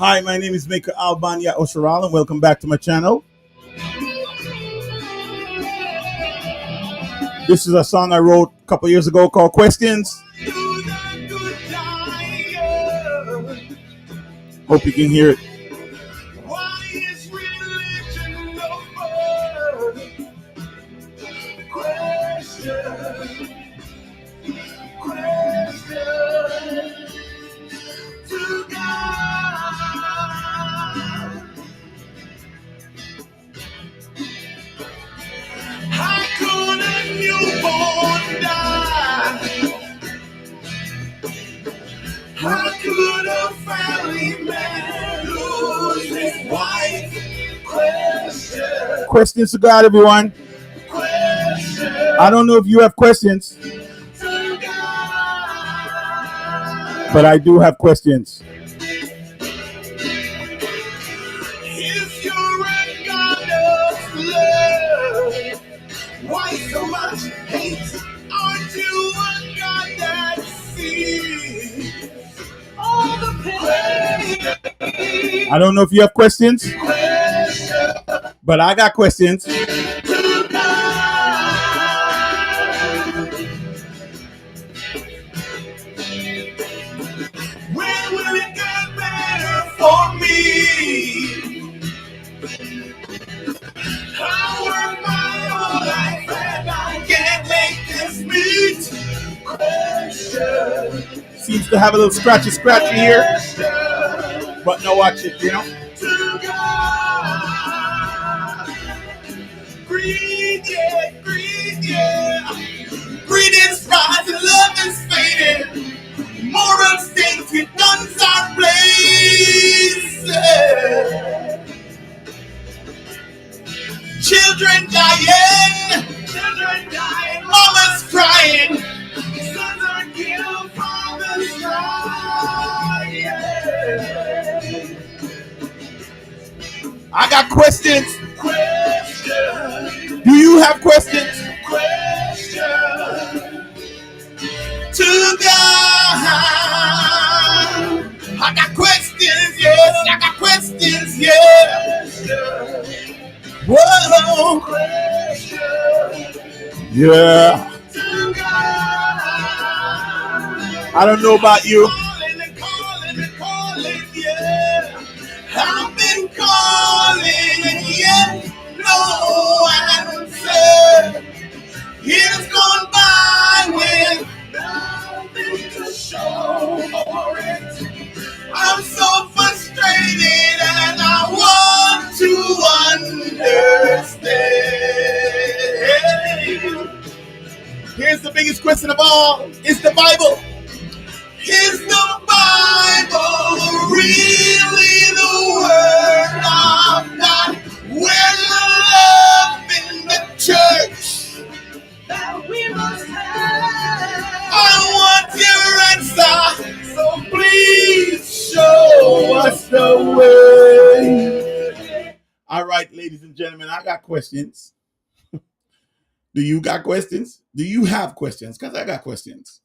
Hi, my name is Maycha'al and welcome back to my channel. This is a song I wrote a couple years ago called Questions. Hope you can hear it. Why is religion no fun? Question. To God. How could a newborn die? How could a family man lose his wife? Question. Questions to God, everyone. Question. I don't know if you have questions, but I do have questions. If you're a God of love, why so much hate? Aren't you a God that sees all the pain? I don't know if you have questions, but I got questions. When will it get better for me? I work my whole life and I can't make this meet. Question. Seems to have a little scratchy here, but no, watch it, you know. To God. Greed, yeah, greed, yeah. Greed is rising, love is fading. Moral states with guns are blazing. Children dying, mama's crying, sons are killed, fathers crying. I got questions. Do you have questions? To God. I got questions, yes. I got questions, yes. Whoa. Yeah. I don't know about you. I've been calling and yet no answer. Years gone by with nothing to show for it. I'm so frustrated and I want to understand. Here's the biggest question of all. Is the Bible? Is the Bible really the word of God? We're love in the church that we must have. I want your answer, so please show us the way. All right, ladies and gentlemen, I got questions. Do you got questions? Do you have questions? Because I got questions.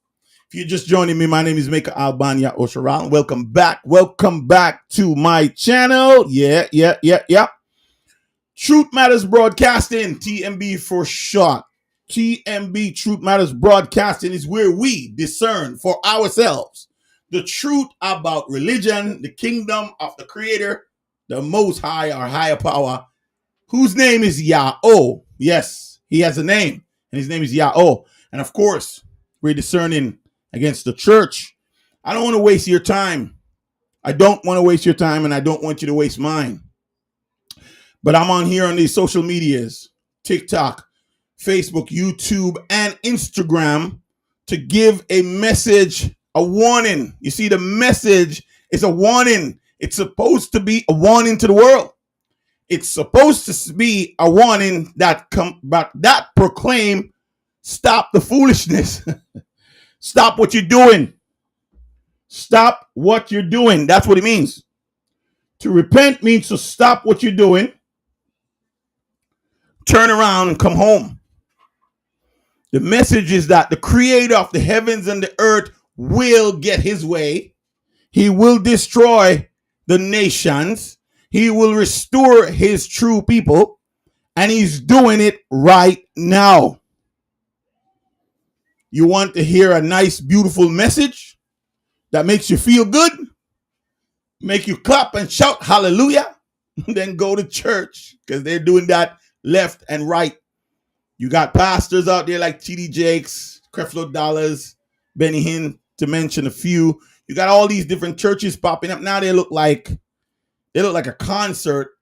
If you're just joining me, my name is Maycha'al. Welcome back. Welcome back to my channel. Yeah. Truth Matters Broadcasting, TMB for short. TMB, Truth Matters Broadcasting, is where we discern for ourselves the truth about religion, the kingdom of the Creator, the Most High, our higher power, whose name is Yahweh. Yes, he has a name, and his name is Yahweh. And of course, we're discerning against the church. I don't want to waste your time. I don't want to waste your time, and I don't want you to waste mine. But I'm on here on these social medias, TikTok, Facebook, YouTube, and Instagram to give a message, a warning. You see, the message is a warning. It's supposed to be a warning to the world. It's supposed to be a warning that proclaim, stop the foolishness. Stop what you're doing. Stop what you're doing. That's what it means. To repent means to stop what you're doing, turn around and come home. The message is that the Creator of the heavens and the earth will get his way. He will destroy the nations. He will restore his true people, and he's doing it right now. You want to hear a nice, beautiful message that makes you feel good, make you clap and shout hallelujah? Then go to church, because they're doing that left and right. You got pastors out there like T.D. Jakes, Creflo Dollars, Benny Hinn, to mention a few. You got all these different churches popping up now. They look like a concert.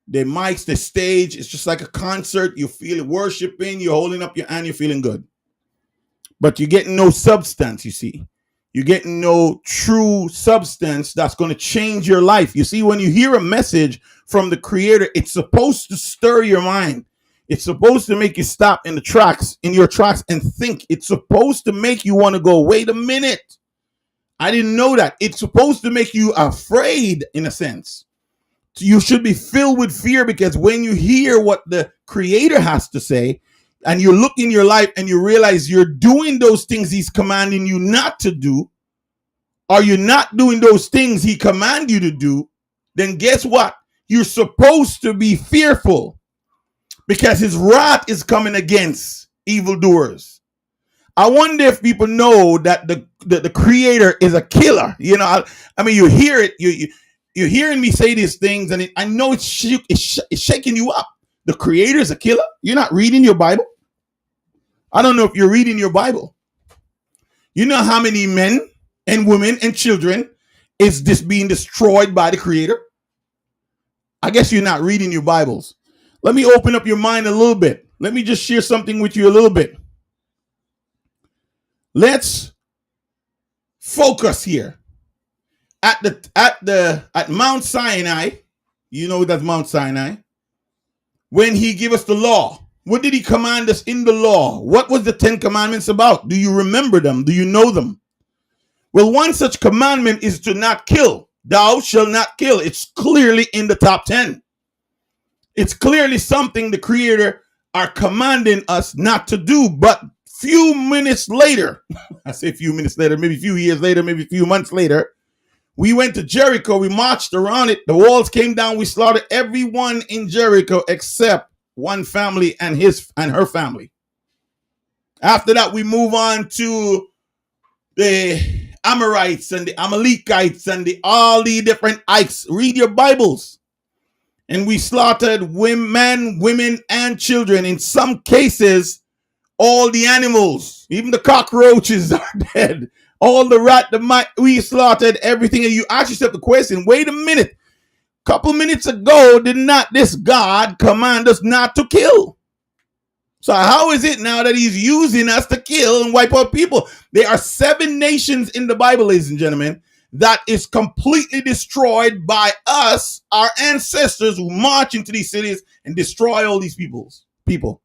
Their mics, the stage, it's just like a concert. You feel it worshiping, you're holding up your hand, you're feeling good. But you're getting no substance, you see. You're getting no true substance that's going to change your life. You see, when you hear a message from the Creator, it's supposed to stir your mind. It's supposed to make you stop in your tracks and think. It's supposed to make you want to go, wait a minute. I didn't know that. It's supposed to make you afraid, in a sense. So you should be filled with fear, because when you hear what the Creator has to say, and you look in your life and you realize you're doing those things he's commanding you not to do, or you're not doing those things he commanded you to do, then guess what? You're supposed to be fearful, because his wrath is coming against evildoers. I wonder if people know that the Creator is a killer. You know, I mean, you hear it. You're hearing me say these things, and I know it's shaking you up. The Creator is a killer. You're not reading your Bible. I don't know if you're reading your Bible. You know how many men and women and children is this being destroyed by the Creator? I guess you're not reading your Bibles. Let me open up your mind a little bit. Let me just share something with you a little bit. Let's focus here. At Mount Sinai, you know that's Mount Sinai. When he gave us the law, what did he command us in the law? What was the 10 commandments about? Do you remember them? Do you know them? Well, one such commandment is to not kill. Thou shalt not kill. It's clearly in the top 10. It's clearly something the Creator are commanding us not to do. But few minutes later, I say a few minutes later, maybe a few years later, maybe a few months later, we went to Jericho. We marched around it. The walls came down. We slaughtered everyone in Jericho except one family and her family. After that, we move on to the Amorites and the Amalekites and all the different Ikes. Read your Bibles. And we slaughtered men, women, and children. In some cases, all the animals, even the cockroaches are dead. All the rat, the mice, we slaughtered everything. And you ask yourself the question, wait a minute. A couple minutes ago, did not this God command us not to kill? So how is it now that he's using us to kill and wipe out people? There are 7 nations in the Bible, ladies and gentlemen, that is completely destroyed by us, our ancestors, who march into these cities and destroy all these people.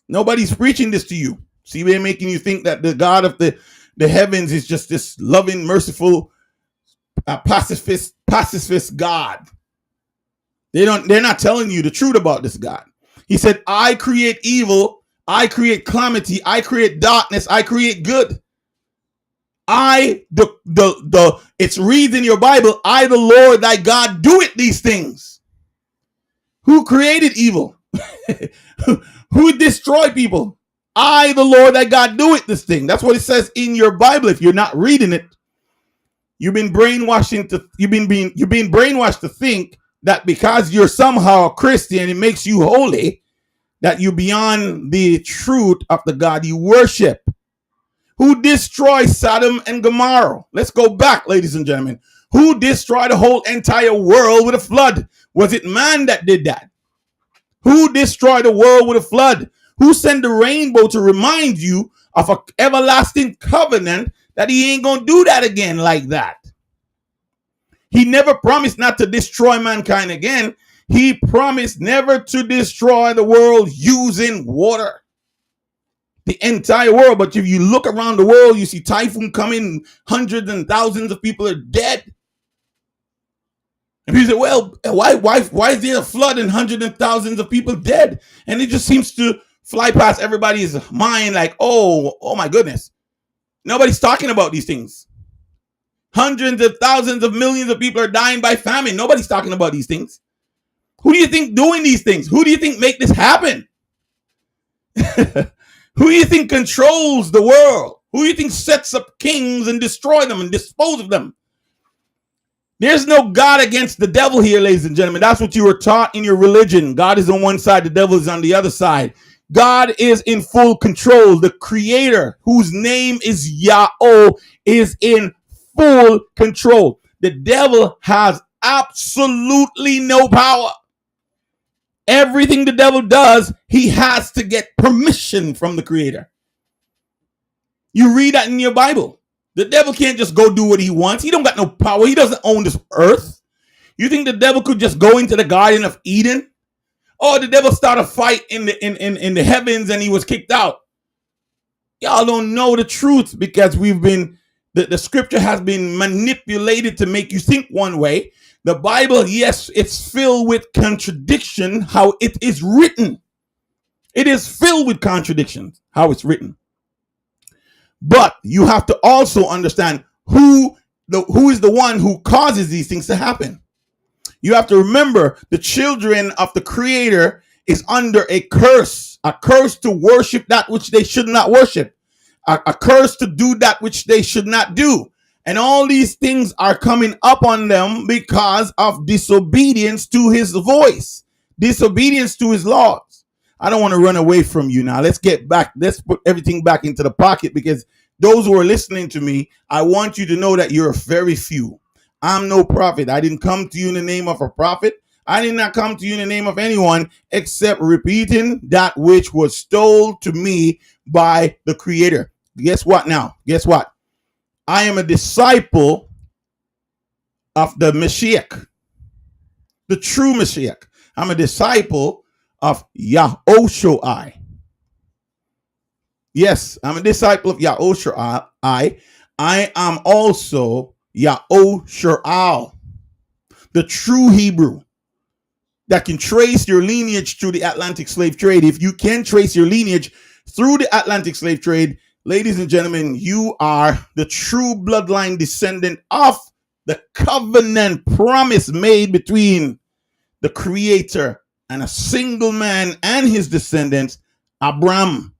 Nobody's preaching this to you. See, they're making you think that the God of the heavens is just this loving, merciful, pacifist God. They're not telling you the truth about this God. He said, I create evil, I create calamity, I create darkness, I create good. It's reads in your Bible, I, the Lord thy God, do it these things. Who created evil? Who destroyed people? I, the Lord thy God, do it this thing. That's what it says in your Bible. If you're not reading it, you've been brainwashed to think that because you're somehow a Christian, it makes you holy, that you're beyond the truth of the God you worship. Who destroyed Sodom and Gomorrah? Let's go back, ladies and gentlemen. Who destroyed the whole entire world with a flood? Was it man that did that? Who destroyed the world with a flood? Who sent the rainbow to remind you of an everlasting covenant that he ain't going to do that again like that? He never promised not to destroy mankind again. He promised never to destroy the world using water. The entire world. But if you look around the world, you see typhoon coming, hundreds and thousands of people are dead. And people say, well, why is there a flood and hundreds and thousands of people dead? And it just seems to fly past everybody's mind like, oh my goodness. Nobody's talking about these things. Hundreds of thousands of millions of people are dying by famine. Nobody's talking about these things. Who do you think doing these things? Who do you think make this happen? Who do you think controls the world? Who do you think sets up kings and destroy them and dispose of them? There's no God against the devil here, ladies and gentlemen. That's what you were taught in your religion. God is on one side, the devil is on the other side. God is in full control. The creator, whose name is Yahweh, is in full control. The devil has absolutely no power. Everything the devil does, he has to get permission from the creator. You read that in your Bible. The devil can't just go do what he wants. He don't got no power. He doesn't own this earth. You think the devil could just go into the Garden of Eden? Oh, the devil started a fight in the heavens and he was kicked out. Y'all don't know the truth because the scripture has been manipulated to make you think one way. The Bible, yes, it's filled with contradiction, how it is written. It is filled with contradictions, how it's written. But you have to also understand who is the one who causes these things to happen. You have to remember the children of the creator is under a curse to worship that which they should not worship, a curse to do that which they should not do. And all these things are coming up on them because of disobedience to his voice, disobedience to his laws. I don't want to run away from you now. Let's get back. Let's put everything back into the pocket, because those who are listening to me, I want you to know that you're very few. I'm no prophet. I didn't come to you in the name of a prophet. I did not come to you in the name of anyone except repeating that which was told to me by the creator. Guess what now? Guess what? I am a disciple of the Mashiach, the true Mashiach. I'm a disciple of Yahushua. Yes, I'm a disciple of Yahushua. I am also Yahushua, the true Hebrew that can trace your lineage through the Atlantic slave trade. If you can trace your lineage through the Atlantic slave trade, ladies and gentlemen, you are the true bloodline descendant of the covenant promise made between the creator and a single man and his descendants, Abraham.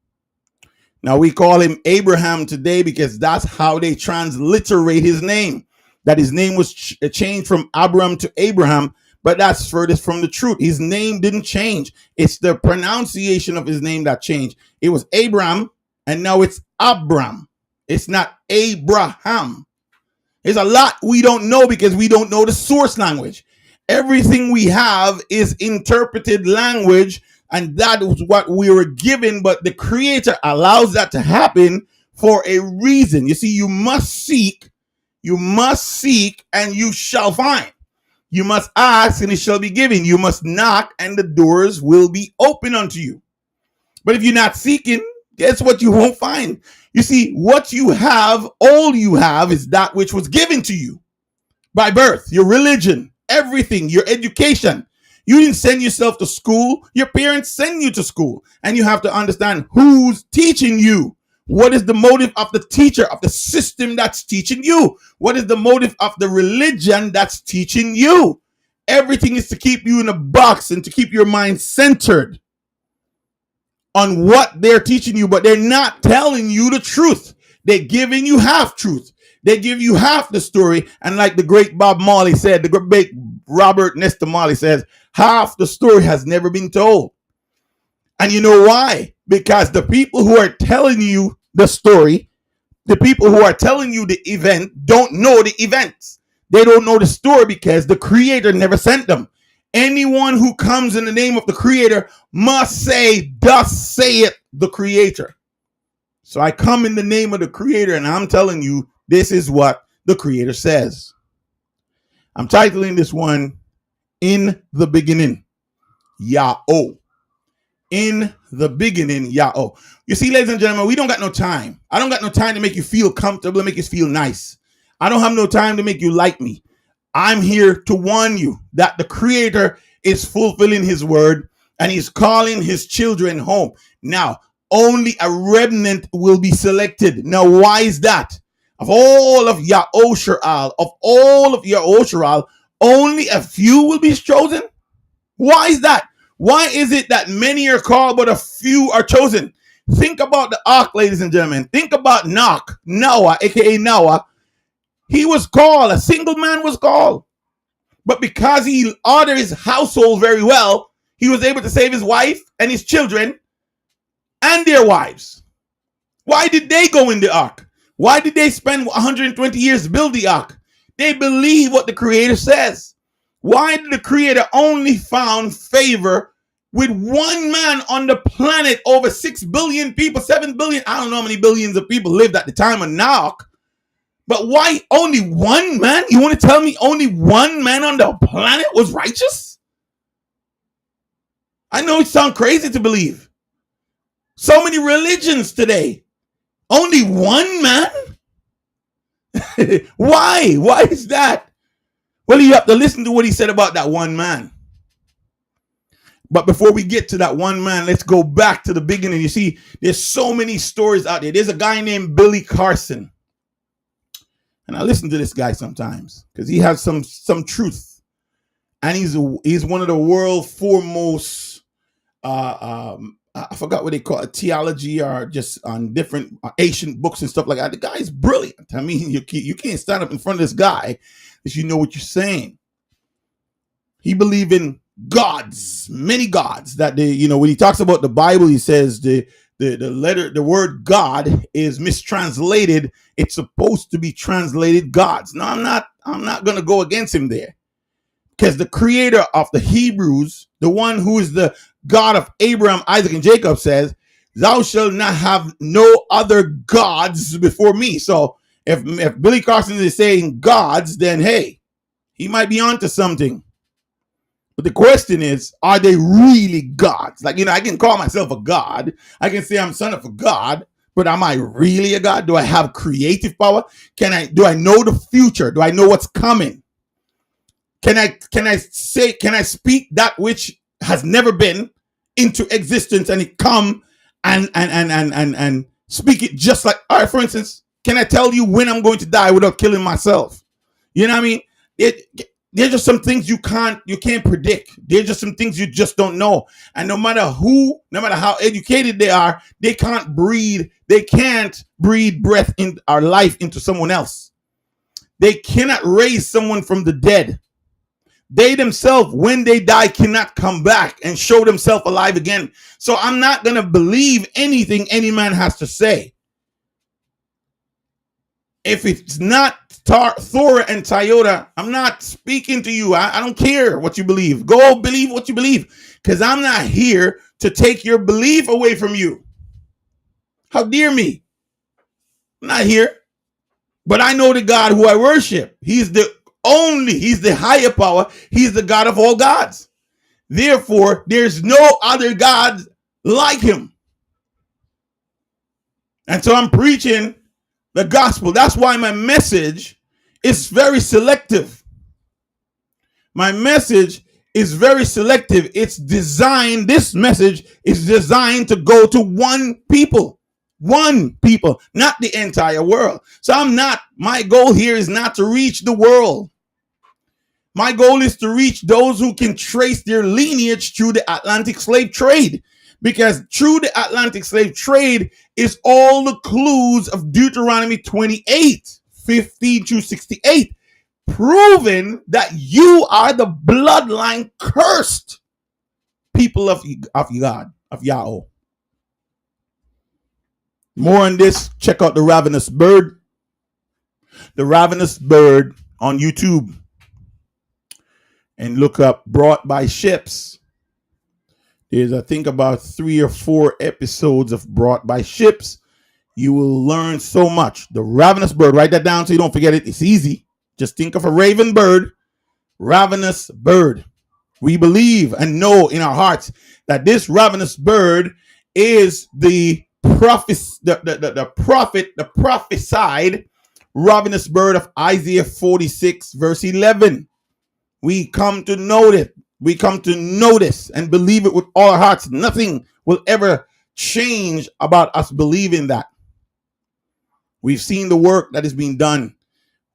Now we call him Abraham today because that's how they transliterate his name. That his name was changed from Abram to Abraham, but that's furthest from the truth. His name didn't change. It's the pronunciation of his name that changed. It was Abraham, and now it's Abram. It's not Abraham. There's a lot we don't know because we don't know the source language. Everything we have is interpreted language, and that is what we were given, but the creator allows that to happen for a reason. You see, you must seek, and you shall find. You must ask, and it shall be given. You must knock, and the doors will be open unto you. But if you're not seeking, guess what you won't find? You see, what you have, all you have is that which was given to you by birth, your religion, everything, your education. You didn't send yourself to school. Your parents send you to school. And you have to understand who's teaching you. What is the motive of the teacher, of the system that's teaching you? What is the motive of the religion that's teaching you? Everything is to keep you in a box and to keep your mind centered on what they're teaching you, but they're not telling you the truth. They're giving you half truth. They give you half the story. And like the great Bob Marley said, the great Robert Nesta Marley says, half the story has never been told. And you know why? Because the people who are telling you the story, the people who are telling you the event don't know the events. They don't know the story because the creator never sent them. Anyone who comes in the name of the creator must say, thus saith the creator. So I come in the name of the creator and I'm telling you, this is what the creator says. I'm titling this one, In the Beginning, Yahweh. In the beginning, Yahweh. You see, ladies and gentlemen, we don't got no time. I don't got no time to make you feel comfortable and make you feel nice. I don't have no time to make you like me. I'm here to warn you that the creator is fulfilling his word and he's calling his children home. Now, only a remnant will be selected. Now, why is that? of all of Ya'osharal, only a few will be chosen? Why is that? Why is it that many are called, but a few are chosen? Think about the ark, ladies and gentlemen. Think about Noah, aka Noah. He was called, a single man was called. But because he ordered his household very well, he was able to save his wife and his children and their wives. Why did they go in the ark? Why did they spend 120 years to build the ark? They believe what the Creator says. Why did the Creator only found favor with one man on the planet? Over 6 billion people, 7 billion, I don't know how many billions of people lived at the time of Noah. But why only one man? You want to tell me only one man on the planet was righteous? I know it sounds crazy to believe. So many religions today. Only one man? Why? Why is that? Well, you have to listen to what he said about that one man. But before we get to that one man, let's go back to the beginning. You see, there's so many stories out there. There's a guy named Billy Carson. And I listen to this guy sometimes because he has some truth. And he's one of the world foremost, I forgot what they call it, theology, or just on different ancient books and stuff like that. The guy's brilliant. I mean, you can't stand up in front of this guy if you know what you're saying. He believes in gods, many gods. That when he talks about the Bible, he says the word God is mistranslated. It's supposed to be translated gods. No, I'm not going to go against him there, because the creator of the Hebrews, the one who is the God of Abraham, Isaac, and Jacob, says, "Thou shalt not have no other gods before me." So if Billy Carson is saying gods, then hey, he might be onto something. But the question is, are they really gods? Like, I can call myself a god. I can say I'm son of a god, but am I really a god? Do I have creative power? Do I know the future? Do I know what's coming? Can I speak that which has never been into existence, and it come and speak it just like, all right, for instance, can I tell you when I'm going to die without killing myself? You know what I mean? There's just some things you can't predict. There's just some things you just don't know. And no matter how educated they are, they can't breathe breath in our life into someone else. They cannot raise someone from the dead. They themselves, when they die, cannot come back and show themselves alive again. So I'm not going to believe anything any man has to say. If it's not Thora and Toyota, I'm not speaking to you. I don't care what you believe. Go believe what you believe, because I'm not here to take your belief away from you. How dare me? I'm not here. But I know the God who I worship. He's the higher power. He's the God of all gods. Therefore, there's no other God like him. And so I'm preaching the gospel. That's why my message is very selective. My message is very selective. This message is designed to go to one people, not the entire world. So my goal here is not to reach the world. My goal is to reach those who can trace their lineage through the Atlantic slave trade. Because through the Atlantic slave trade is all the clues of Deuteronomy 28, 15 through 68, proving that you are the bloodline cursed people of God, of Yahweh. More on this, check out The Ravenous Bird. The Ravenous Bird on YouTube. And look up Brought by Ships. There's, I think, about 3 or 4 episodes of Brought by Ships. You will learn so much. The Ravenous Bird. Write that down so you don't forget it. It's easy. Just think of a raven bird. Ravenous bird. We believe and know in our hearts that this ravenous bird is the prophesied ravenous bird of Isaiah 46, verse 11. We come to know it. We come to notice and believe it with all our hearts. Nothing will ever change about us believing that. We've seen the work that is being done,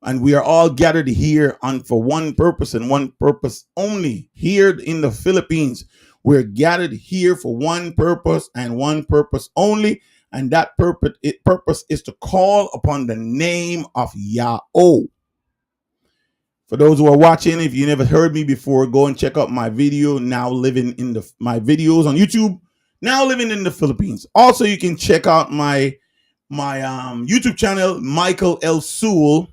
and we are all gathered here on for one purpose and one purpose only. Here in the Philippines, we're gathered here for one purpose and one purpose only, and that purpose is to call upon the name of Yahweh. For those who are watching, if you never heard me before, go and check out my video, my videos on YouTube, Now Living in the Philippines. Also, you can check out my YouTube channel, Maycha'al,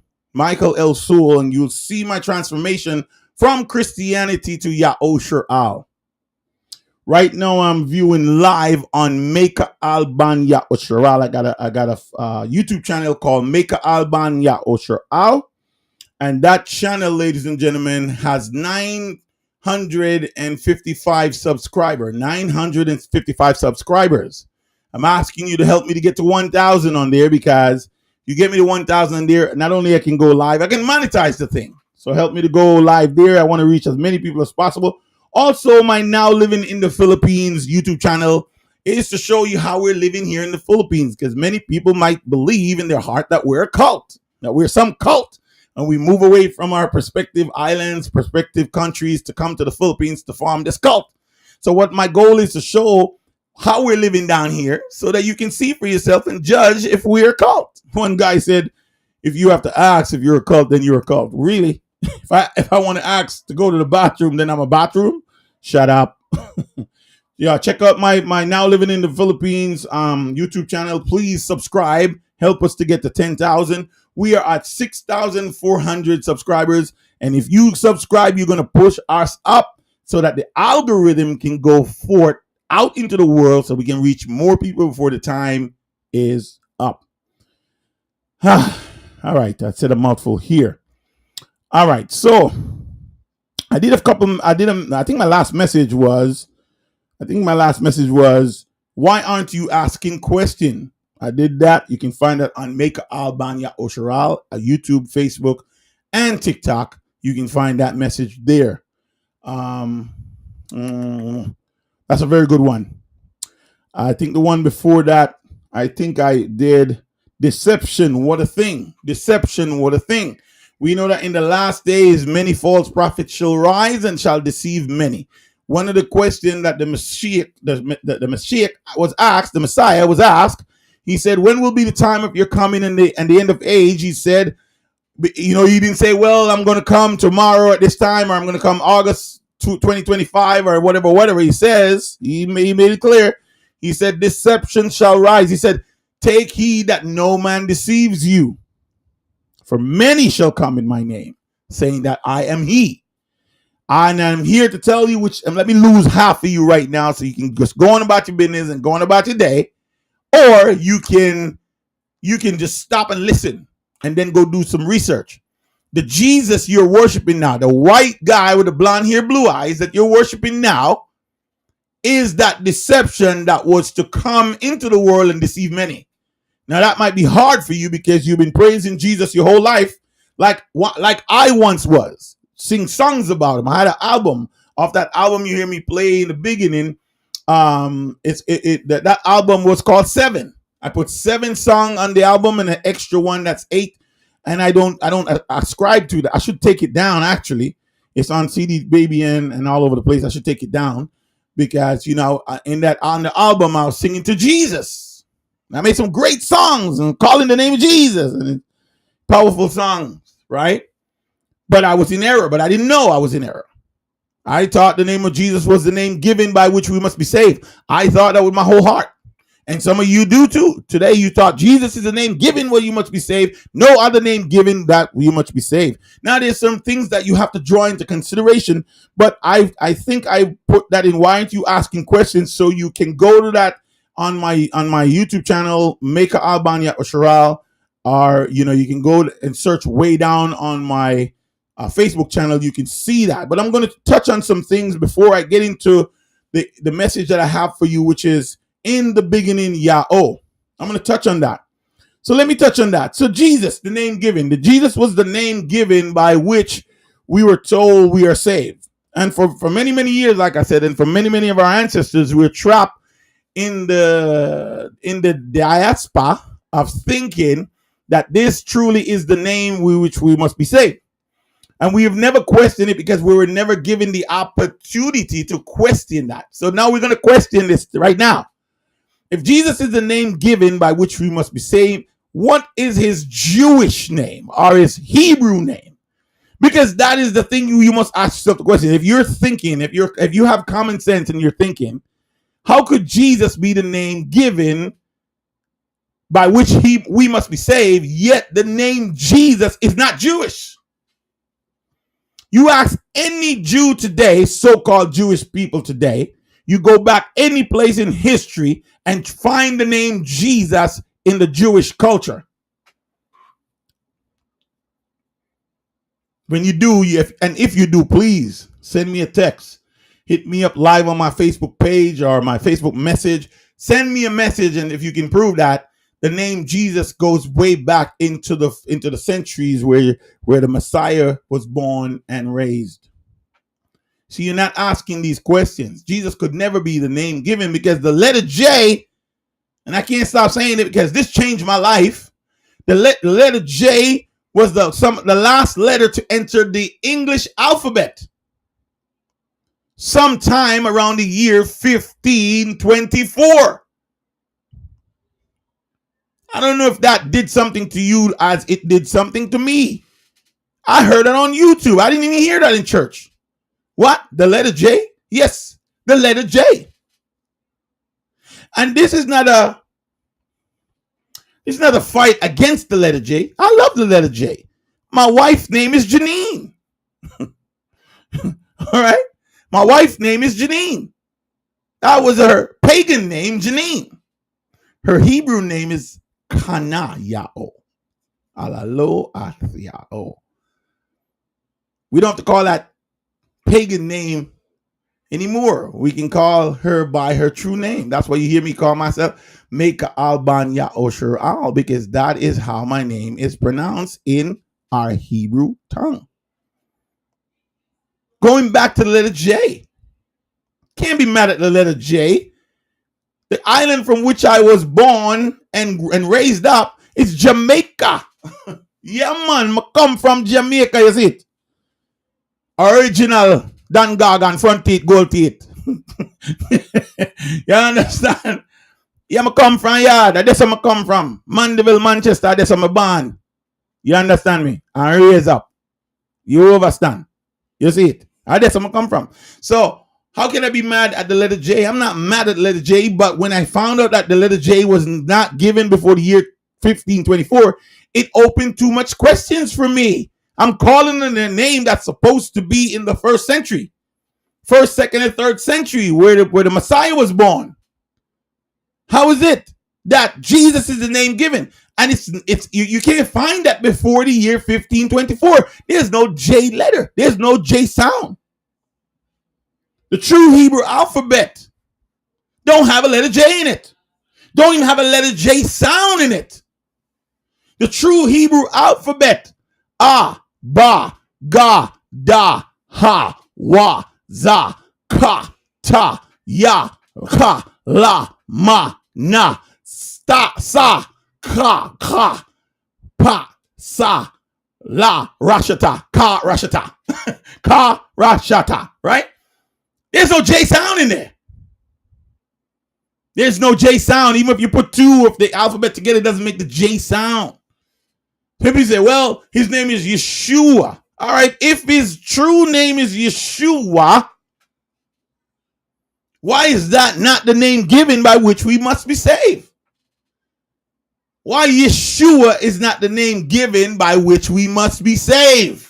and you'll see my transformation from Christianity to Maycha'al. Right now, I'm viewing live on Maycha'al ban Maycha'al. I got a YouTube channel called Maycha'al ban Maycha'al. And that channel, ladies and gentlemen, has 955 subscribers. 955 subscribers. I'm asking you to help me to get to 1,000 on there, because you get me to 1,000 on there, not only I can go live, I can monetize the thing. So help me to go live there. I want to reach as many people as possible. Also, my Now Living in the Philippines YouTube channel is to show you how we're living here in the Philippines, because many people might believe in their heart that we're a cult, that we're some cult. And we move away from our prospective islands, prospective countries to come to the Philippines to form this cult. So what my goal is to show how we're living down here so that you can see for yourself and judge if we're a cult. One guy said, if you have to ask if you're a cult, then you're a cult. Really? If I want to ask to go to the bathroom, then I'm a bathroom? Shut up. Yeah, check out my Now Living in the Philippines YouTube channel. Please subscribe. Help us to get to 10,000. We are at 6,400 subscribers. And if you subscribe, you're going to push us up so that the algorithm can go forth out into the world so we can reach more people before the time is up. All right. I said a mouthful here. All right. So I think my last message was, why aren't you asking questions? I did that. You can find that on Maycha'al ban Maycha'al, YouTube, Facebook, and TikTok. You can find that message there. That's a very good one. I think the one before that, I think I did deception. What a thing. Deception. What a thing. We know that in the last days, many false prophets shall rise and shall deceive many. One of the questions that the Messiah was asked, the Messiah was asked, he said, when will be the time of your coming and the end of age? He said, he didn't say, well, I'm going to come tomorrow at this time, or I'm going to come August 2025 or whatever he says. He made it clear. He said, deception shall rise. He said, take heed that no man deceives you. For many shall come in my name, saying that I am he. And I'm here to tell you and let me lose half of you right now so you can just go on about your business and go on about your day. Or you can just stop and listen and then go do some research. The Jesus you're worshiping now, the white guy with the blonde hair, blue eyes that you're worshiping now, is that deception that was to come into the world and deceive many. Now that might be hard for you because you've been praising Jesus your whole life, like I once was. Sing songs about him. I had an album. Off that album you hear me play in the beginning. That album was called 7. I put 7 songs on the album and an extra one that's 8. And I don't ascribe to that. I should take it down. Actually, it's on CD Baby and all over the place. I should take it down because on the album I was singing to Jesus. I made some great songs and calling the name of Jesus and powerful songs, right? But I was in error. But I didn't know I was in error. I thought the name of Jesus was the name given by which we must be saved. I thought that with my whole heart. And some of you do too. Today you thought Jesus is the name given where you must be saved. No other name given that you must be saved. Now there's some things that you have to draw into consideration. But I think I put that in. Why aren't you asking questions? So you can go to that on my YouTube channel, Maycha'al ban Maycha'al, or you can go and search way down on my Facebook channel. You can see that. But I'm going to touch on some things before I get into the message that I have for you, which is in the beginning, Yahweh. I'm going to touch on that. So let me touch on that. So Jesus, the name given. Jesus was the name given by which we were told we are saved. And for many, many years, like I said, and for many, many of our ancestors, we're trapped in the diaspora of thinking that this truly is the name which we must be saved. And we have never questioned it because we were never given the opportunity to question that. So now we're going to question this right now. If Jesus is the name given by which we must be saved, what is his Jewish name or his Hebrew name? Because that is the thing you must ask yourself the question. If you're thinking, if you have common sense and you're thinking, how could Jesus be the name given by which we must be saved, yet the name Jesus is not Jewish? You ask any Jew today, so-called Jewish people today, you go back any place in history and find the name Jesus in the Jewish culture. When you do, if you do, please send me a text. Hit me up live on my Facebook page or my Facebook message. Send me a message, and if you can prove that, the name Jesus goes way back into the centuries where the Messiah was born and raised. So you're not asking these questions. Jesus could never be the name given because the letter J, and I can't stop saying it because this changed my life. The letter J was the last letter to enter the English alphabet sometime around the year 1524. I don't know if that did something to you as it did something to me. I heard it on YouTube. I didn't even hear that in church. What? The letter J? Yes, the letter J. And this is not a fight against the letter J. I love the letter J. My wife's name is Janine. All right? My wife's name is Janine. That was her pagan name, Janine. Her Hebrew name is Kanayao. Alalo Athiao. We don't have to call that pagan name anymore. We can call her by her true name. That's why you hear me call myself Maycha'al ban Ya'osher, because that is how my name is pronounced in our Hebrew tongue. Going back to the letter J. Can't be mad at the letter J. The island from which I was born and raised up is Jamaica. Yeah, man, I come from Jamaica, you see it? Original Dan Gargan, front teeth, gold teeth. You understand? Yeah, I come from yard. That's where I come from. Mandeville, Manchester, that's where I'm born. You understand me? And raise up. You understand? You see it? That's where I come from. So, how can I be mad at the letter J? I'm not mad at the letter J, but when I found out that the letter J was not given before the year 1524, it opened too much questions for me. I'm calling it a name that's supposed to be in the first century. First, second, and third century, where the Messiah was born. How is it that Jesus is the name given? And you can't find that before the year 1524. There's no J letter. There's no J sound. The true Hebrew alphabet don't have a letter J in it. Don't even have a letter J sound in it. The true Hebrew alphabet, A, Ba, Ga, Da, Ha, Wa, Za, Ka, Ta, Ya, Ka, La, Ma, Na, Sta, Sa, Ka, Pa, Sa, La, Rashata, Ka, Rashata, Ka, Rashata, right? There's no J sound in there. There's no J sound. Even if you put two of the alphabet together, it doesn't make the J sound. People say, well, his name is Yeshua. All right, if his true name is Yeshua, why is that not the name given by which we must be saved? Why Yeshua is not the name given by which we must be saved?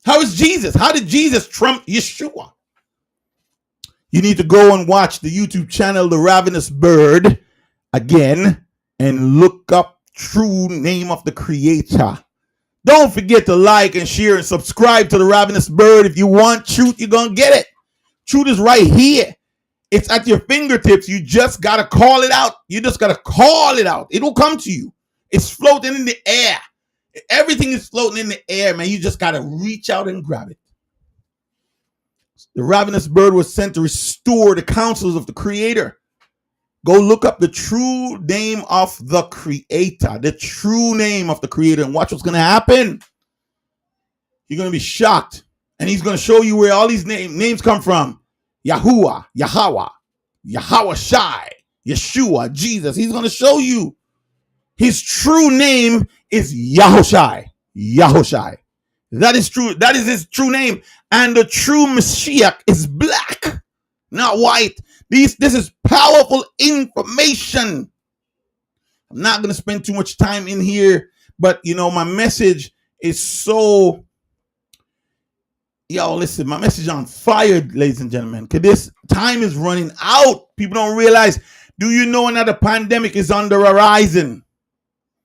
How is Jesus? How did Jesus trump Yeshua? You need to go and watch the YouTube channel, The Ravenous Bird, again, and look up true name of the Creator. Don't forget to like and share and subscribe to The Ravenous Bird. If you want truth, you're going to get it. Truth is right here. It's at your fingertips. You just got to call it out. You just got to call it out. It will come to you. It's floating in the air. Everything is floating in the air, man. You just got to reach out and grab it. The Ravenous Bird was sent to restore the counsels of the Creator. Go look up the true name of the creator, the true name of the creator, and watch what's going to happen. You're going to be shocked. And he's going to show you where all these names come from. Yahuwah, Yahweh, Yahweh Shai, Yeshua, Jesus. He's going to show you. His true name is Yahushai. Yahushai. That is true. That is his true name. And the true Mashiach is black, not white. This is powerful information. I'm not going to spend too much time in here, but my message is so, listen, my message on fire, ladies and gentlemen, because this time is running out. People don't realize, do you know another pandemic is on the horizon?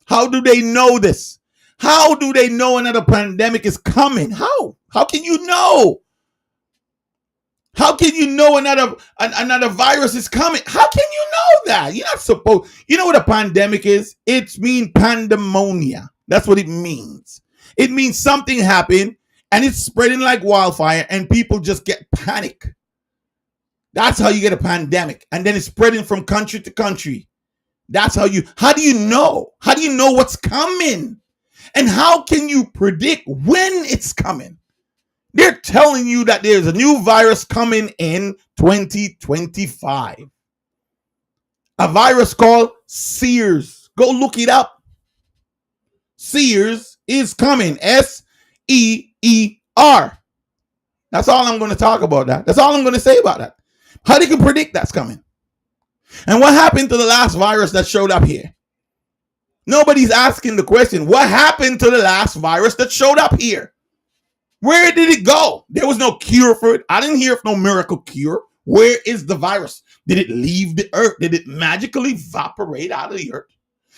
How do they know this? How do they know another pandemic is coming? How can you know? How can you know another virus is coming? How can you know that? You're not supposed. You know what a pandemic is? It means pandemonia. That's what it means. It means something happened and it's spreading like wildfire and people just get panic. That's how you get a pandemic. And then it's spreading from country to country. How do you know? How do you know what's coming? And how can you predict when it's coming? They're telling you that there's a new virus coming in 2025. A virus called SEER. Go look it up. SEER is coming. SEER. That's all I'm going to talk about that. That's all I'm going to say about that. How they can predict that's coming. And what happened to the last virus that showed up here? Nobody's asking the question, what happened to the last virus that showed up here? Where did it go? There was no cure for it. I didn't hear of no miracle cure. Where is the virus? Did it leave the earth? Did it magically evaporate out of the earth?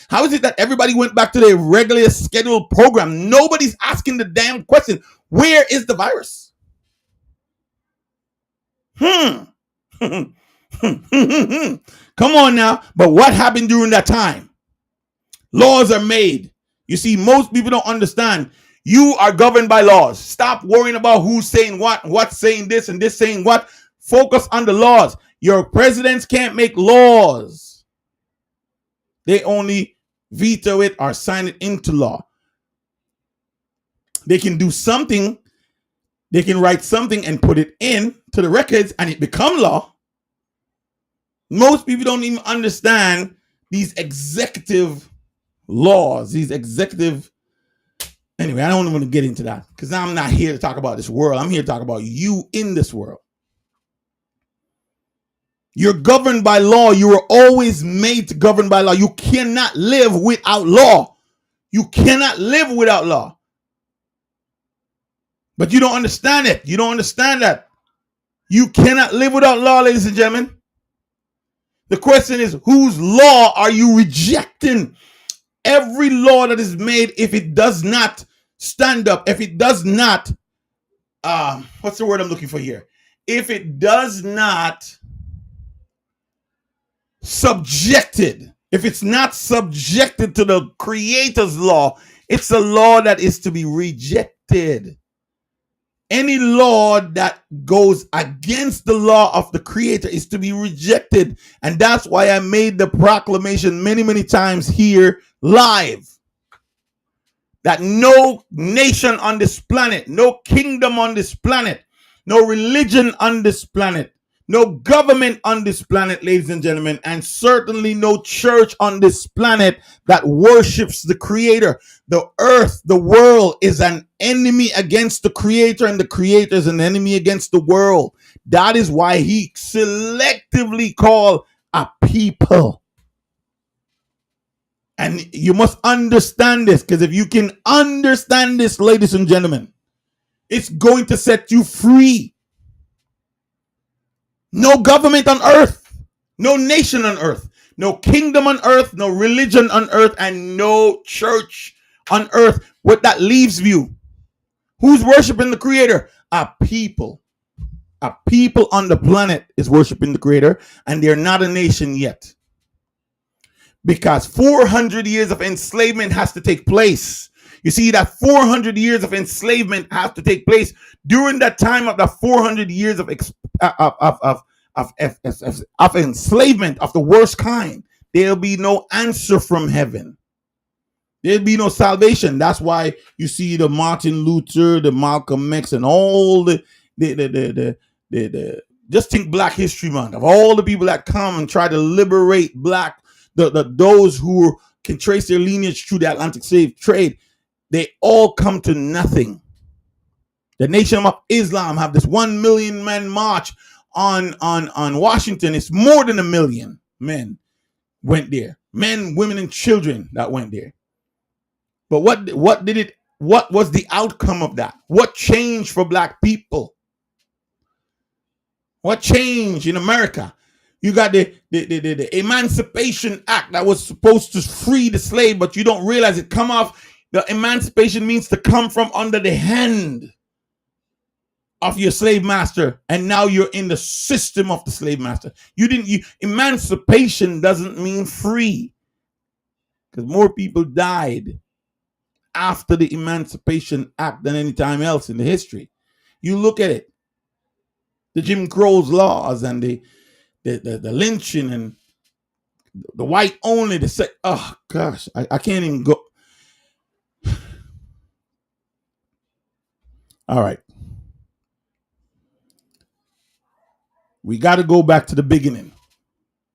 How is it that everybody went back to their regular scheduled program? Nobody's asking the damn question. Where is the virus? Come on now. But what happened during that time? Laws are made. You see, most people don't understand. You are governed by laws. Stop worrying about who's saying what, what's saying this, and this saying what. Focus on the laws. Your presidents can't make laws. They only veto it or sign it into law. They can do something. They can write something and put it in to the records and it become law. Most people don't even understand these executive laws, Anyway, I don't want to get into that because I'm not here to talk about this world. I'm here to talk about you in this world. You're governed by law. You were always made to govern by law. You cannot live without law. You cannot live without law. But you don't understand it. You don't understand that. You cannot live without law, ladies and gentlemen. The question is, whose law are you rejecting? Every law that is made, if it does not stand up, if it does not, what's the word I'm looking for here? If it does not if it's not subjected to the Creator's law, it's a law that is to be rejected. Any law that goes against the law of the Creator is to be rejected. And that's why I made the proclamation many, many times here live. That no nation on this planet, no kingdom on this planet, no religion on this planet, no government on this planet, ladies and gentlemen, and certainly no church on this planet that worships the Creator. The earth, the world is an enemy against the Creator, and the Creator is an enemy against the world. That is why he selectively called a people. And you must understand this, because if you can understand this, ladies and gentlemen, it's going to set you free. No government on earth, no nation on earth, no kingdom on earth, no religion on earth, and no church on earth. What that leaves you? Who's worshiping the Creator? A people. A people on the planet is worshiping the Creator, and they're not a nation yet. Because 400 years of enslavement has to take place. You see, that 400 years of enslavement has to take place. During that time of the 400 years of of enslavement of the worst kind, there'll be no answer from heaven. There'll be no salvation. That's why you see the Martin Luther, the Malcolm X, and all the just think Black History Month, of all the people that come and try to liberate black, those who can trace their lineage through the Atlantic slave trade, they all come to nothing. The Nation of Islam have this 1 million man march on Washington. It's more than 1 million men went there. Men, women, and children that went there. But what was the outcome of that? What changed for black people? What changed in America? You got the Emancipation Act that was supposed to free the slave, but you don't realize it come off. The emancipation means to come from under the hand of your slave master, and now you're in the system of the slave master. Emancipation doesn't mean free, because more people died after the Emancipation Act than any time else in the history. You look at it, the Jim Crow's laws and the lynching and the white only, oh gosh, I can't even go. All right. We got to go back to the beginning.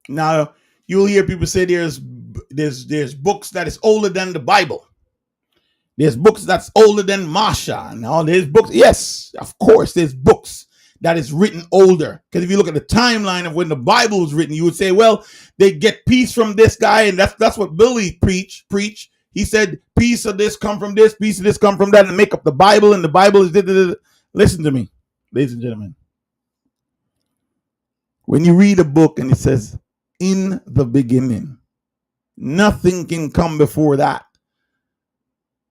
Now, you'll hear people say there's books that is older than the Bible. There's books that's older than Maycha'al. And all there's books. Yes, of course, there's books that is written older. Because if you look at the timeline of when the Bible was written, you would say, well, they get peace from this guy, and that's what Billy preach. He said, piece of this come from this, piece of this come from that, and make up the Bible, and the Bible is... Listen to me, ladies and gentlemen. When you read a book and it says, in the beginning, nothing can come before that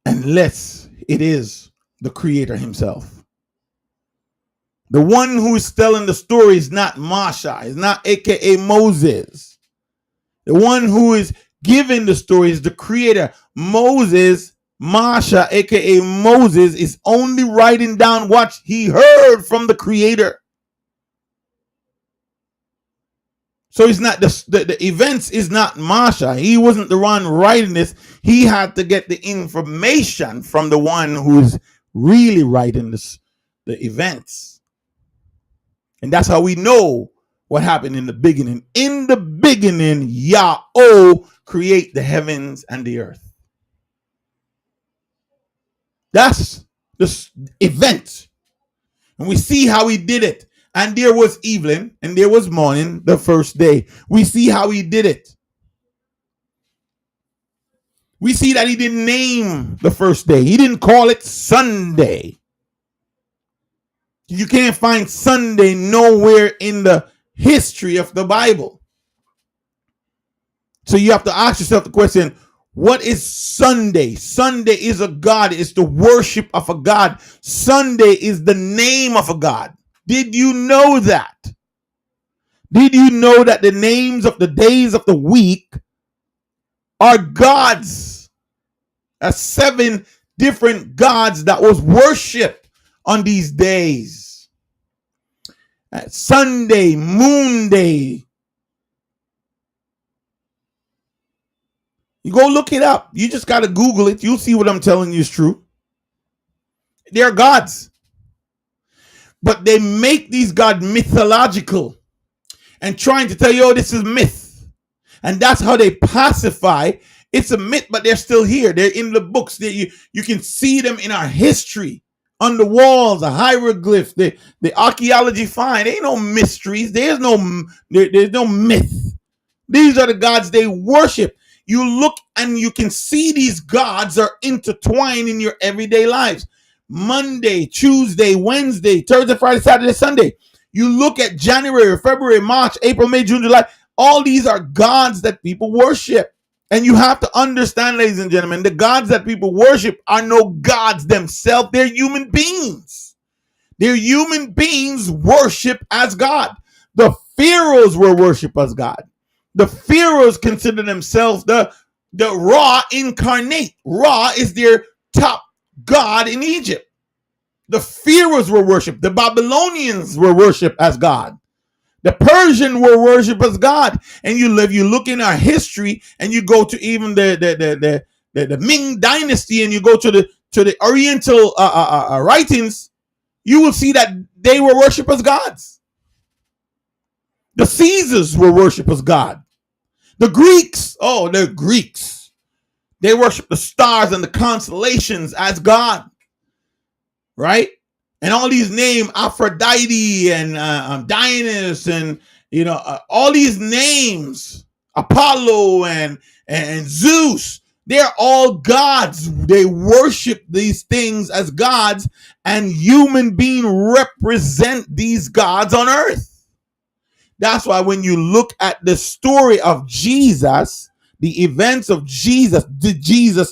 unless it is the Creator himself. The one who is telling the story is not Maycha'al, is not aka Moses. The one who is giving the story is the Creator. Maycha'al, aka Moses, is only writing down what he heard from the Creator. So it's not the events is not Maycha'al. He wasn't the one writing this. He had to get the information from the one who's really writing the events. And that's how we know what happened in the beginning. In the beginning, Yahweh create the heavens and the earth. That's the event. And we see how he did it. And there was evening and there was morning the first day. We see how he did it. We see that he didn't name the first day. He didn't call it Sunday. You can't find Sunday nowhere in the history of the Bible. So you have to ask yourself the question, what is Sunday? Sunday is a God. It's the worship of a God. Sunday is the name of a God. Did you know that? Did you know that the names of the days of the week are gods? 7 different gods that was worshipped on these days. Sunday, Moon Day. You go look it up. You just got to Google it. You'll see what I'm telling you is true. They're gods. But they make these gods mythological and trying to tell you, oh, this is myth. And that's how they pacify. It's a myth, but they're still here. They're in the books. You can see them in our history. On the walls, a hieroglyph, the archaeology find. There ain't no mysteries. There's no myth. These are the gods they worship. You look and you can see these gods are intertwined in your everyday lives. Monday, Tuesday, Wednesday, Thursday, Friday, Saturday, Sunday. You look at January, February, March, April, May, June, July. All these are gods that people worship. And you have to understand, ladies and gentlemen, the gods that people worship are no gods themselves. They're human beings. They're human beings worship as God. The pharaohs were worship as God. The pharaohs consider themselves the Ra incarnate. Ra is their top God in Egypt. The pharaohs were worshipped. The Babylonians were worshipped as God. The Persian were worshipers God. And you look in our history, and you go to even the Ming dynasty, and you go to the Oriental writings, you will see that they were worshipers gods. The Caesars were worshipers God. The Greeks, they worship the stars and the constellations as God, right? And all these names, Aphrodite and Dionysus, and all these names, Apollo and Zeus, they're all gods. They worship these things as gods, and human beings represent these gods on earth. That's why when you look at the story of Jesus, the events of Jesus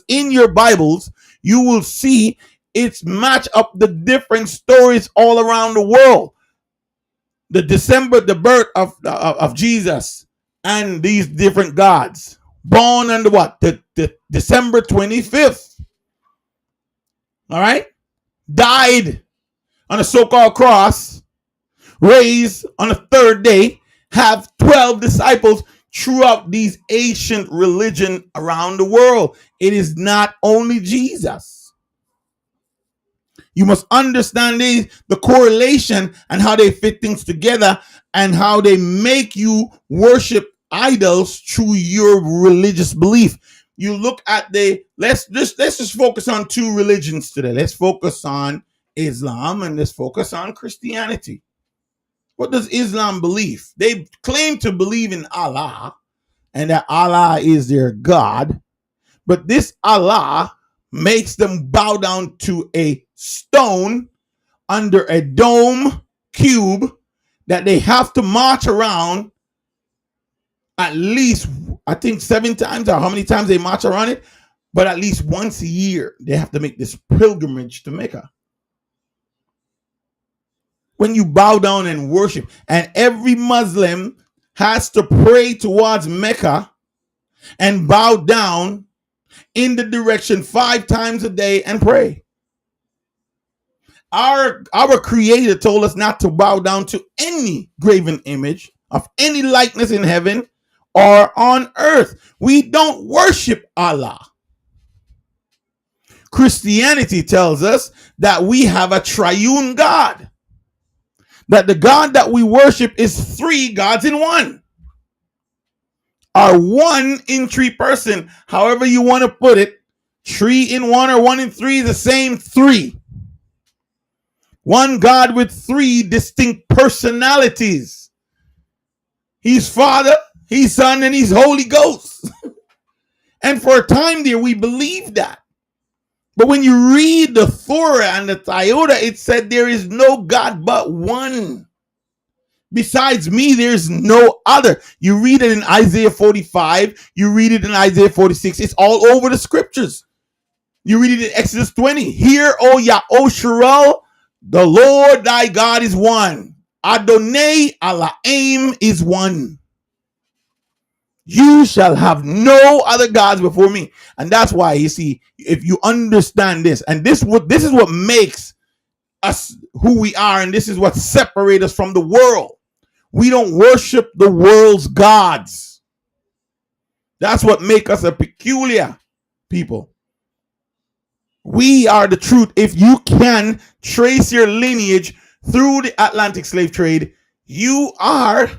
in your Bibles, you will see it's match up the different stories all around the world. The birth of Jesus and these different gods. Born on the December 25th. All right? Died on a so-called cross, raised on the third day, have 12 disciples throughout these ancient religion around the world. It is not only Jesus. You must understand the correlation and how they fit things together, and how they make you worship idols through your religious belief. You look at let's just focus on two religions today. Let's focus on Islam, and let's focus on Christianity. What does Islam believe? They claim to believe in Allah, and that Allah is their God. But this Allah makes them bow down to a stone under a dome cube that they have to march around at least, I think 7 times, or how many times they march around it, but at least once a year they have to make this pilgrimage to Mecca. When you bow down and worship, and every Muslim has to pray towards Mecca and bow down in the direction 5 times a day and pray. Our Creator told us not to bow down to any graven image of any likeness in heaven or on earth. We don't worship Allah. Christianity tells us that we have a triune God. That the God that we worship is 3 gods in one. Or 1 in 3 person. However you want to put it. 3 in 1 or 1 in 3 is the same 3. One God with 3 distinct personalities. He's Father, He's Son, and He's Holy Ghost. And for a time there, we believed that. But when you read the Torah and the Toyota, it said there is no God but one. Besides me, there's no other. You read it in Isaiah 45. You read it in Isaiah 46. It's all over the scriptures. You read it in Exodus 20. Hear, O Yahusharel, the Lord thy God is one. Adonai Elohim is one. You shall have no other gods before me. And that's why, you see, if you understand this, and this is what makes us who we are, and this is what separates us from the world. We don't worship the world's gods. That's what makes us a peculiar people. We are the truth. If you can trace your lineage through the Atlantic slave trade, you are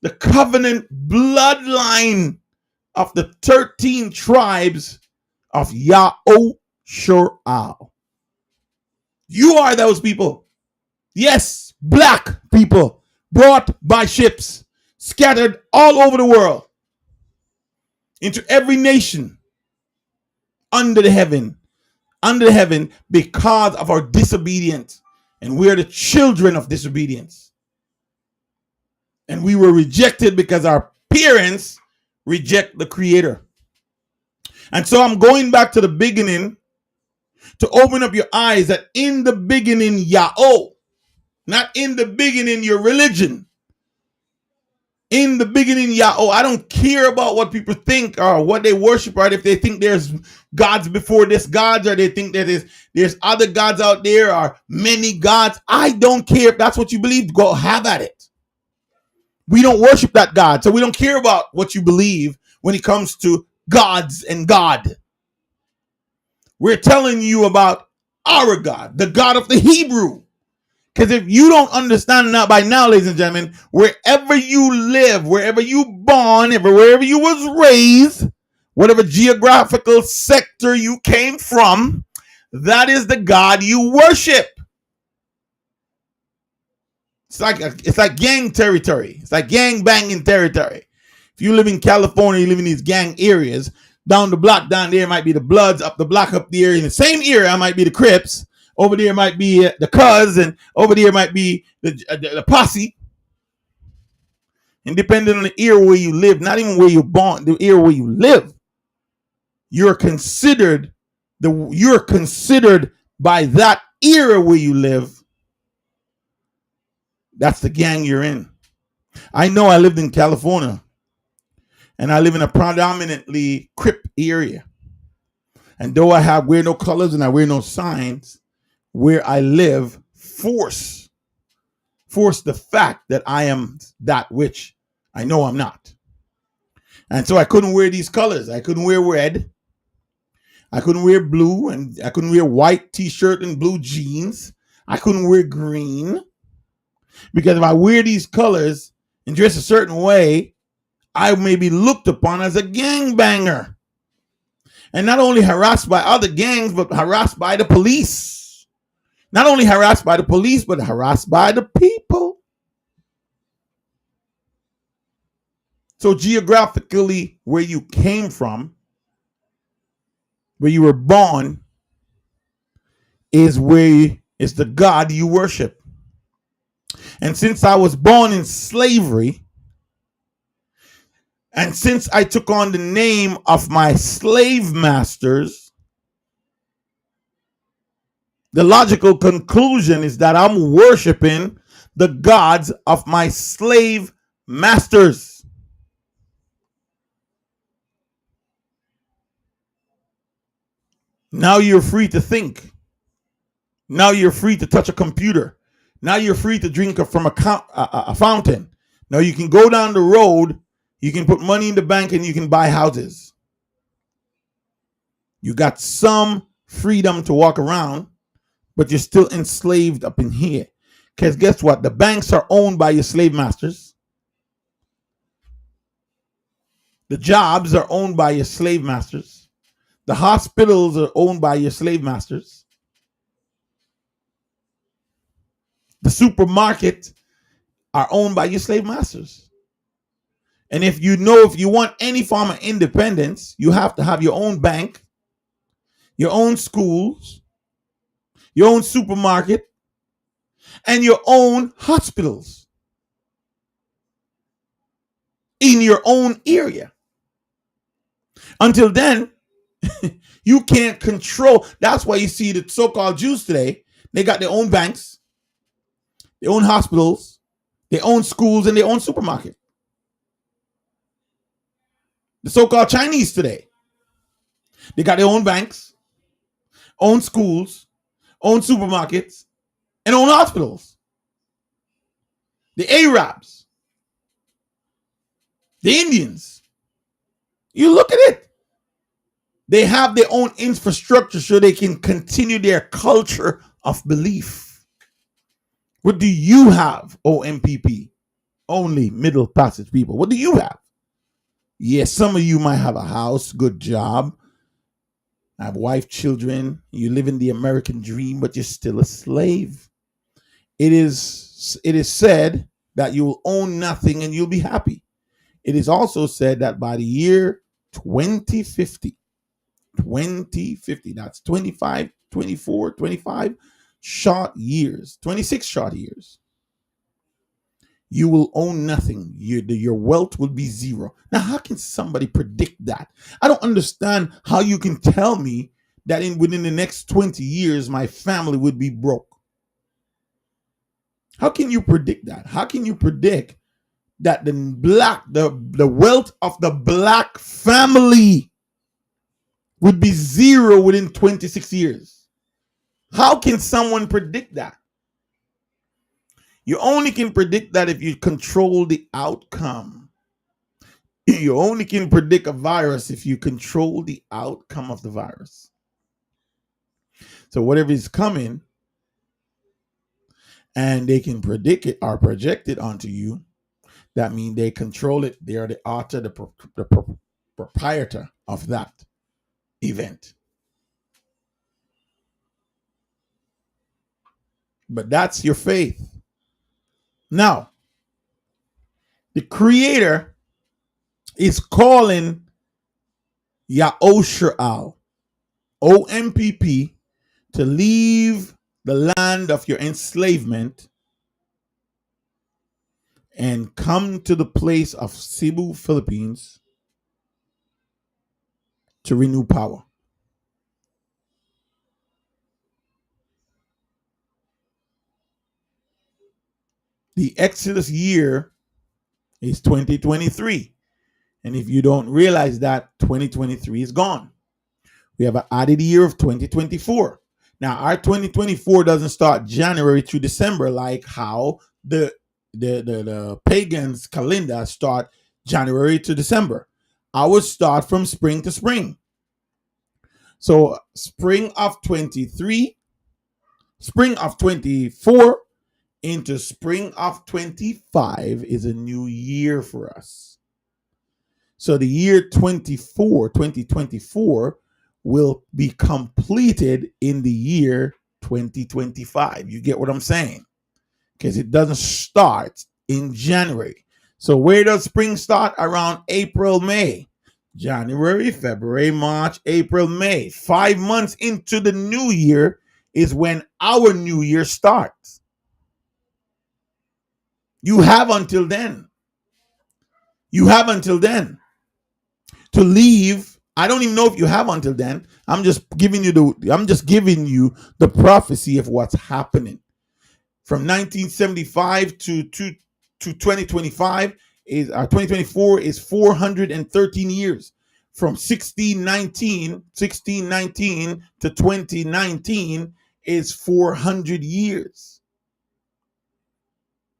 the covenant bloodline of the 13 tribes of Yahweh. You are those people. Yes, black people brought by ships, scattered all over the world, into every nation under the heaven, because of our disobedience. And we are the children of disobedience. And we were rejected because our parents reject the Creator. And so I'm going back to the beginning to open up your eyes that in the beginning, Yahweh, not in the beginning, your religion. In the beginning, Yahweh. I don't care about what people think or what they worship, or if they think there's gods before this gods, or they think that there's other gods out there, or many gods. I don't care if that's what you believe. Go have at it. We don't worship that God. So we don't care about what you believe when it comes to gods and God. We're telling you about our God, the God of the Hebrew. Because if you don't understand that by now, ladies and gentlemen, wherever you live, wherever you born, wherever you was raised, whatever geographical sector you came from, that is the God you worship. It's like gang territory. It's like gang banging territory. If you live in California, you live in these gang areas. Down the block, down there might be the Bloods. Up the block, up there in the same area might be the Crips. Over there might be the Cuz, and over there might be the Posse. And depending on the area where you live, not even where you're born, the area where you live, you're considered by that era where you live. That's the gang you're in. I know I lived in California, and I live in a predominantly Crip area. And though I wear no colors and I wear no signs, where I live force the fact that I am that which I know I'm not. And so I couldn't wear these colors. I couldn't wear red. I couldn't wear blue, and I couldn't wear white t-shirt and blue jeans. I couldn't wear green. Because if I wear these colors and dress a certain way, I may be looked upon as a gangbanger. And not only harassed by other gangs, but harassed by the police. Not only harassed by the police, but harassed by the people. So geographically, where you came from, where you were born, is the God you worship. And since I was born in slavery, and since I took on the name of my slave masters, the logical conclusion is that I'm worshiping the gods of my slave masters. Now you're free to think. Now you're free to touch a computer. Now you're free to drink from a fountain. Now you can go down the road, you can put money in the bank, and you can buy houses. You got some freedom to walk around, but you're still enslaved up in here. Because guess what? The banks are owned by your slave masters. The jobs are owned by your slave masters. The hospitals are owned by your slave masters. The supermarket are owned by your slave masters. And if you want any form of independence, you have to have your own bank, your own schools, your own supermarket, and your own hospitals in your own area. Until then, you can't control. That's why you see the so-called Jews today, they got their own banks, their own hospitals, their own schools, and their own supermarket. The so-called Chinese today, they got their own banks, own schools, own supermarkets, and own hospitals. The Arabs, the Indians, you look at it. They have their own infrastructure so they can continue their culture of belief. What do you have, OMPP? Only middle passage people. What do you have? Yes, some of you might have a house, good job, have wife, children. You live in the American dream, but you're still a slave. It is said that you will own nothing and you'll be happy. It is also said that by the year 2050, that's 25, 24, 25 short years, 26 short years, you will own nothing. Your wealth will be zero. Now, how can somebody predict that? I don't understand how you can tell me that within the next 20 years, my family would be broke. How can you predict that? How can you predict that the wealth of the black family would be zero within 26 years? How can someone predict that? You only can predict that if you control the outcome. You only can predict a virus if you control the outcome of the virus. So whatever is coming, and they can predict it or project it onto you, that means they control it. They are the author, the proprietor of that event. But that's your faith. Now, the creator is calling Maycha'al, OMPP, to leave the land of your enslavement and come to the place of Cebu, Philippines, to renew power. The Exodus year is 2023. And if you don't realize that, 2023 is gone. We have an added year of 2024. Now, our 2024 doesn't start January to December like how the pagans' calendar start January to December. Ours start from spring to spring. So spring of 23, spring of 24 into spring of 25 is a new year for us. So the year 2024 will be completed in the year 2025. You get what I'm saying? Because it doesn't start in January. So where does spring start? Around April, May. January, February, March, April, May. 5 months into the new year is when our new year starts. You have until then. You have until then to leave. I don't even know if you have until then. I'm just giving you the prophecy of what's happening. From 1975 to 2025 is 2024 is 413 years. From 1619 to 2019 is 400 years.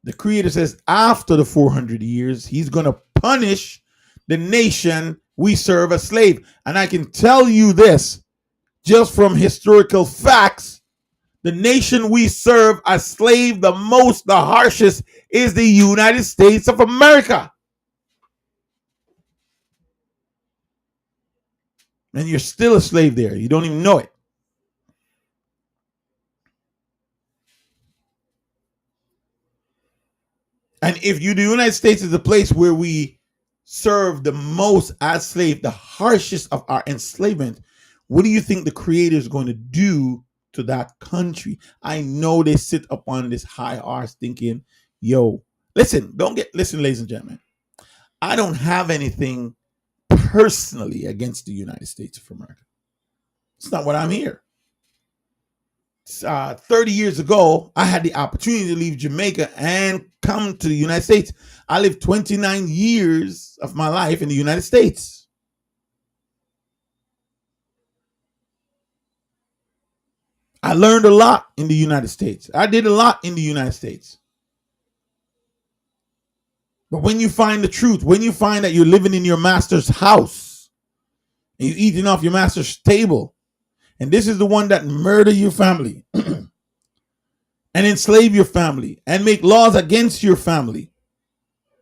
The Creator says after the 400 years, he's going to punish the nation we serve as slave. And I can tell you this, just from historical facts, the nation we serve as slave the most, the harshest, is the United States of America. And you're still a slave there. You don't even know it. And if the United States is the place where we serve the most as slave, the harshest of our enslavement, what do you think the Creator is going to do to that country? I know they sit up on this high horse thinking, yo, listen, ladies and gentlemen, I don't have anything personally against the United States of America. It's not what I'm here. 30 years ago, I had the opportunity to leave Jamaica and come to the United States. I lived 29 years of my life in the United States. I learned a lot in the United States. I did a lot in the United States. But when you find the truth, when you find that you're living in your master's house and you're eating off your master's table, and this is the one that murder your family and enslave your family and make laws against your family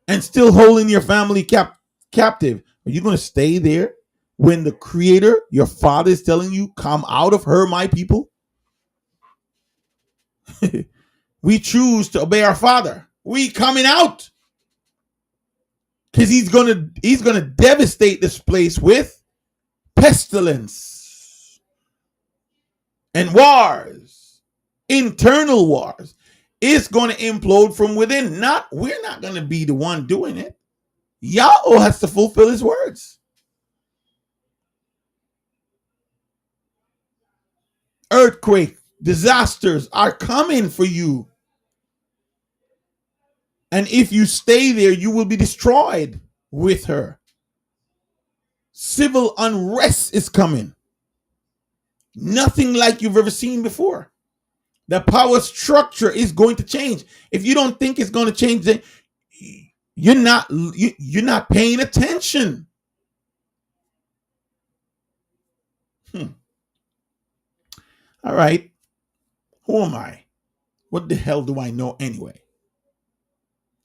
and still holding your family captive, are you going to stay there when the Creator, your Father, is telling you, come out of her, my people? We choose to obey our Father. We coming out because he's gonna devastate this place with pestilence and wars, internal wars. It's going to implode from within. We're not going to be the one doing it. Yahweh has to fulfill his words. Earthquake, disasters are coming for you. And if you stay there, you will be destroyed with her. Civil unrest is coming. Nothing like you've ever seen before. The power structure is going to change. If you don't think it's going to change, then you're not paying attention. Hmm. All right. Who am I? What the hell do I know anyway?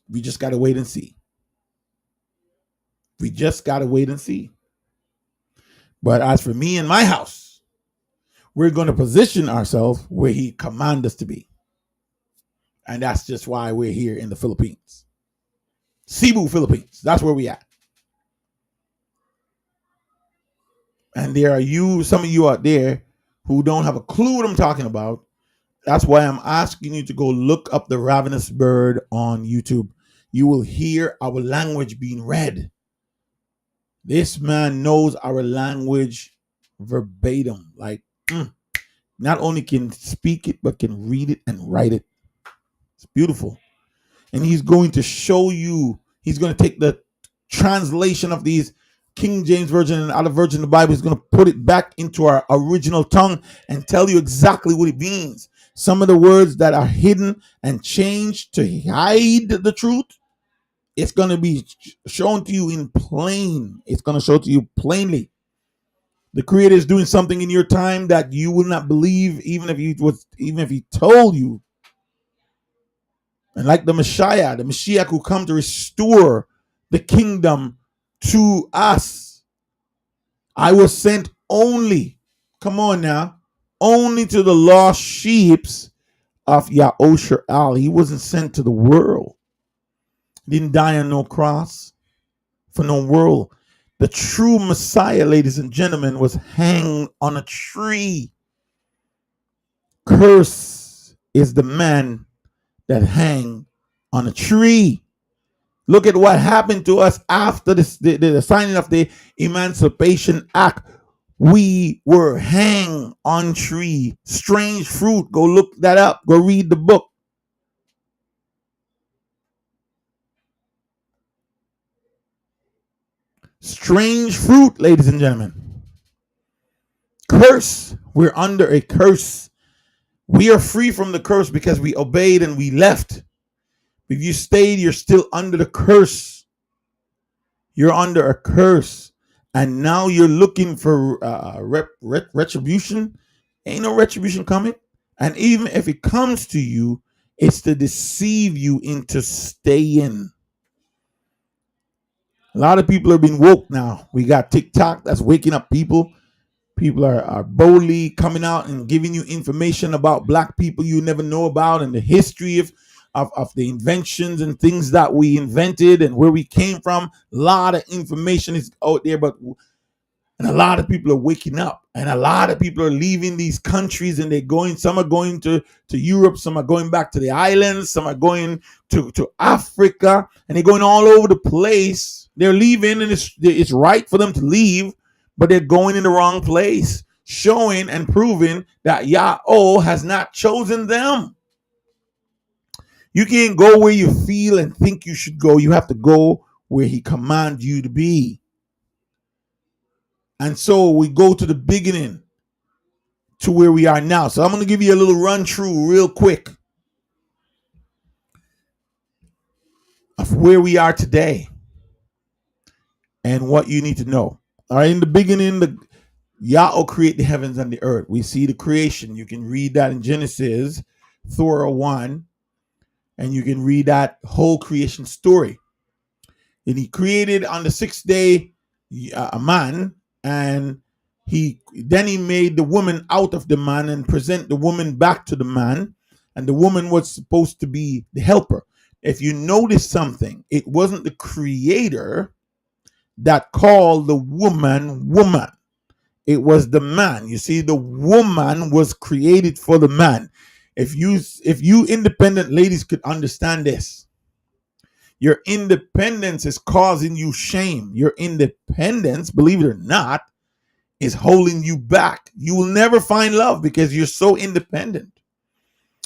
We just got to wait and see. We just got to wait and see. But as for me and my house, we're going to position ourselves where he commands us to be. And that's just why we're here in the Philippines. Cebu, Philippines. That's where we at. And there are some of you out there who don't have a clue what I'm talking about. That's why I'm asking you to go look up the Ravenous Bird on YouTube. You will hear our language being read. This man knows our language verbatim. Like, not only can speak it, but can read it and write it. It's beautiful. And he's going to show you, he's going to take the translation of these King James Version and other version of the Bible. He's going to put it back into our original tongue and tell you exactly what it means. Some of the words that are hidden and changed to hide the truth, it's going to be shown to you in plain. It's going to show to you plainly. The Creator is doing something in your time that you will not believe, even if he told you. And like the Mashiach who come to restore the kingdom to us. I was sent only, come on now, only to the lost sheeps of Maycha'al. He wasn't sent to the world. He didn't die on no cross for no world. The true Messiah, ladies and gentlemen, was hanged on a tree. Curse is the man that hang on a tree. Look at what happened to us after the signing of the Emancipation Act. We were hanged on tree. Strange fruit. Go look that up. Go read the book. Strange fruit, ladies and gentlemen. Curse. We're under a curse. We are free from the curse because we obeyed and we left. If you stayed, you're still under the curse. You're under a curse. And now you're looking for retribution. Ain't no retribution coming. And even if it comes to you, it's to deceive you into staying. A lot of people are being woke now. We got TikTok that's waking up people. People are boldly coming out and giving you information about black people you never know about and the history of the inventions and things that we invented and where we came from. A lot of information is out there, and a lot of people are waking up, and a lot of people are leaving these countries, and some are going to Europe, some are going back to the islands, some are going to Africa, and they're going all over the place. They're leaving, and it's right for them to leave, but they're going in the wrong place, showing and proving that Yahweh has not chosen them. You can't go where you feel and think you should go. You have to go where he commands you to be. And so we go to the beginning to where we are now. So I'm going to give you a little run through real quick of where we are today and what you need to know. All right, in the beginning, Yahweh created the heavens and the earth. We see the creation. You can read that in Genesis, Thora 1, and you can read that whole creation story. And he created on the sixth day a man, and he made the woman out of the man and present the woman back to the man, and the woman was supposed to be the helper. If you notice something, it wasn't the creator that called the woman woman. It was the man. You see, the woman was created for the man. If you independent ladies could understand this, your independence is causing you shame. Your independence, believe it or not, is holding you back. You will never find love because you're so independent.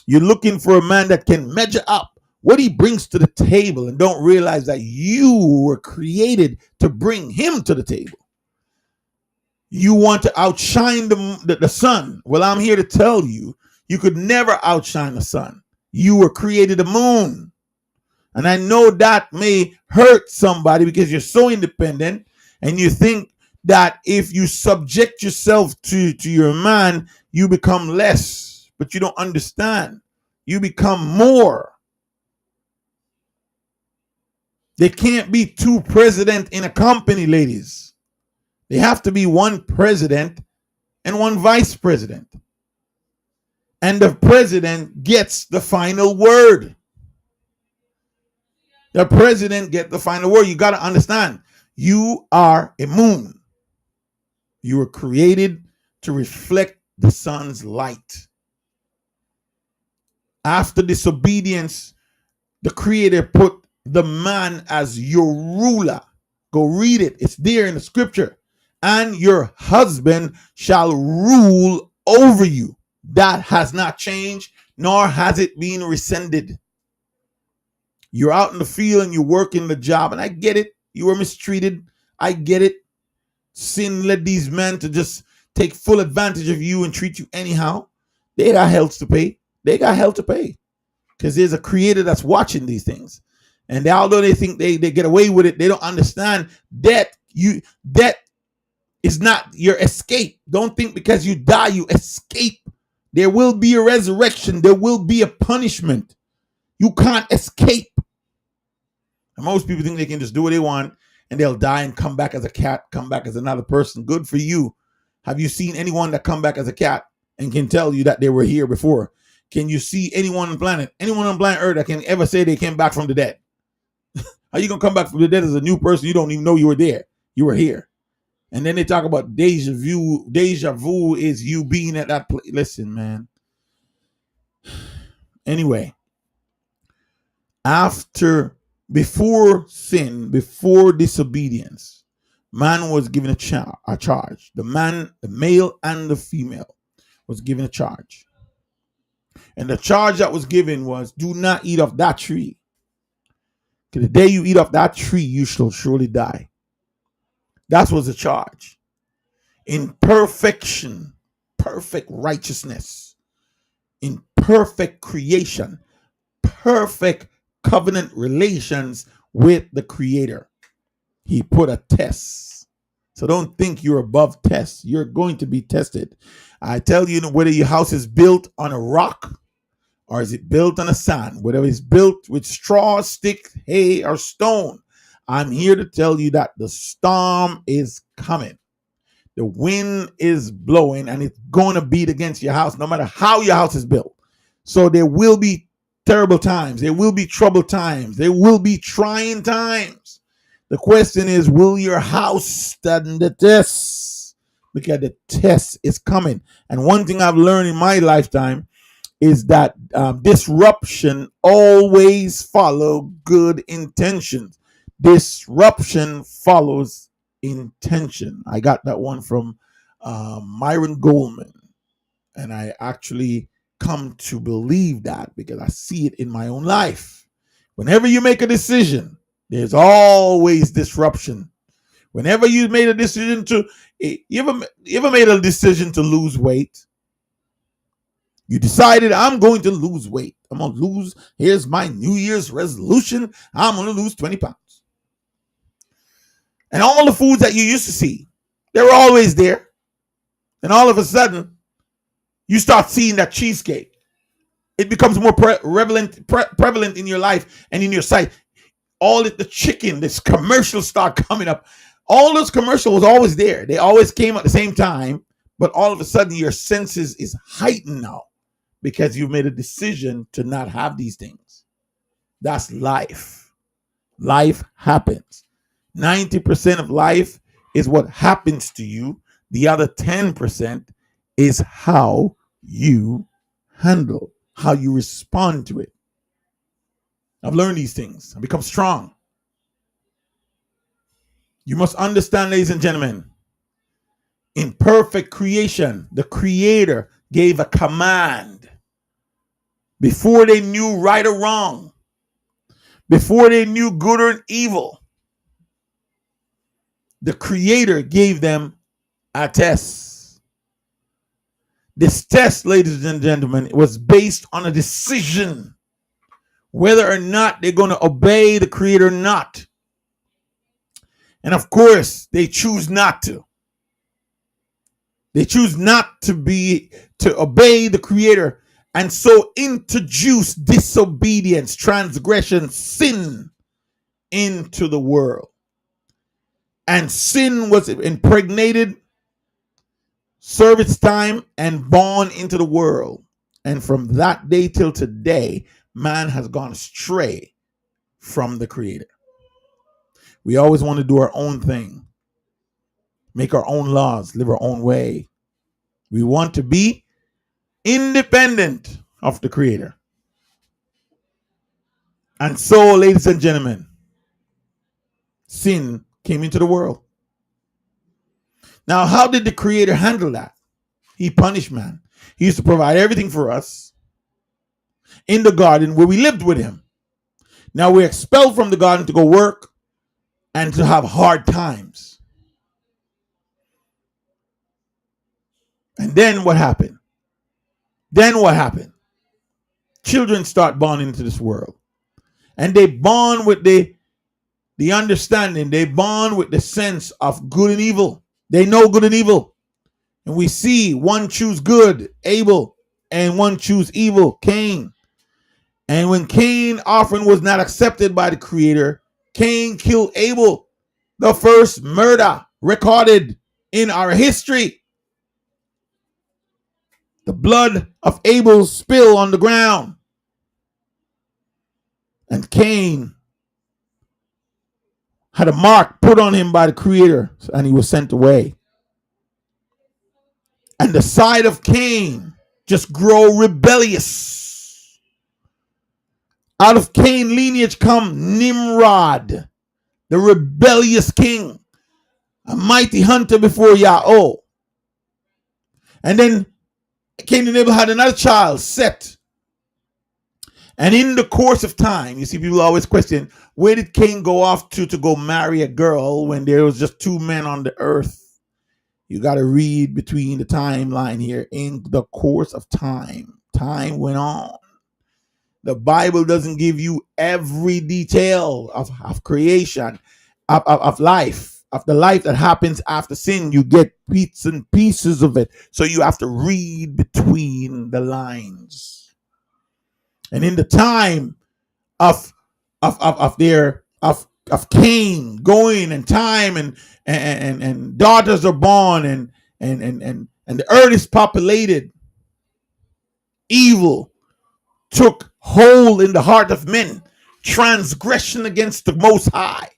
You're looking for a man that can measure up what he brings to the table and don't realize that you were created to bring him to the table. You want to outshine the sun. Well, I'm here to tell you, You could never outshine the sun. You were created the moon. And I know that may hurt somebody because you're so independent and you think that if you subject yourself to your man, you become less. But you don't understand. You become more. There can't be two presidents in a company, ladies. They have to be one president and one vice president. And the president gets the final word. The president gets the final word. You got to understand, you are a moon. You were created to reflect the sun's light. After disobedience, the Creator put the man as your ruler. Go read it. It's there in the scripture. And your husband shall rule over you. That has not changed, nor has it been rescinded. You're out in the field and you're working the job, and I get it. You were mistreated. I get it. Sin led these men to just take full advantage of you and treat you anyhow. They got hells to pay. They got hell to pay. Because there's a creator that's watching these things. And although they think they get away with it, they don't understand that death is not your escape. Don't think because you die, you escape. There will be a resurrection. There will be a punishment. You can't escape. And most people think they can just do what they want and they'll die and come back as a cat, come back as another person. Good for you. Have you seen anyone that come back as a cat and can tell you that they were here before? Can you see anyone on planet Earth that can ever say they came back from the dead? How you gonna come back from the dead as a new person? You don't even know you were there. You were here. And then they talk about deja vu. Deja vu is you being at that place. Listen, man. Anyway, before sin, before disobedience, man was given a charge. The man, the male and the female, was given a charge. And the charge that was given was, do not eat of that tree. Because the day you eat of that tree, you shall surely die. That was the charge. In perfection, perfect righteousness, in perfect creation, perfect covenant relations with the Creator. He put a test. So don't think you're above tests. You're going to be tested. I tell you, whether your house is built on a rock or is it built on a sand, whether it's built with straw, stick, hay, or stone, I'm here to tell you that the storm is coming. The wind is blowing and it's going to beat against your house no matter how your house is built. So there will be terrible times. There will be troubled times. There will be trying times. The question is, will your house stand the test? Because the test is coming. And one thing I've learned in my lifetime is that disruption always follows good intentions. Disruption follows intention. I got that one from Myron Goldman. And I actually come to believe that because I see it in my own life. Whenever you make a decision, there's always disruption. Whenever you made a decision you ever made a decision to lose weight? You decided, I'm going to lose weight. I'm going to lose, here's my New Year's resolution. I'm going to lose 20 pounds. And all the foods that you used to see, they were always there. And all of a sudden, you start seeing that cheesecake. It becomes more prevalent in your life and in your sight. The chicken, this commercial start coming up. All those commercials was always there. They always came at the same time. But all of a sudden, your senses is heightened now because you've made a decision to not have these things. That's life. Life happens. 90% of life is what happens to you. The other 10% is how you handle, how you respond to it. I've learned these things. I've become strong. You must understand, ladies and gentlemen, in perfect creation, the Creator gave a command before they knew right or wrong, before they knew good or evil. The Creator gave them a test. This test, ladies and gentlemen, was based on a decision whether or not they're going to obey the Creator or not. And of course, they choose not to. They choose not to obey the Creator, and so introduce disobedience, transgression, sin into the world. And sin was impregnated, served its time, and born into the world. And from that day till today, man has gone astray from the Creator. We always want to do our own thing, make our own laws, live our own way. We want to be independent of the Creator. And so, ladies and gentlemen, sin came into the world. Now, how did the Creator handle that? He punished man. He used to provide everything for us in the garden where we lived with him. Now we're expelled from the garden to go work and to have hard times. And then what happened? Children start born into this world. And they born with the understanding. They born with the sense of good and evil. They know good and evil. And we see one choose good, Abel, and one choose evil, Cain. And when Cain's offering was not accepted by the Creator, Cain killed Abel, the first murder recorded in our history. The blood of Abel spilled on the ground. And Cain had a mark put on him by the Creator, and he was sent away. And the side of Cain just grow rebellious. Out of Cain lineage come Nimrod, the rebellious king, a mighty hunter before Yahweh. And then Cain and Abel had another child, Seth. And in the course of time, you see, people always question, where did Cain go off to go marry a girl when there was just two men on the earth? You got to read between the timeline here. In the course of time, time went on. The Bible doesn't give you every detail of creation, of life, of the life that happens after sin. You get bits and pieces of it. So you have to read between the lines. And in the time of Cain going, and time and daughters are born, and the earth is populated, evil took hold in the heart of men, transgression against the Most High,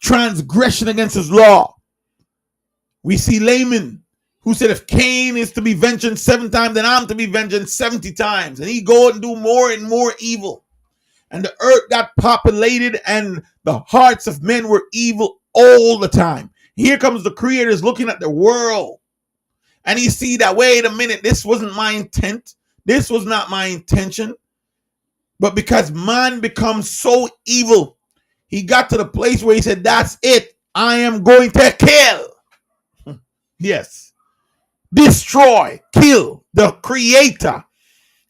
transgression against His law. We see Laman, who said, if Cain is to be vengeance 7 times, then I'm to be vengeance 70 times. And he go and do more and more evil. And the earth got populated, and the hearts of men were evil all the time. Here comes the Creator looking at the world. And he see that, wait a minute, this wasn't my intent. This was not my intention. But because man becomes so evil, he got to the place where he said, that's it. I am going to kill. Yes. Destroy, kill. The Creator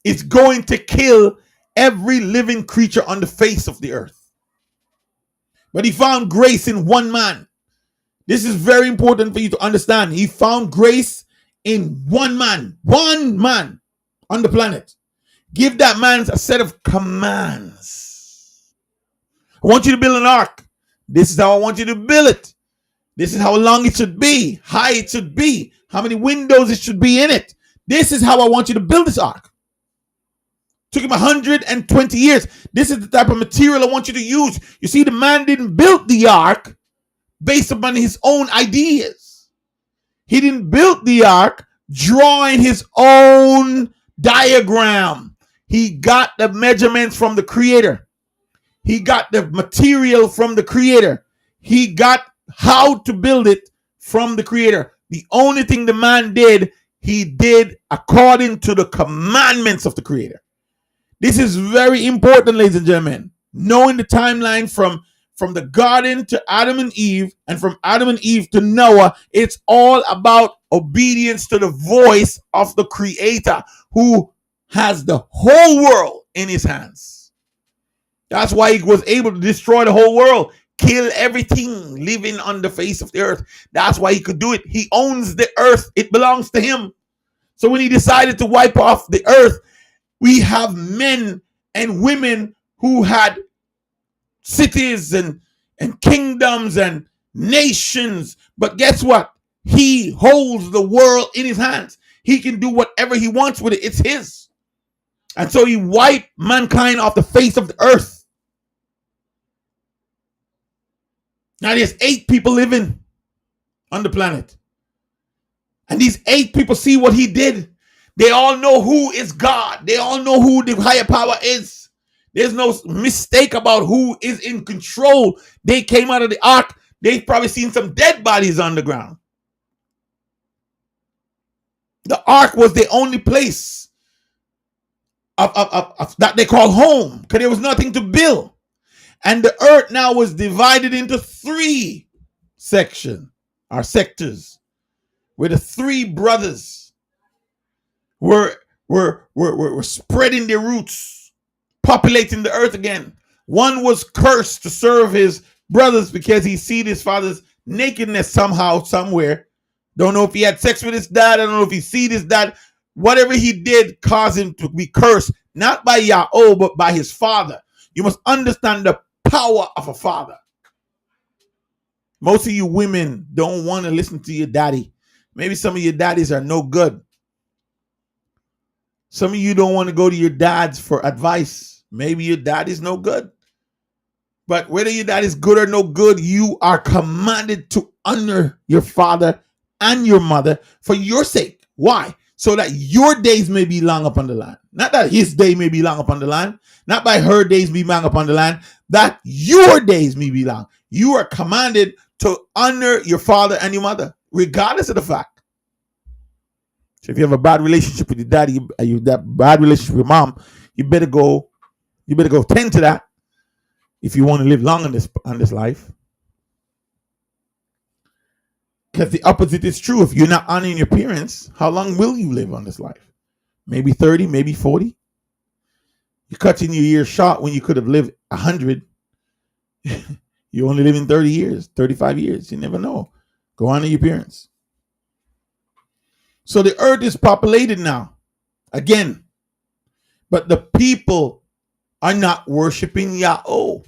is going to kill every living creature on the face of the earth. But he found grace in one man. This is very important for you to understand. He found grace in one man on the planet. Give that man a set of commands. I want you to build an ark. This is how I want you to build it. This is how long it should be, high it should be, how many windows it should be in it. This is how I want you to build this ark. Took him 120 years. This is the type of material I want you to use. You see, the man didn't build the ark based upon his own ideas. He didn't build the ark drawing his own diagram. He got the measurements from the Creator. He got the material from the Creator. He got how to build it from the Creator. The only thing the man did, he did according to the commandments of the Creator. This is very important, ladies and gentlemen. Knowing the timeline from the garden to Adam and Eve, and from Adam and Eve to Noah, it's all about obedience to the voice of the Creator who has the whole world in his hands. That's why he was able to destroy the whole world, kill everything living on the face of the earth. That's why he could do it. He owns the earth. It belongs to him. So when he decided to wipe off the earth, we have men and women who had cities and kingdoms and nations. But guess what? He holds the world in his hands. He can do whatever he wants with it. It's his. And so he wiped mankind off the face of the earth. Now there's 8 people living on the planet. And these 8 people see what he did. They all know who is God. They all know who the higher power is. There's no mistake about who is in control. They came out of the ark. They've probably seen some dead bodies on the ground. The ark was the only place of that they call home, because there was nothing to build. And the earth now was divided into 3 sections or sectors, where the 3 brothers were spreading their roots, populating the earth again. One was cursed to serve his brothers because he seen his father's nakedness somehow, somewhere. Don't know if he had sex with his dad. I don't know if he seen his dad. Whatever he did caused him to be cursed, not by Yahweh, but by his father. You must understand the power of a father. Most of you women don't want to listen to your daddy. Maybe some of your daddies are no good. Some of you don't want to go to your dads for advice. Maybe your dad is no good. But whether your dad is good or no good, you are commanded to honor your father and your mother for your sake. Why? So that your days may be long upon the land. Not that his day may be long upon the land. Not by her days be long upon the land. That your days may be long. You are commanded to honor your father and your mother, regardless of the fact. So if you have a bad relationship with your daddy, you that bad relationship with your mom, you better go tend to that if you want to live long on this life. Because the opposite is true. If you're not honoring your parents, how long will you live on this life? Maybe 30, maybe 40. You're cutting your years short when you could have lived 100. You only live in 30 years, 35 years. You never know. Go honor your parents. So the earth is populated now, again. But the people are not worshiping Yahweh.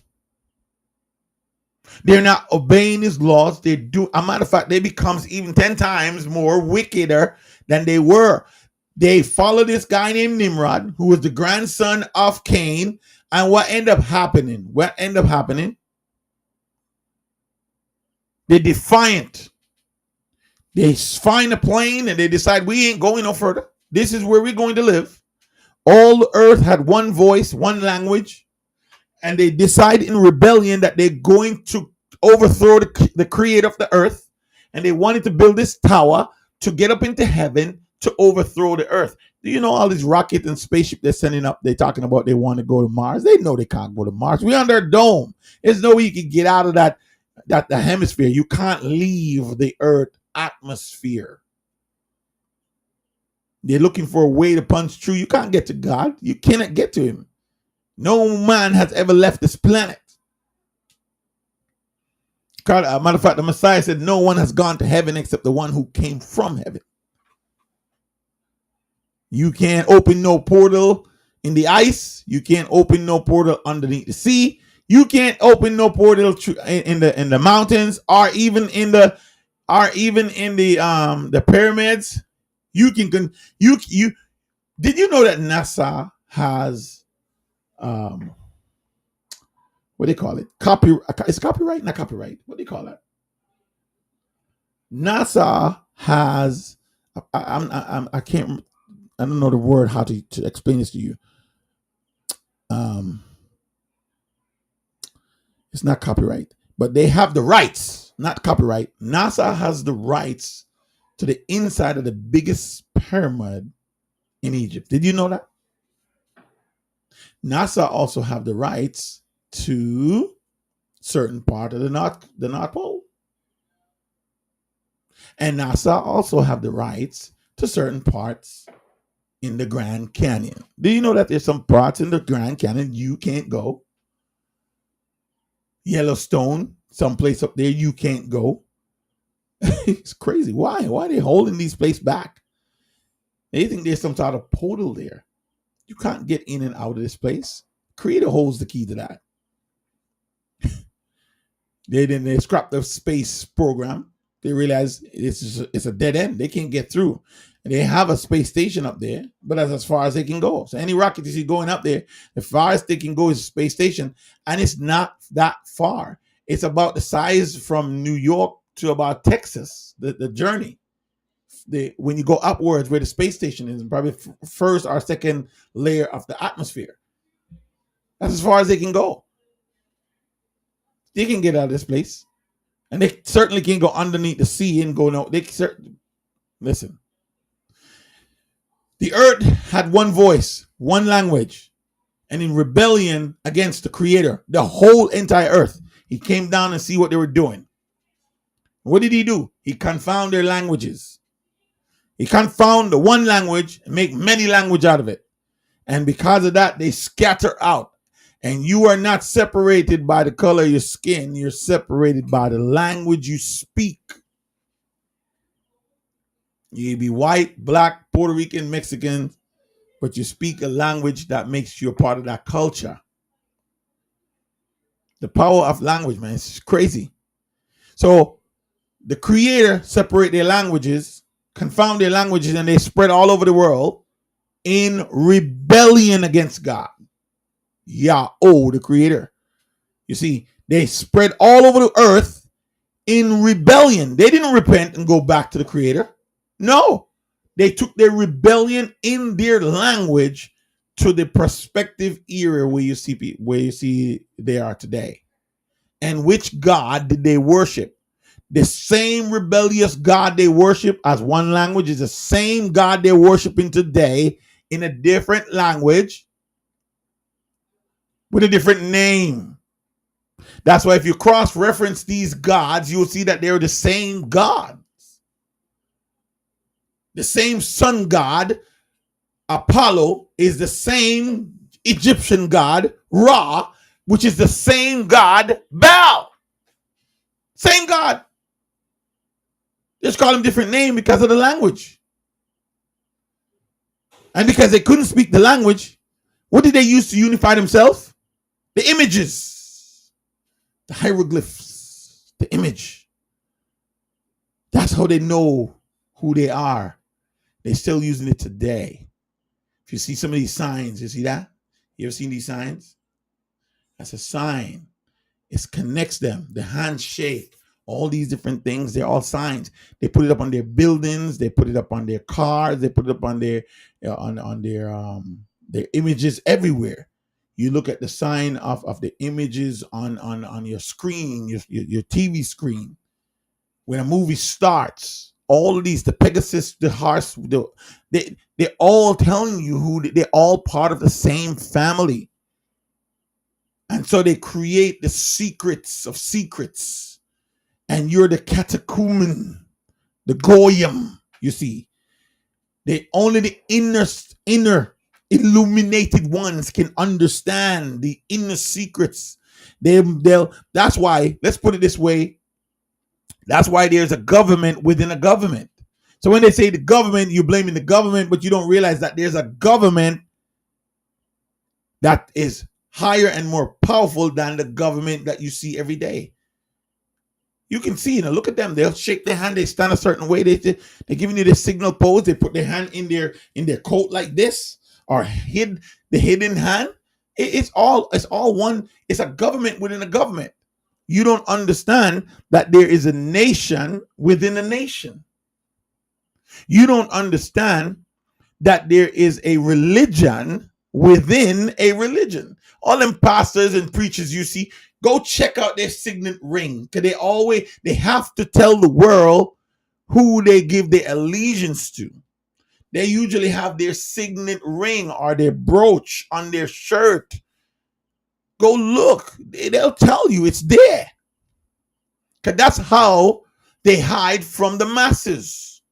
They're not obeying his laws. They do. A matter of fact, they becomes even 10 times more wickeder than they were. They follow this guy named Nimrod, who was the grandson of Cain. And what ended up happening? They're defiant. They find a plane and they decide we ain't going no further. This is where we're going to live. All the earth had one voice, one language. And they decide in rebellion that they're going to overthrow the creator of the earth. And they wanted to build this tower to get up into heaven to overthrow the earth. Do you know all these rockets and spaceship they're sending up? They're talking about they want to go to Mars. They know they can't go to Mars. We're under a dome. There's no way you can get out of that the hemisphere. You can't leave the earth atmosphere. They're looking for a way to punch through. You can't get to God. You cannot get to him. No man has ever left this planet. Matter of fact, the Messiah said no one has gone to heaven except the one who came from heaven. You can't open no portal in the ice. You can't open no portal underneath the sea. You can't open no portal in the mountains, or even in the pyramids. You can you did you know that NASA has what do they call it? It's copyright, not copyright. What do you call that? NASA has I can't, I don't know the word how to explain this to you. It's not copyright, but they have the rights, not copyright. NASA has the rights to the inside of the biggest pyramid in Egypt. Did you know that? NASA also have the rights to certain part of the North Pole. And NASA also have the rights to certain parts in the Grand Canyon. Do you know that there's some parts in the Grand Canyon you can't go? Yellowstone, someplace up there you can't go. It's crazy. Why? Why are they holding these places back? They think there's some sort of portal there. You can't get in and out of this place. Creator holds the key to that. They scrapped the space program. They realize it's a dead end. They can't get through. And they have a space station up there, but that's as far as they can go. So any rocket you see going up there, the farthest they can go is a space station, and it's not that far. It's about the size from New York to about Texas. The journey. When you go upwards, where the space station is, probably first or second layer of the atmosphere. That's as far as they can go. They can get out of this place. And they certainly can go underneath the sea and go no. Listen. The earth had one voice, one language, and in rebellion against the creator, the whole entire earth, he came down and see what they were doing. What did he do? He confounded their languages. He confounded the one language and make many language out of it. And because of that, they scatter out. And you are not separated by the color of your skin. You're separated by the language you speak. You can be white, black, Puerto Rican, Mexican, but you speak a language that makes you a part of that culture. The power of language, man, it's crazy. So the creator separate their languages, confound their languages, and they spread all over the world in rebellion against God. Yahweh, the creator. You see, they spread all over the earth in rebellion. They didn't repent and go back to the creator. No, they took their rebellion in their language to the prospective era where you see they are today. And which God did they worship? The same rebellious God they worship as one language is the same God they're worshiping today in a different language with a different name. That's why if you cross-reference these gods, you'll see that they're the same gods. The same sun god, Apollo, is the same Egyptian god, Ra, which is the same god, Baal. Same God. Just call him different name because of the language. And because they couldn't speak the language, what did they use to unify themselves? The images, the hieroglyphs, the image. That's how they know who they are. They're still using it today. If you see some of these signs, you see that? You ever seen these signs? That's a sign. It connects them. The handshake, all these different things, they're all signs. They put it up on their buildings. They put it up on their cars. They put it up on their images everywhere. You look at the sign of the images on your screen, your TV screen. When a movie starts, all of these, the Pegasus, the horse, they're all telling you they're all part of the same family. And so they create the secrets of secrets. And you're the catechumen, the goyim, you see. Only the inner illuminated ones can understand the inner secrets. That's why, let's put it this way, that's why there's a government within a government. So when they say the government, you're blaming the government, but you don't realize that there's a government that is higher and more powerful than the government that you see every day. You can see, look at them. They'll shake their hand. They stand a certain way. They're giving you the signal pose. They put their hand in their coat like this, or the hidden hand. It's all one. It's a government within a government. You don't understand that there is a nation within a nation. You don't understand that there is a religion within a religion. All them pastors and preachers you see, go check out their signet ring, because they have to tell the world who they give their allegiance to. They usually have their signet ring or their brooch on their shirt. Go look. They'll tell you it's there. Because that's how They hide from the masses.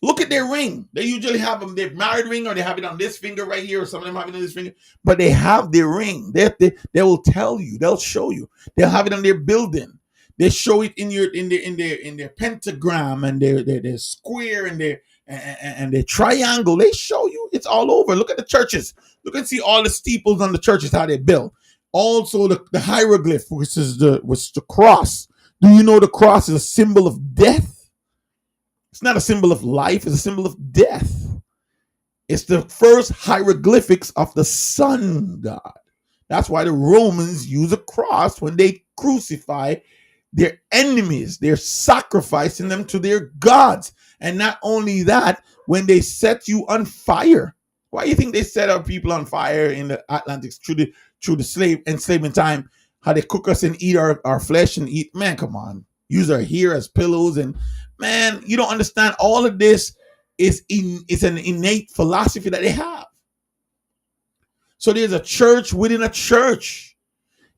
Look at their ring. They usually have them, their married ring, or they have it on this finger right here, or some of them have it on this finger. But they have their ring. They will tell you. They'll show you. They'll have it on their building. They show it in their pentagram and their square and their triangle. They show you. It's all over. Look at the churches. Look and see all the steeples on the churches, how they built. Also the hieroglyph, which is the cross. Do you know the cross is a symbol of death? It's not a symbol of life, it's a symbol of death. It's the first hieroglyphics of the sun god. That's why the Romans use a cross when they crucify their enemies. They're sacrificing them to their gods. And not only that, when they set you on fire. Why do you think they set our people on fire in the Atlantic through the enslavement time? How they cook us and eat our flesh and eat. Man, come on. Use our hair as pillows. And man, you don't understand. All of this is an innate philosophy that they have. So there's a church within a church.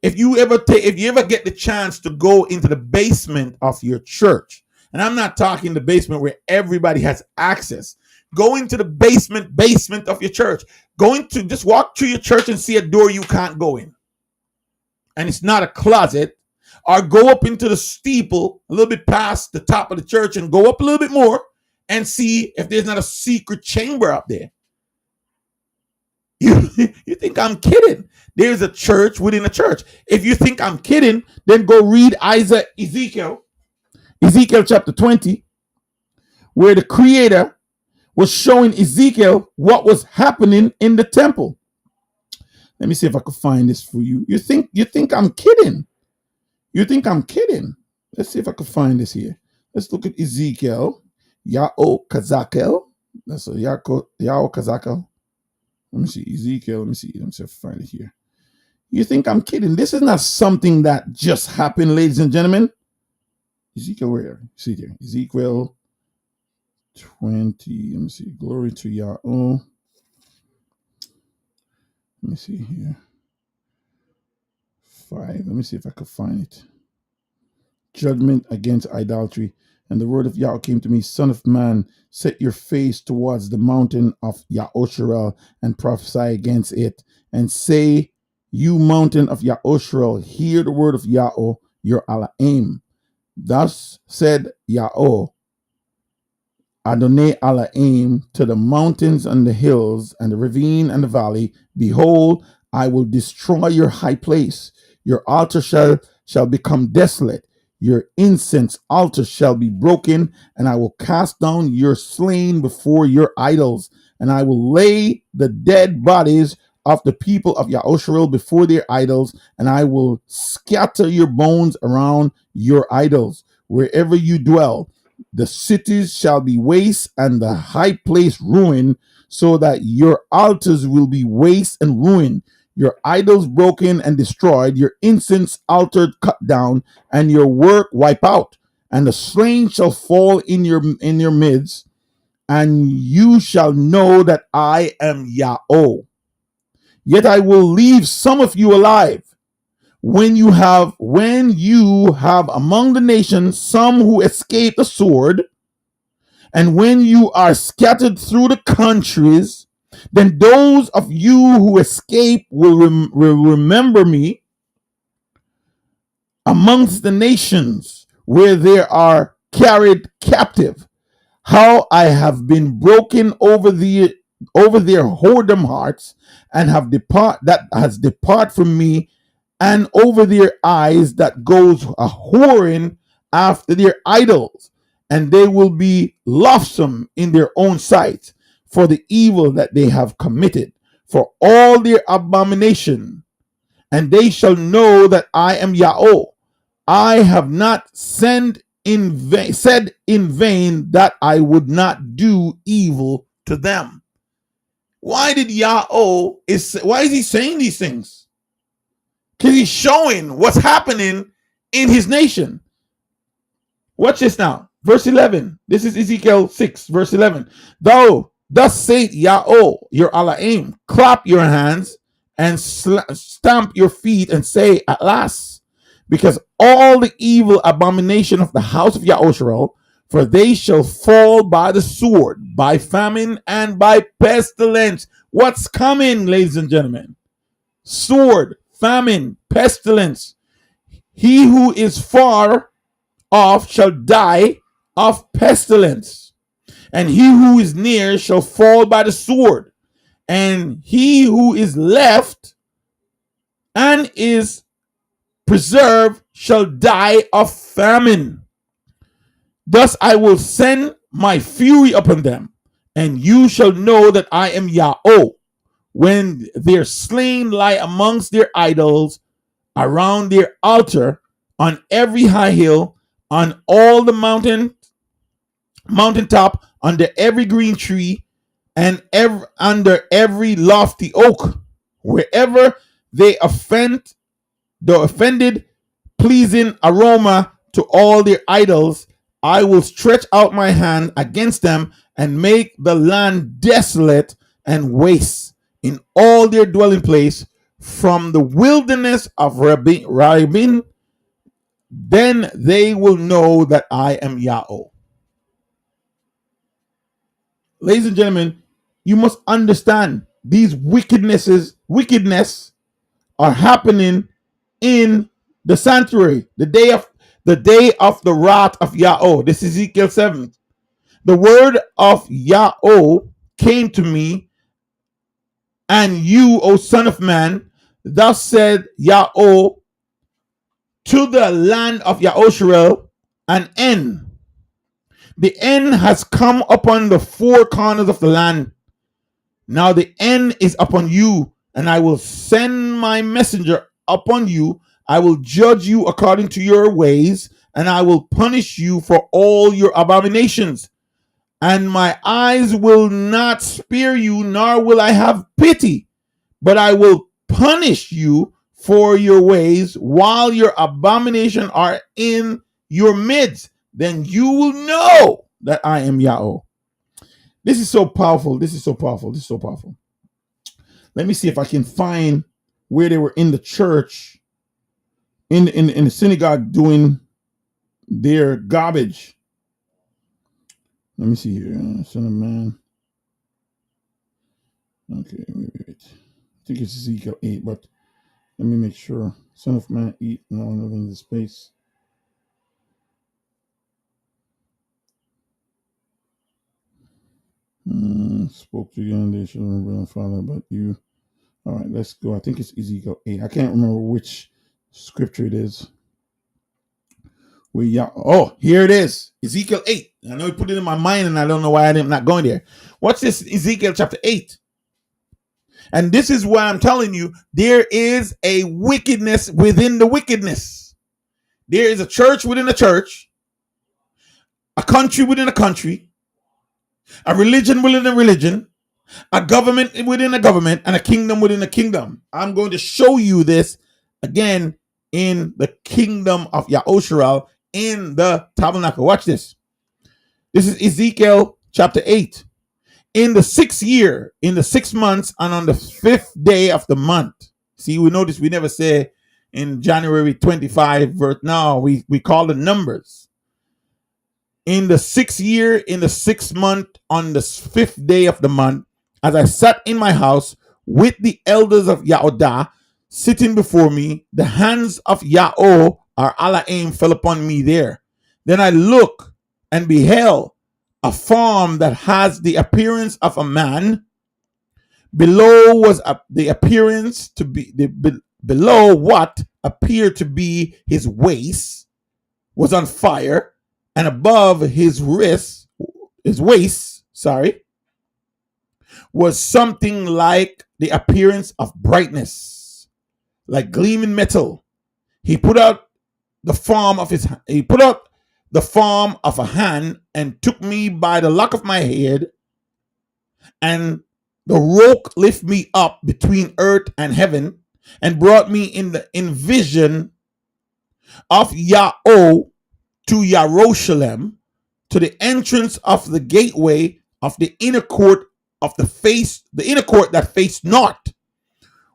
If you ever get the chance to go into the basement of your church, and I'm not talking the basement where everybody has access. Go into the basement of your church. Just walk through your church and see a door you can't go in. And it's not a closet. Or go up into the steeple a little bit past the top of the church and go up a little bit more and see if there's not a secret chamber up there. You think I'm kidding? There's a church within a church. If you think I'm kidding, then go read Ezekiel chapter 20, where the Creator was showing Ezekiel what was happening in the temple. Let me see if I could find this for you. You think I'm kidding? You think I'm kidding? Let's see if I could find this here. Let's look at Ezekiel. Kazakel. That's a Kazakel. Let me see. Ezekiel. Let me see if I find it here. You think I'm kidding? This is not something that just happened, ladies and gentlemen. Ezekiel, where? See here. Ezekiel 20. Let me see. Glory to Yahweh. Let me see here. 5. Let me see if I could find it. Judgment against idolatry. And the word of Yahweh came to me, Son of man, set your face towards the mountain of Maycha'al and prophesy against it. And say, you mountain of Maycha'al, hear the word of Yahweh, your Elohim. Thus said Yahweh, Adonai Elohim, to the mountains and the hills and the ravine and the valley, behold, I will destroy your high place. Your altar shall become desolate. Your incense altar shall be broken, and I will cast down your slain before your idols, and I will lay the dead bodies of the people of Maycha'al before their idols, and I will scatter your bones around your idols. Wherever you dwell, the cities shall be waste and the high place ruined, so that your altars will be waste and ruined. Your idols broken and destroyed, your incense altar cut down, and your work wipe out. And the slain shall fall in your midst, and you shall know that I am Yahweh. Yet I will leave some of you alive, when you have among the nations some who escape the sword, and when you are scattered through the countries, then those of you who escape will remember me amongst the nations where they are carried captive, how I have been broken over their whoredom hearts, and has departed from me, and over their eyes that goes a whoring after their idols, and they will be loathsome in their own sight for the evil that they have committed, for all their abomination. And they shall know that I am Yahweh. I have not said in vain that I would not do evil to them. Why is he saying these things? Because he's showing what's happening in his nation. Watch this now. Verse 11. This is Ezekiel 6, verse 11. Thus saith Yahweh, your Elohim, clap your hands and stamp your feet and say, at last, because all the evil abomination of the house of Yahusha, for they shall fall by the sword, by famine, and by pestilence. What's coming, ladies and gentlemen? Sword, famine, pestilence. He who is far off shall die of pestilence, and he who is near shall fall by the sword, and he who is left and is preserved shall die of famine. Thus I will send my fury upon them, and you shall know that I am Yahweh, when their slain lie amongst their idols, around their altar, on every high hill, on all the mountaintop, under every green tree, and under every lofty oak, wherever they offend the offended pleasing aroma to all their idols, I will stretch out my hand against them and make the land desolate and waste in all their dwelling place, from the wilderness of Rabin. Then they will know that I am Yahweh. Ladies and gentlemen, you must understand these wickedness are happening in the sanctuary, the day of the wrath of Yahweh. This is Ezekiel 7. The word of Yahweh came to me, and you, O son of man, thus said Yahweh to the land of Yahusha, an end. The end has come upon the four corners of the land. Now the end is upon you, and I will send my messenger upon you. I will judge you according to your ways, and I will punish you for all your abominations. And my eyes will not spare you, nor will I have pity, but I will punish you for your ways while your abomination are in your midst. Then you will know that I am Yahweh. This is so powerful. This is so powerful. This is so powerful. Let me see if I can find where they were in the church, in the synagogue, doing their garbage. Let me see here. Son of man. Okay, wait. I think it's Ezekiel 8, but let me make sure. Son of man, eat no one in the space. Spoke to you and they should remember, Father, but you. All right, let's go. I think it's Ezekiel 8. I can't remember which scripture it is. Here it is. Ezekiel 8. I know you put it in my mind and I don't know why I'm not going there. What's this? Ezekiel chapter 8. And this is why I'm telling you, there is a wickedness within the wickedness. There is a church within a church, a country within a country, a religion within a religion, a government within a government, and a kingdom within a kingdom. I'm going to show you this again in the kingdom of Yahusha in the tabernacle. Watch this. This is Ezekiel chapter 8. In the 6th year, in the 6 months, and on the 5th day of the month. See, we notice we never say in January 25, verse. No, we call the numbers. In the 6th year, in the 6th month, on the 5th day of the month, as I sat in my house with the elders of Yahudah sitting before me, the hands of Yahweh, our Elohim, fell upon me there. Then I looked and beheld a form that has the appearance of a man. Below was the appearance to be below what appeared to be his waist was on fire, and above his waist, was something like the appearance of brightness, like gleaming metal. He put out the form of a hand and took me by the lock of my head, and the rope lifted me up between earth and heaven and brought me in vision of Yahweh to Jerusalem, to the entrance of the gateway of the inner court the inner court that faced north,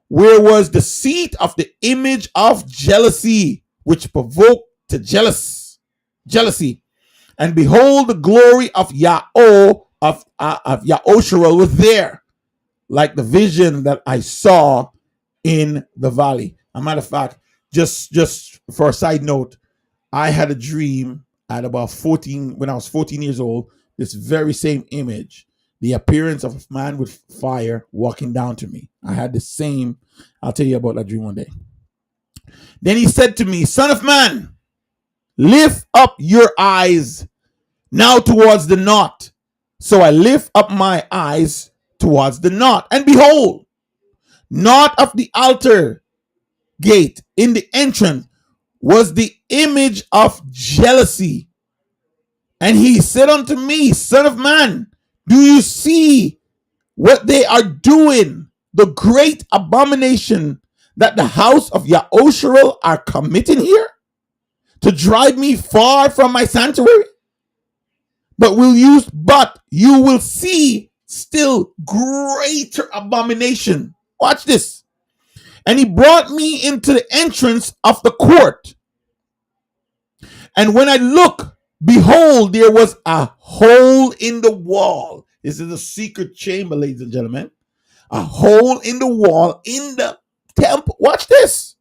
where was the seat of the image of jealousy. which provoke to jealousy. And behold, the glory of Yahusha was there, like the vision that I saw in the valley. As a matter of fact, just for a side note, I had a dream at about 14, when I was 14 years old, this very same image, the appearance of a man with fire walking down to me. I had the same. I'll tell you about that dream one day. Then he said to me, Son of man, lift up your eyes now towards the north. So I lift up my eyes towards the north, and behold, north of the altar gate in the entrance was the image of jealousy. And he said unto me, Son of man, do you see what they are doing, the great abomination that the house of Yahusha are committing here, to drive me far from my sanctuary? But you will see still greater abomination. Watch this. And he brought me into the entrance of the court. And when I looked, behold, there was a hole in the wall. This is a secret chamber, ladies and gentlemen. A hole in the wall in the temple. Watch this.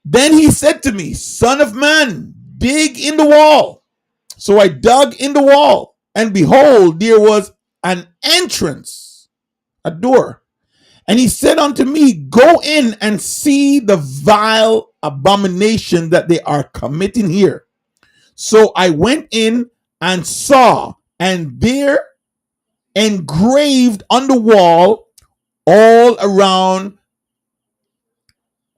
Then he said to me, Son of man, dig in the wall. So I dug in the wall, and behold, there was an entrance, a door. And he said unto me, Go in and see the vile abomination that they are committing here. So I went in and saw, and there engraved on the wall all around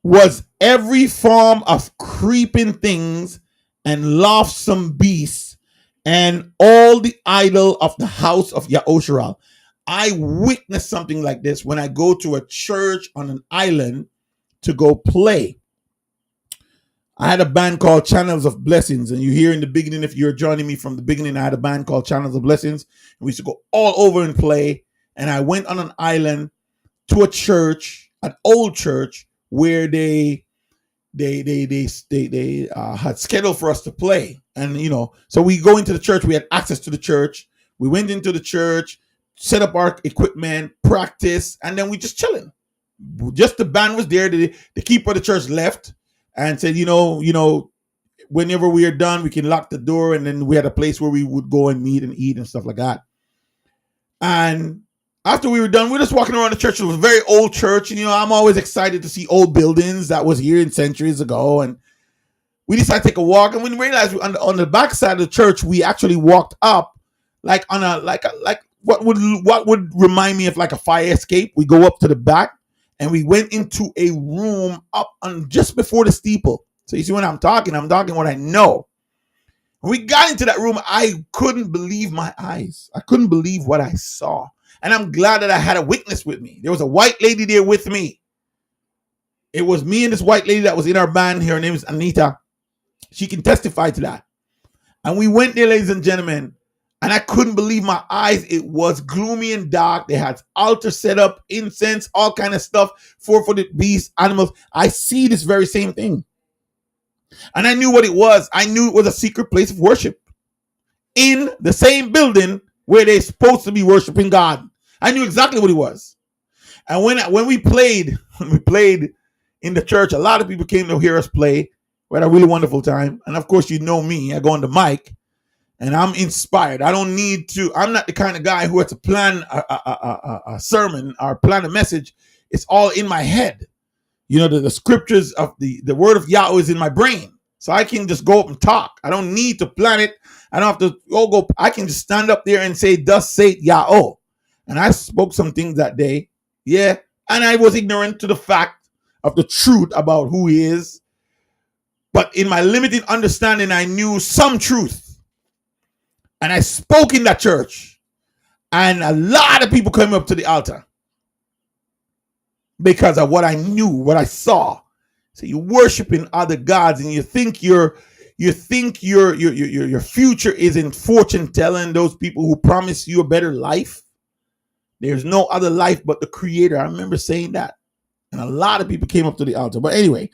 was every form of creeping things and loathsome beasts, and all the idol of the house of Yahusha. I witnessed something like this when I go to a church on an island to go play. I had a band called Channels of Blessings, and you hear in the beginning, if you're joining me from the beginning, I had a band called Channels of Blessings. We used to go all over and play, and I went on an island to a church, an old church, where they had scheduled for us to play. And so we go into the church, we had access to the church, we went into the church, set up our equipment, practice, and then we just chilling. Just the band was there. The keeper of the church left and said, whenever we are done, we can lock the door. And then we had a place where we would go and meet and eat and stuff like that. And after we were done, we were just walking around the church. It was a very old church. And, I'm always excited to see old buildings that was here in centuries ago. And we decided to take a walk. And we realized on the back side of the church, we actually walked up like on what would remind me of like a fire escape. We go up to the back and we went into a room up on just before the steeple. So you see when I'm talking what I know. When we got into that room, I couldn't believe my eyes. I couldn't believe what I saw. And I'm glad that I had a witness with me. There was a white lady there with me. It was me and this white lady that was in our band. Her name is Anita. She can testify to that. And we went there, ladies and gentlemen, and I couldn't believe my eyes. It was gloomy and dark. They had altar set up, incense, all kind of stuff, four-footed beasts, animals. I see this very same thing. And I knew what it was. I knew it was a secret place of worship in the same building where they're supposed to be worshiping God. I knew exactly what it was. And when we played in the church, a lot of people came to hear us play. We had a really wonderful time. And of course, you know me. I go on the mic and I'm inspired. I'm not the kind of guy who has to plan a sermon or plan a message. It's all in my head. The scriptures of the word of Yahweh is in my brain. So I can just go up and talk. I don't need to plan it. I don't have to go. I can just stand up there and say, thus saith Yahweh. And I spoke some things that day. Yeah. And I was ignorant to the fact of the truth about who he is. But in my limited understanding, I knew some truth. And I spoke in that church. And a lot of people came up to the altar because of what I knew, what I saw. So you're worshiping other gods and you think your future is in fortune telling, those people who promise you a better life. There's no other life but the Creator. I remember saying that. And a lot of people came up to the altar. But anyway,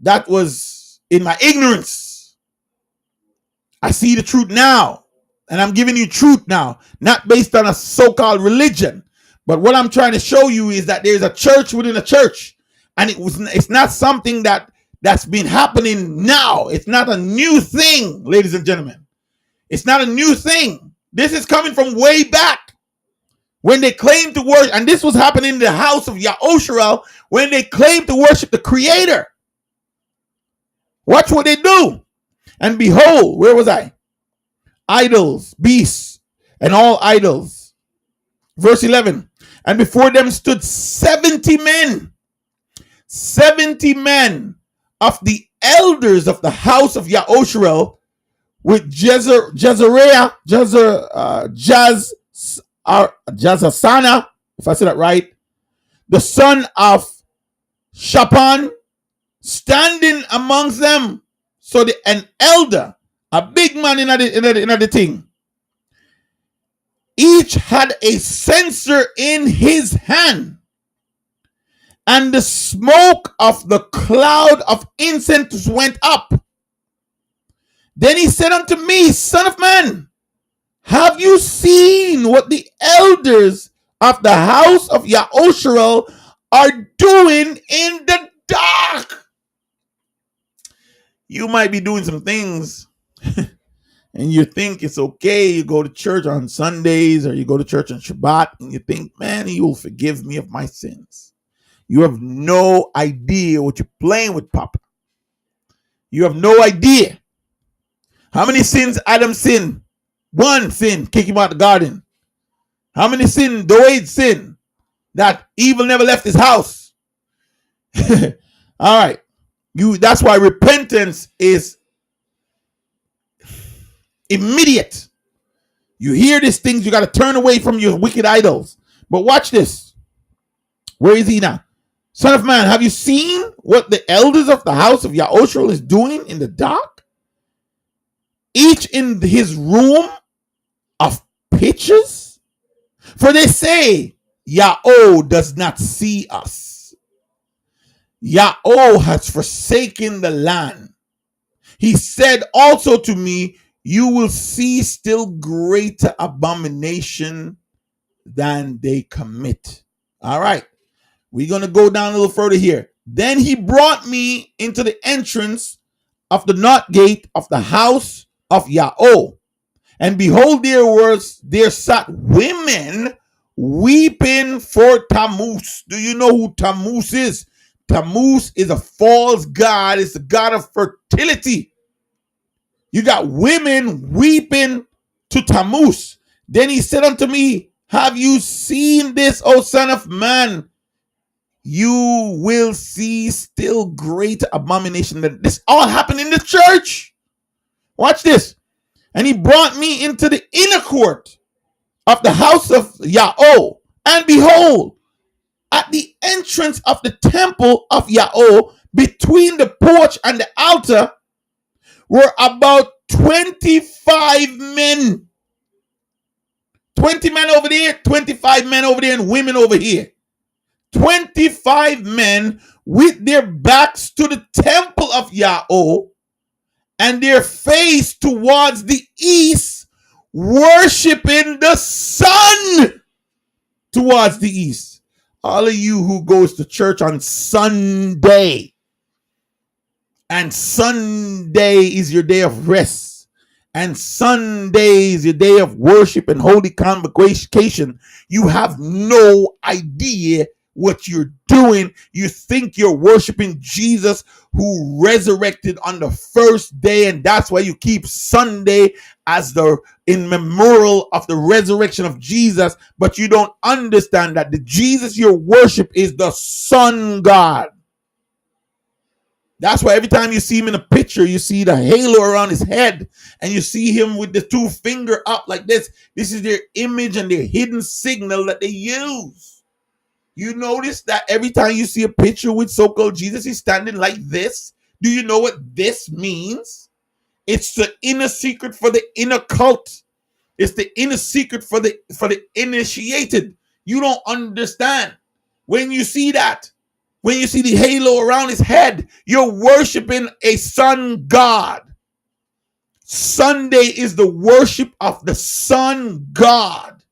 That was in my ignorance. I see the truth now. And I'm giving you truth now, not based on a so-called religion. But what I'm trying to show you is that there's a church within a church. And it's not something that's been happening now. It's not a new thing, ladies and gentlemen. It's not a new thing. This is coming from way back when they claimed to worship. And this was happening in the house of Maycha'al when they claimed to worship the Creator. Watch what they do. And behold, where was I? Idols, beasts, and all idols. Verse 11. And before them stood 70 men. 70 men of the elders of the house of Maycha'al, with Jazasana, if I said that right, the son of Shaphan, standing amongst them. So an elder, a big man in the thing, each had a censer in his hand, and the smoke of the cloud of incense went up. Then he said unto me, Son of man, have you seen what the elders of the house of Maycha'al are doing in the dark? You might be doing some things and you think it's okay. You go to church on Sundays or you go to church on Shabbat and you think, man, he will forgive me of my sins. You have no idea what you're playing with, Papa. You have no idea. How many sins Adam sinned? One sin, kick him out the garden. How many sins Doeg sinned? That evil never left his house. All right. That's why repentance is immediate. You hear these things, you got to turn away from your wicked idols. But watch this. Where is he now? Son of man, have you seen what the elders of the house of Maycha'al is doing in the dark? Each in his room of pitches? For they say, Yahweh does not see us. Yahweh has forsaken the land. He said also to me, you will see still greater abomination than they commit. All right. We're going to go down a little further here. Then he brought me into the entrance of the north gate of the house of Yahweh. And behold, there sat women weeping for Tammuz. Do you know who Tammuz is? Tammuz is a false god. It's the god of fertility. You got women weeping to Tammuz. Then he said unto me, have you seen this, O son of man? You will see still greater abomination. That this all happened in the church. Watch this. And he brought me into the inner court of the house of Yahweh. And behold, at the entrance of the temple of Yahweh, between the porch and the altar, were about 25 men. 20 men over there, 25 men over there, and women over here. 25 men with their backs to the temple of Yahweh and their face towards the east, worshiping the sun towards the east. All of you who goes to church on Sunday, and Sunday is your day of rest, and Sunday is your day of worship and holy convocation, you have no idea what you're doing. You think you're worshiping Jesus who resurrected on the first day, and that's why you keep Sunday as the in memorial of the resurrection of Jesus, but you don't understand that the Jesus you worship is the sun God. That's why every time you see him in a picture, you see the halo around his head, and you see him with the two finger up like this. This is their image and their hidden signal that they use. You notice that every time you see a picture with so-called Jesus, he's standing like this. Do you know what this means? It's the inner secret for the inner cult. It's the inner secret for the initiated. You don't understand. When you see that, When you see the halo around his head, you're worshiping a sun god. Sunday is the worship of the sun god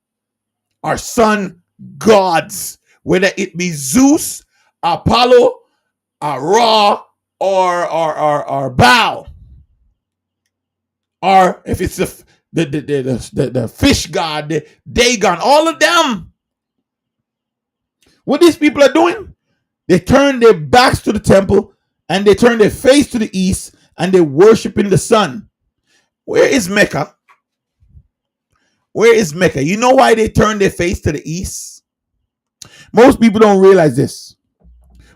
or sun gods, whether it be Zeus, Apollo, Ra, or Baal, or if it's the fish god, the Dagon, all of them. What these people are doing, they turn their backs to the temple and they turn their face to the east and they're worshiping the sun. Where is Mecca? Where is Mecca? You know why they turn their face to the east? Most people don't realize this.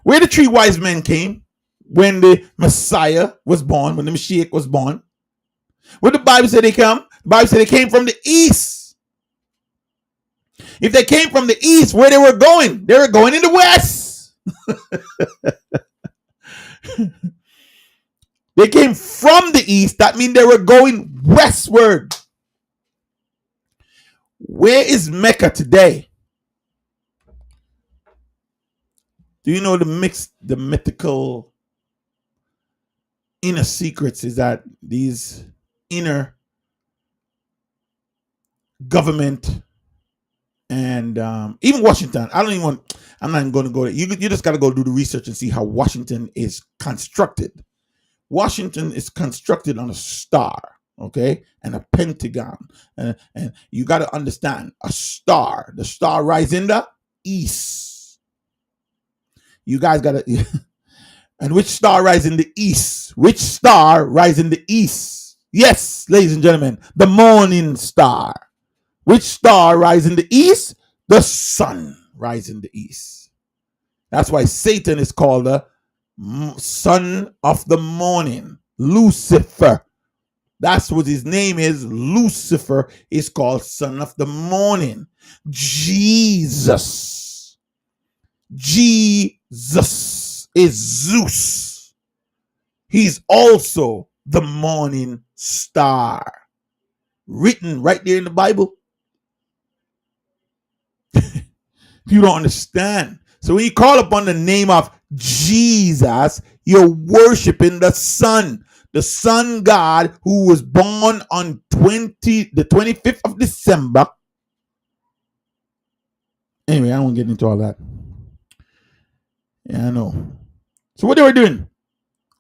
Where the three wise men came when the Messiah was born, when the Mashiach was born. Where the Bible said they come? The Bible said they came from the east. If they came from the east, where they were going? They were going in the west. They came from the east. That means they were going westward. Where is Mecca today? Do you know the mythical inner secrets is that these inner government and even Washington, I'm not even going to go there. You just got to go do the research and see how Washington is constructed. Washington is constructed on a star, okay, and a pentagon. And you got to understand, the star rises in the east. You guys got to, and which star rises in the east? Which star rises in the east? Yes, ladies and gentlemen, the morning star. Which star rises in the east? The sun rises in the east. That's why Satan is called the son of the morning, Lucifer. That's what his name is. Lucifer is called son of the morning. Jesus is Zeus. He's also the morning star. Written right there in the Bible. You don't understand. So when you call upon the name of Jesus, you're worshiping the sun God who was born on the 25th of December. Anyway, I don't want to get into all that. Yeah, I know. So what they were doing?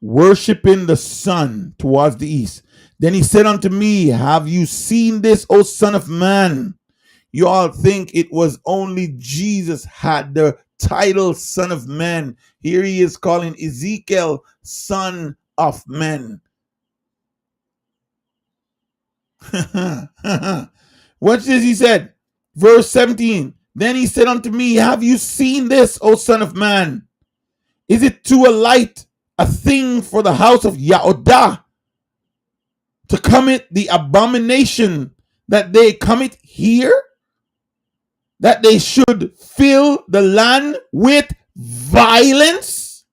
Worshiping the sun towards the east. Then he said unto me, have you seen this, O son of man? You all think it was only Jesus had the title son of man. Here he is calling Ezekiel son of man. Watch this, he said. Verse 17. Then he said unto me, have you seen this, O son of man? Is it too a light, a thing for the house of Yahudah to commit the abomination that they commit here? That they should fill the land with violence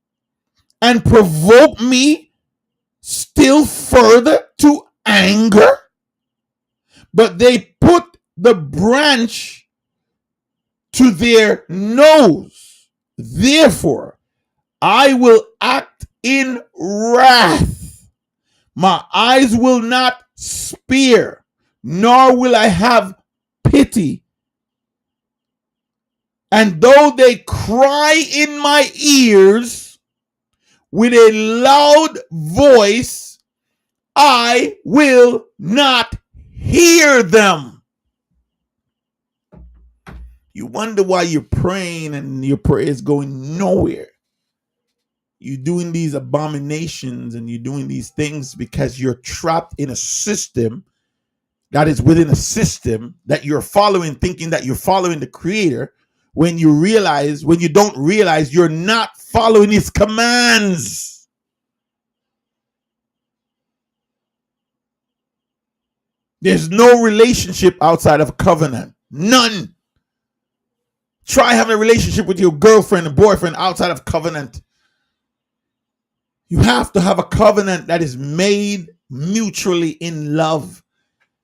and provoke me still further to anger? But they put the branch to their nose. Therefore, I will act in wrath. My eyes will not spare, nor will I have pity. And though they cry in my ears with a loud voice, I will not hear them. You wonder why you're praying and your prayer is going nowhere. You're doing these abominations and you're doing these things because you're trapped in a system that is within a system that you're following, thinking that you're following the Creator, when you don't realize you're not following his commands. There's no relationship outside of a covenant. None. Try having a relationship with your girlfriend and boyfriend outside of covenant. You have to have a covenant that is made mutually in love.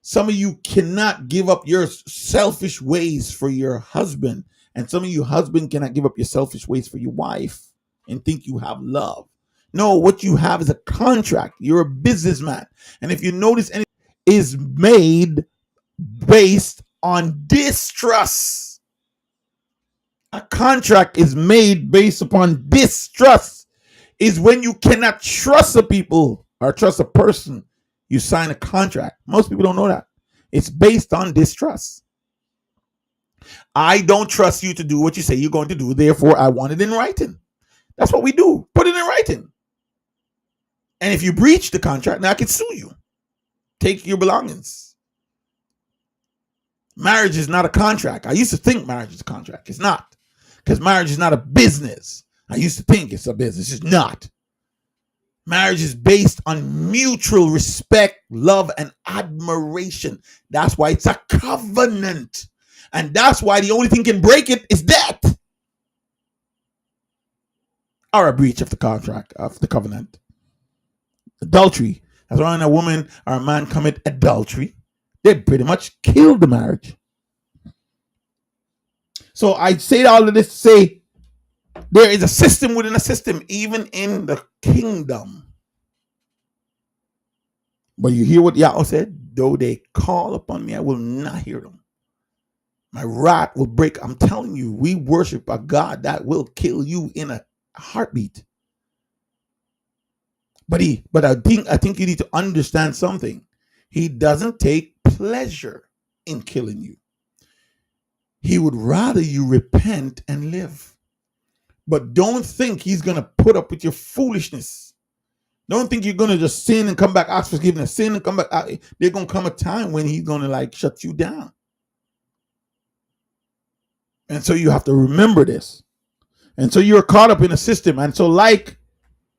Some of you cannot give up your selfish ways for your husband. And some of you husband cannot give up your selfish ways for your wife. and think you have love. No, what you have is a contract. You're a businessman. And if you notice, anything is made based on distrust. A contract is made based upon distrust. Is when you cannot trust a people or trust a person, you sign a contract. Most people don't know that. It's based on distrust. I don't trust you to do what you say you're going to do. Therefore, I want it in writing. That's what we do. Put it in writing. And if you breach the contract, now I can sue you. Take your belongings. Marriage is not a contract. I used to think marriage is a contract. It's not. Because marriage is not a business. I used to think it's a business. It's not. Marriage is based on mutual respect, love, and admiration. That's why it's a covenant. And that's why the only thing can break it is death. Or a breach of the contract, of the covenant. Adultery. That's why when a woman or a man commit adultery, they pretty much kill the marriage. So I say all of this to say there is a system within a system, even in the kingdom. But you hear what Yahweh said? Though they call upon me, I will not hear them. My wrath will break. I'm telling you, we worship a God that will kill you in a heartbeat. But I think you need to understand something. He doesn't take pleasure in killing you. He would rather you repent and live. But don't think he's going to put up with your foolishness. Don't think you're going to just sin and come back, ask for forgiveness, sin and come back. There's going to come a time when he's going to shut you down. And so you have to remember this. And so you're caught up in a system. And so like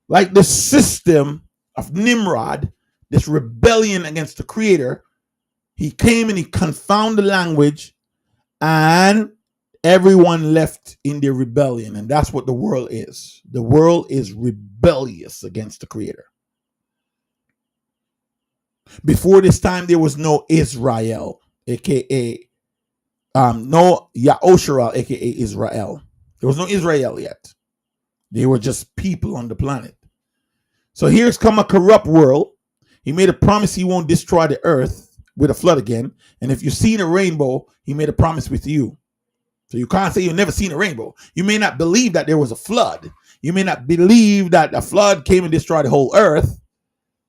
the system of Nimrod, this rebellion against the creator, he came and he confounded the language and everyone left in their rebellion. And that's what the world is. The world is rebellious against the creator. Before this time, there was no Israel, aka no Yahusha, aka Israel. There was no Israel yet. They were just people on the planet. So here's come a corrupt world. He made a promise he won't destroy the earth with a flood again. And if you've seen a rainbow, he made a promise with you. So you can't say you've never seen a rainbow. You may not believe that there was a flood. You may not believe that a flood came and destroyed the whole earth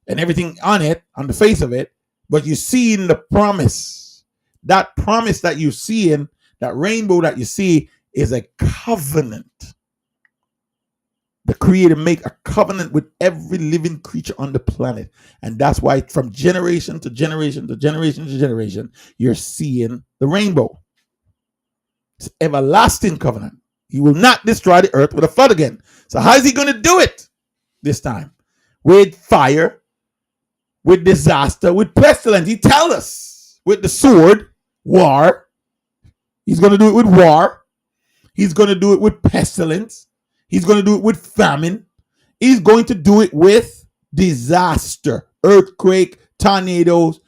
and everything on it, on the face of it. But you've seen the promise. That promise that you see in that rainbow that you see is a covenant. The creator make a covenant with every living creature on the planet. And that's why from generation to generation to generation to generation, you're seeing the rainbow. It's everlasting covenant. He will not destroy the earth with a flood again. So how is he going to do it this time? With fire, with disaster, with pestilence. He tells us with the sword, war. He's going to do it with war. He's going to do it with pestilence. He's going to do it with famine. He's going to do it with disaster, earthquake, tornadoes,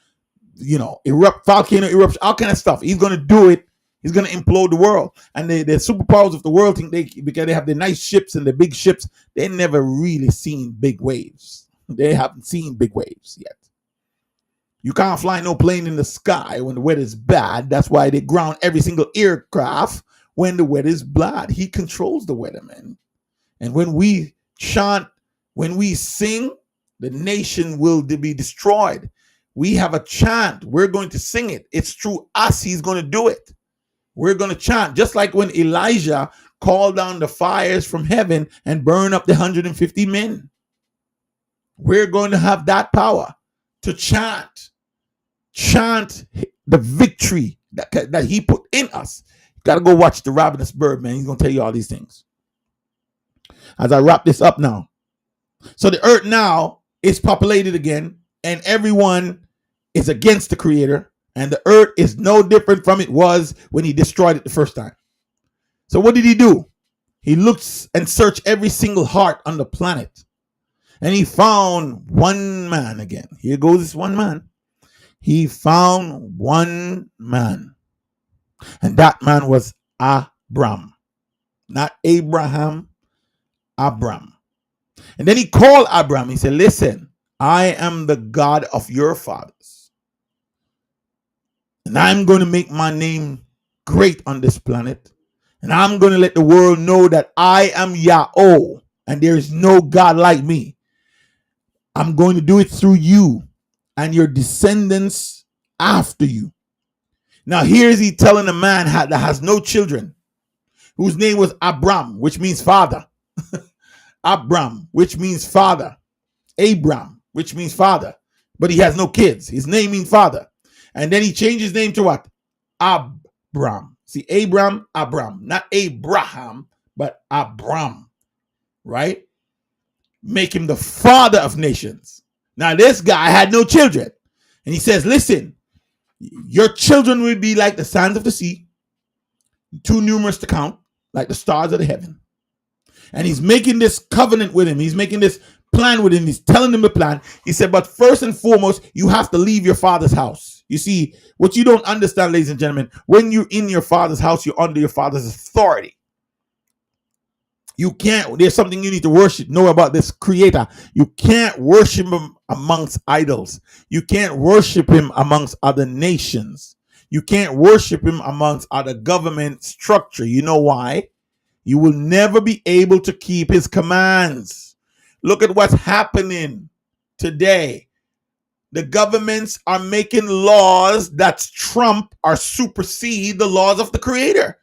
volcano eruption, all kind of stuff. He's going to do it. He's going to implode the world. And the superpowers of the world think because they have the nice ships and the big ships, they never really seen big waves. They haven't seen big waves yet. You can't fly no plane in the sky when the weather is bad. That's why they ground every single aircraft when the weather is bad. He controls the weather, man. And when we chant, when we sing, the nation will be destroyed. We have a chant. We're going to sing it. It's through us. He's going to do it. We're going to chant. Just like when Elijah called down the fires from heaven and burned up the 150 men. We're going to have that power to chant. Chant the victory that he put in us. You got to go watch The Ravenous Bird, man. He's going to tell you all these things. As I wrap this up now. So the earth now is populated again, and everyone is against the creator, and the earth is no different from it was when he destroyed it the first time. So what did he do? He looked and searched every single heart on the planet, and he found one man again. Here goes this one man. He found one man, and that man was Abram, not Abraham. Abram. And then he called Abram. He said, listen, I am the God of your fathers. And I'm going to make my name great on this planet. And I'm going to let the world know that I am Yahweh and there is no God like me. I'm going to do it through you and your descendants after you. Now, here's he telling a man that has no children, whose name was Abram, which means father. Abram, which means father. Abram, which means father. But he has no kids. His name means father. And then he changed his name to what? Abram. See, Abram. Not Abraham, but Abram. Right? Make him the father of nations. Now, this guy had no children. And he says, listen, your children will be like the sands of the sea, too numerous to count, like the stars of the heaven. And he's making this covenant with him. He's making this plan with him. He's telling him the plan. He said, but first and foremost, you have to leave your father's house. You see, what you don't understand, ladies and gentlemen, when you're in your father's house, you're under your father's authority. You can't, there's something you need to worship, know about this creator. You can't worship him amongst idols. You can't worship him amongst other nations. You can't worship him amongst other government structure. You know why? You will never be able to keep his commands. Look at what's happening today. The governments are making laws that trump or supersede the laws of the creator.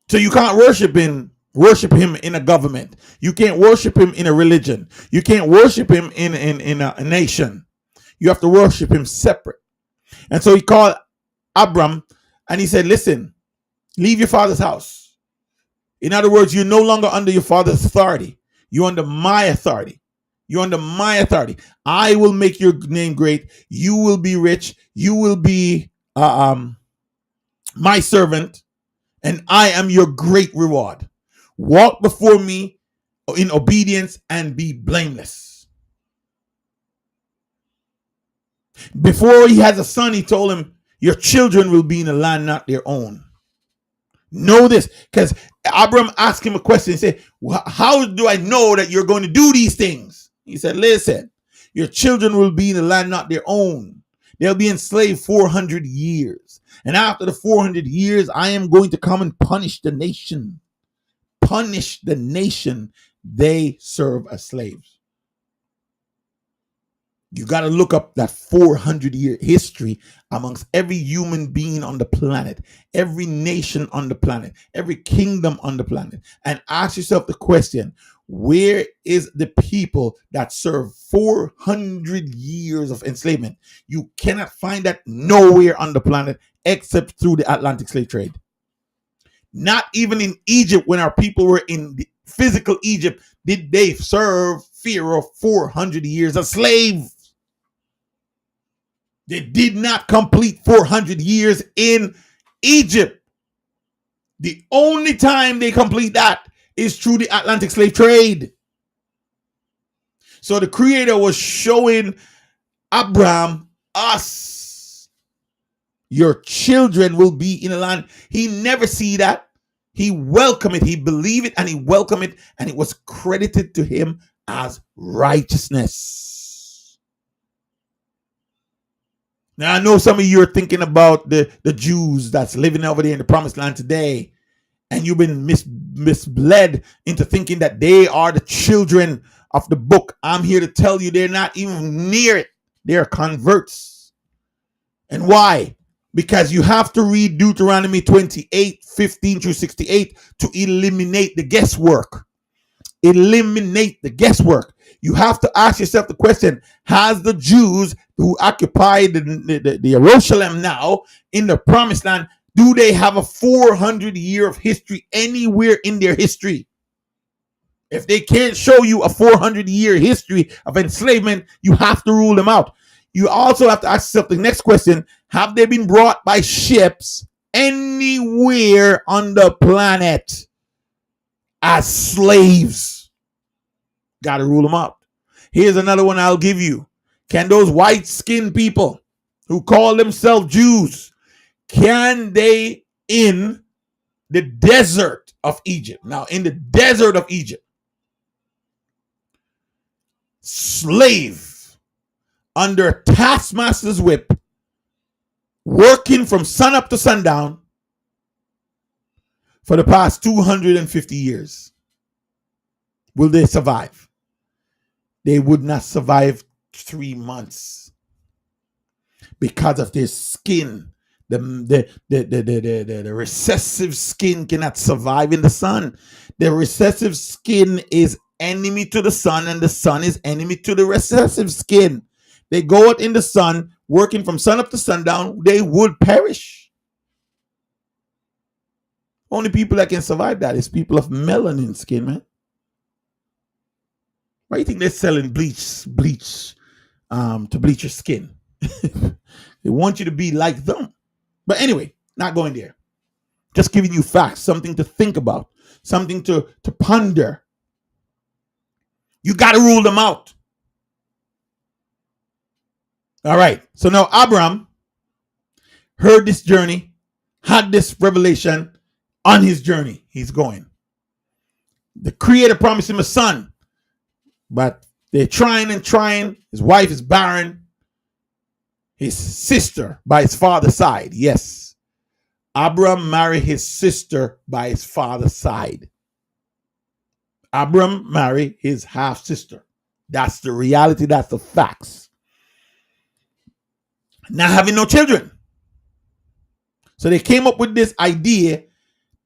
So you can't worship him in a government. You can't worship him in a religion. You can't worship him in a nation. You have to worship him separate. And so he called Abram and he said, listen, leave your father's house. In other words, you're no longer under your father's authority. You're under my authority. You're under my authority. I will make your name great. You will be rich. You will be my servant. And I am your great reward. Walk before me in obedience and be blameless. Before he has a son, he told him, your children will be in a land not their own. Know this, because Abram asked him a question. He said, how do I know that you're going to do these things? He said, listen, your children will be in a land not their own. They'll be enslaved 400 years. And after the 400 years, I am going to come and punish the nation. Punish the nation they serve as slaves. You got to look up that 400-year history amongst every human being on the planet, every nation on the planet, every kingdom on the planet, and ask yourself the question, where is the people that serve 400 years of enslavement? You cannot find that nowhere on the planet except through the Atlantic slave trade. Not even in Egypt, when our people were in the physical Egypt, did they serve Pharaoh 400 years as slaves. They did not complete 400 years in Egypt. The only time they complete that is through the Atlantic slave trade. So the Creator was showing Abraham, us, your children will be in a land. He never see that. He welcomed it. He believed it and he welcomed it. And it was credited to him as righteousness. Now, I know some of you are thinking about the Jews that's living over there in the promised land today. And you've been misled into thinking that they are the children of the book. I'm here to tell you they're not even near it. They're converts. And why? Because you have to read Deuteronomy 28, 15 through 68 to eliminate the guesswork. Eliminate the guesswork. You have to ask yourself the question, has the Jews who occupy the Jerusalem now in the promised land, do they have a 400-year of history anywhere in their history? If they can't show you a 400-year history of enslavement, you have to rule them out. You also have to ask yourself the next question, have they been brought by ships anywhere on the planet as slaves? Got to rule them out. Here's another one I'll give you. Can those white-skinned people who call themselves Jews, can they in the desert of Egypt. Now, in the desert of Egypt, slave under a taskmaster's whip, working from sun up to sundown for the past 250 years. Will they survive? They would not survive 3 months because of their skin. The recessive skin cannot survive in the sun. The recessive skin is enemy to the sun, and the sun is enemy to the recessive skin. They go out in the sun, working from sun up to sundown, they would perish. Only people that can survive that is people of melanin skin, man. Why do you think they're selling bleach to bleach your skin? They want you to be like them. But anyway, not going there. Just giving you facts, something to think about, something to ponder. You got to rule them out. All right. So now Abraham heard this journey, had this revelation on his journey. He's going. The Creator promised him a son, but they're trying and trying. His wife is barren. His sister by his father's side. Yes. Abraham married his sister by his father's side. Abraham married his half sister. That's the reality. That's the facts. Not having no children. So they came up with this idea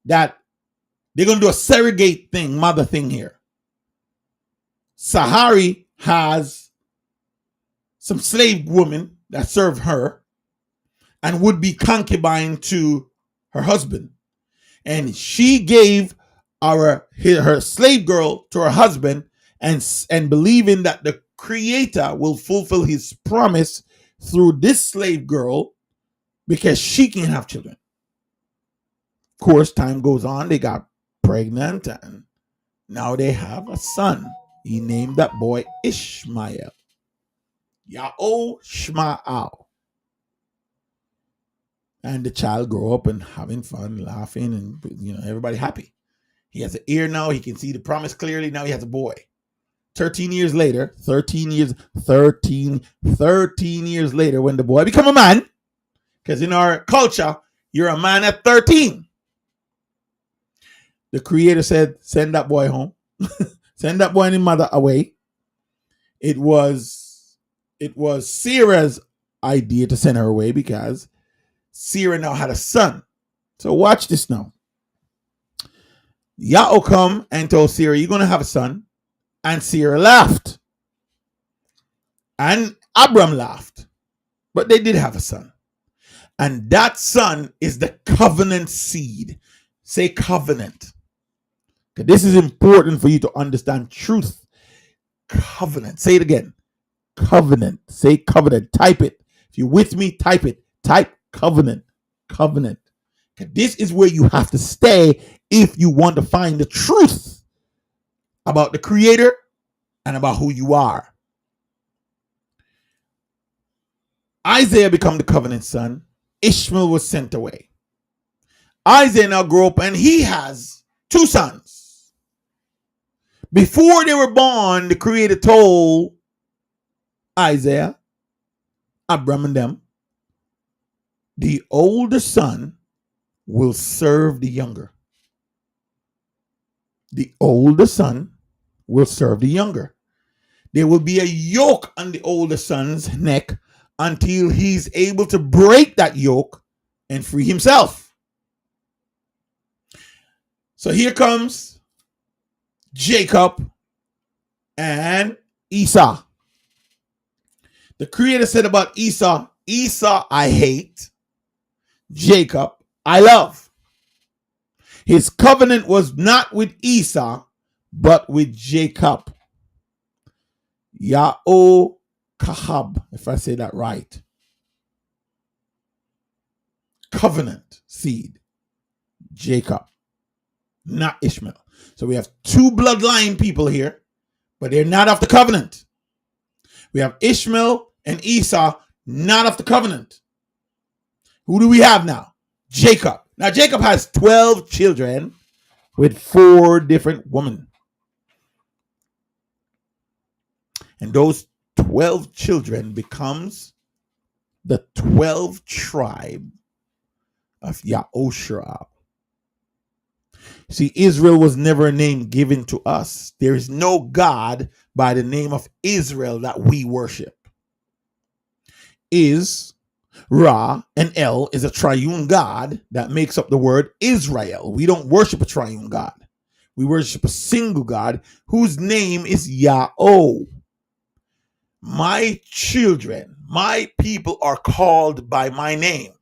that they're going to do a surrogate thing, mother thing here. Sahari has some slave women that serve her and would be concubine to her husband. And she gave her slave girl to her husband and believing that the Creator will fulfill his promise through this slave girl because she can have children. Of course, time goes on. They got pregnant and now they have a son. He named that boy Ishmael. Maycha'al. And the child grew up and having fun, laughing, and everybody happy. He has an ear now. He can see the promise clearly. Now he has a boy. 13 years later, when the boy become a man, because in our culture, you're a man at 13. The Creator said, send that boy home. Send that boy and his mother away. It was Sarah's idea to send her away because Sarah now had a son. So watch this now. Yahweh come and told Sarah, you're going to have a son. And Sarah laughed. And Abram laughed. But they did have a son. And that son is the covenant seed. Say covenant. Because this is important for you to understand truth. Covenant. Say it again. Covenant. Say covenant. Type it. If you're with me, type it. Type covenant. Covenant. This is where you have to stay if you want to find the truth about the Creator and about who you are. Isaiah became the covenant son. Ishmael was sent away. Isaiah now grew up and he has 2 sons. Before they were born, the Creator told Isaiah, Abraham and them, the older son will serve the younger. The older son will serve the younger. There will be a yoke on the older son's neck until he's able to break that yoke and free himself. So here comes Jacob and Esau. The Creator said about Esau, Esau I hate, Jacob I love. His covenant was not with Esau, but with Jacob. Kahab, if I say that right. Covenant seed. Jacob, not Ishmael. So we have 2 bloodline people here, but they're not of the covenant. We have Ishmael and Esau, not of the covenant. Who do we have now? Jacob. Now Jacob has 12 children with 4 different women. And those 12 children becomes the 12 tribe of Maycha'al. See, Israel was never a name given to us. There is no God by the name of Israel that we worship. Ra and El is a triune God that makes up the word Israel. We don't worship a triune God. We worship a single God whose name is Yahweh. My children, my people are called by my name.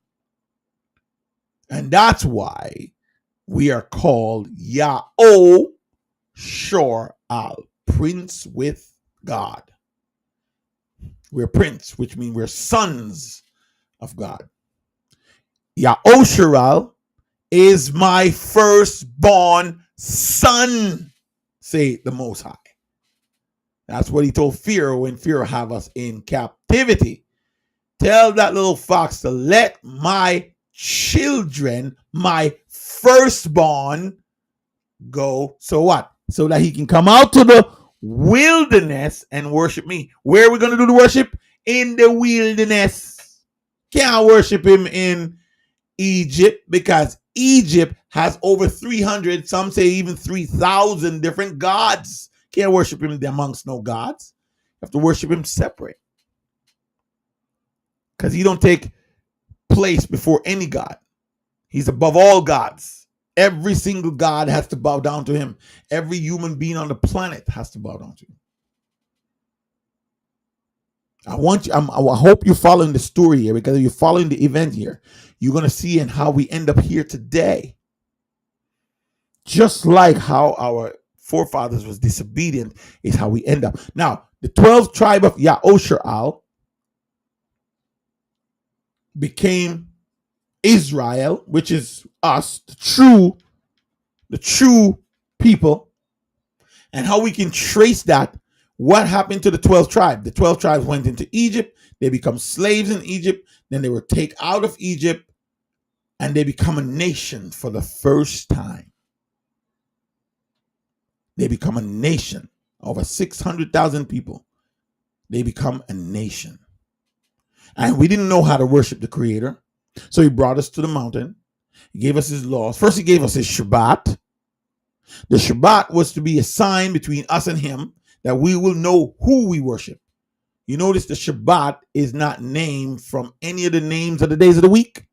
And that's why we are called Yahweh Shor-Al, Prince with God. We're prince, which means we're sons of God. Yahweh Shor-Al is my firstborn son, say the Most High. That's what he told Pharaoh when Pharaoh have us in captivity. Tell that little fox to let my children, my firstborn, go. So what? So that he can come out to the wilderness and worship me. Where are we going to do the worship? In the wilderness. Can't worship him in Egypt because Egypt has over 300, some say even 3,000 different gods. Can't worship him amongst no gods. You have to worship him separate. Because he don't take place before any God. He's above all gods. Every single God has to bow down to him. Every human being on the planet has to bow down to him. I hope you're following the story here, because if you're following the event here, you're going to see in how we end up here today. Just like how our forefathers was disobedient is how we end up. Now, the 12th tribe of Maycha'al became Israel, which is us, the true people. And how we can trace that, what happened to the 12th tribe? The 12 tribes went into Egypt. They become slaves in Egypt. Then they were taken out of Egypt and they become a nation for the first time. They become a nation, over 600,000 people. They become a nation. And we didn't know how to worship the Creator. So he brought us to the mountain. He gave us his laws. First, he gave us his Shabbat. The Shabbat was to be a sign between us and him that we will know who we worship. You notice the Shabbat is not named from any of the names of the days of the week.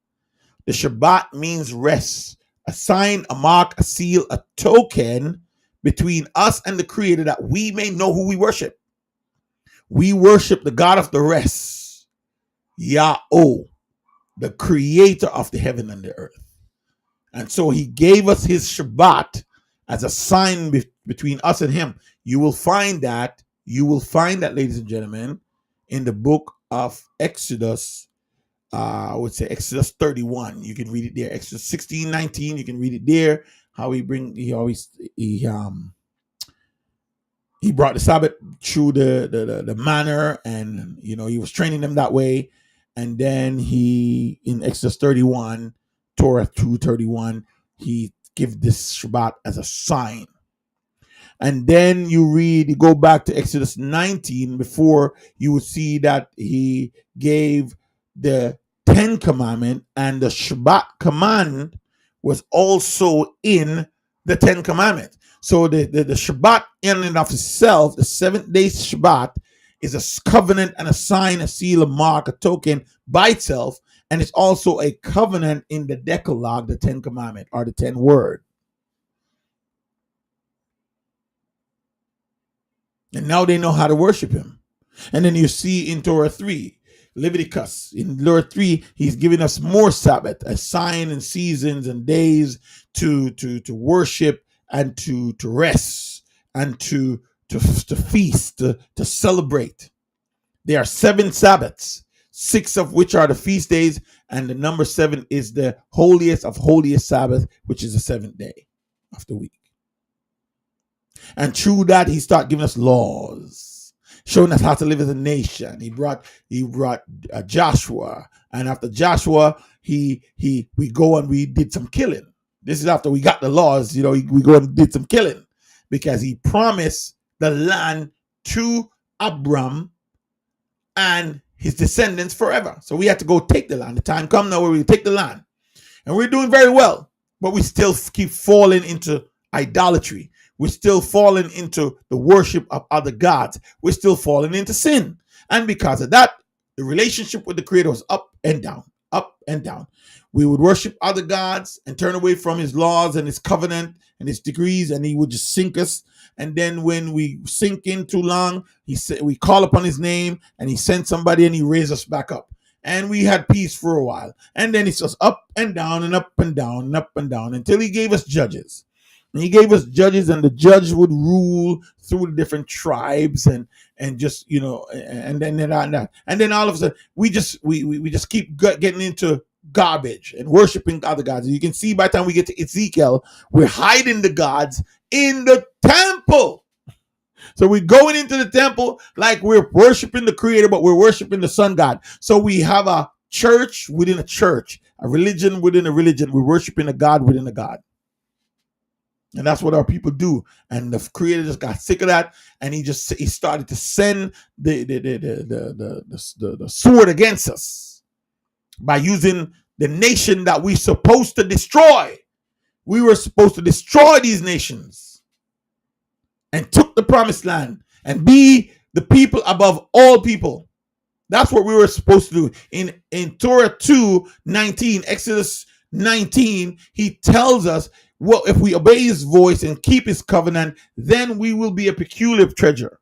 The Shabbat means rest, a sign, a mark, a seal, a token between us and the Creator that we may know who we worship. We worship the God of the rest, Yahweh, the Creator of the heaven and the earth. And so he gave us his Shabbat as a sign between us and him. You will find that, ladies and gentlemen, in the book of Exodus. I would say Exodus 31. You can read it there. Exodus 16, 19. You can read it there. How he brought the Sabbath through the manner, and he was training them that way. And then he, in Exodus 31, Torah 2:31, he give this Shabbat as a sign. And then you go back to Exodus 19, before you would see that he gave the 10 commandment, and the Shabbat command was also in the 10 commandments. So the Shabbat in and of itself, the 7th-day Shabbat, is a covenant and a sign, a seal, a mark, a token by itself. And it's also a covenant in the Decalogue, the 10 commandment, or the 10 word. And now they know how to worship him. And then you see in Torah 3, Leviticus, in Torah 3, he's giving us more Sabbath, a sign and seasons and days to worship and to rest and to feast, to celebrate. There are 7 Sabbaths, 6 of which are the feast days, and the number 7 is the holiest of holiest Sabbath, which is the 7th day of the week. And through that, he started giving us laws, showing us how to live as a nation. He brought Joshua And after Joshua, we go and we did some killing. This is after we got the laws, we go and did some killing because he promised the land to Abram and his descendants forever. So we had to go take the land. The time come now where we take the land. And we're doing very well, but we still keep falling into idolatry. We're still falling into the worship of other gods. We're still falling into sin. And because of that, the relationship with the Creator was up and down, up and down. We would worship other gods and turn away from his laws and his covenant and his decrees, and he would just sink us. And then when we sink in too long, we call upon his name, and he sent somebody and he raised us back up. And we had peace for a while. And then it's just up and down and up and down and up and down until he gave us judges. And he gave us judges, and the judge would rule through the different tribes and just, and then all of a sudden we just keep getting into garbage and worshiping other gods. And you can see by the time we get to Ezekiel, we're hiding the gods in the temple. So we're going into the temple like we're worshiping the Creator, but we're worshiping the sun god. So we have a church within a church, a religion within a religion. We're worshiping a God within a God. And that's what our people do. And the Creator just got sick of that, and he started to send the sword against us by using the nation that we're supposed to destroy. We were supposed to destroy these nations and took the promised land and be the people above all people. That's what we were supposed to do. In Torah 2:19, Exodus 19, he tells us, well, if we obey his voice and keep his covenant, then we will be a peculiar treasure.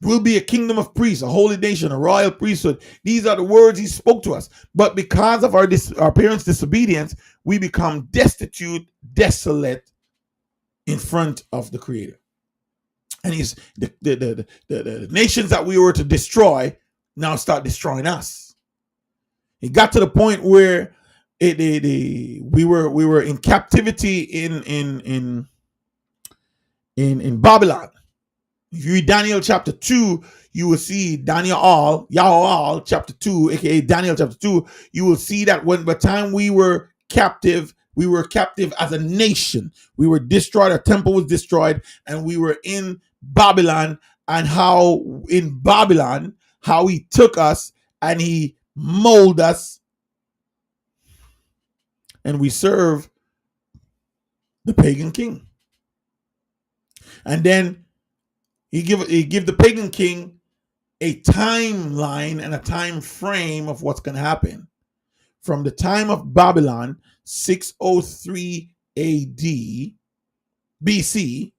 We'll be a kingdom of priests, a holy nation, a royal priesthood. These are the words he spoke to us. But because of our parents' disobedience, we become destitute, desolate in front of the Creator. And he's the nations that we were to destroy now start destroying us. It got to the point where we were in captivity in Babylon. If you read Daniel chapter 2, you will see Maycha'al chapter 2, aka Daniel chapter 2. You will see that when by the time we were captive as a nation. We were destroyed. Our temple was destroyed, and we were in Babylon. And how in Babylon, how he took us and he molded us, and we serve the pagan king. And then he give the pagan king a timeline and a time frame of what's going to happen. From the time of Babylon, 603 AD, BC,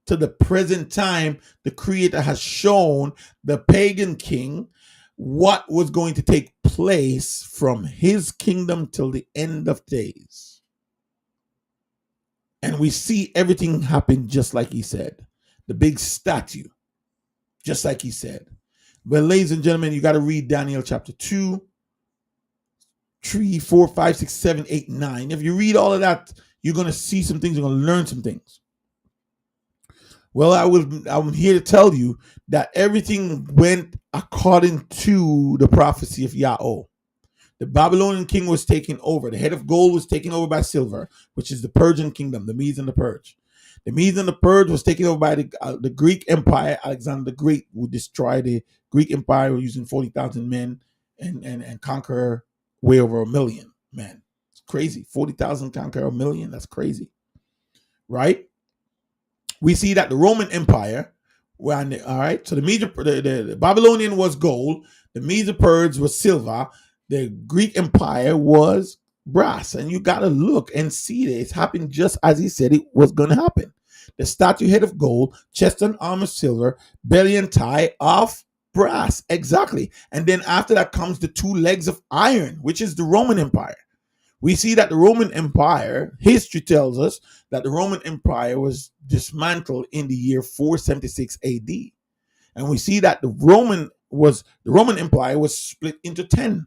to the present time, the Creator has shown the pagan king what was going to take place from his kingdom till the end of days. And we see everything happen just like he said. The big statue, just like he said. But ladies and gentlemen, you got to read Daniel chapter 2, 3, 4, 5, 6, 7, 8, 9. If you read all of that, you're going to see some things. You're going to learn some things. Well, I'm here to tell you that everything went according to the prophecy of Yahweh. The Babylonian king was taken over. The head of gold was taken over by silver, which is the Persian kingdom, the Medes and the Persians. The Medes and the Persians was taken over by the Greek Empire. Alexander the Great would destroy the Greek Empire using 40,000 men and conquer way over 1 million men. It's crazy. 40,000 conquer 1 million. That's crazy. Right? We see that the Roman Empire, all right, so the Babylonian was gold, the Medes and Persians was silver, the Greek Empire was brass. And you got to look and see that it's happening just as he said it was going to happen. The statue head of gold, chest and arm of silver, belly and thigh of brass. Exactly. And then after that comes the 2 legs of iron, which is the Roman Empire. We see that the Roman Empire, history tells us that the Roman Empire was dismantled in the year 476 AD. And we see that the Roman Empire was split into 10.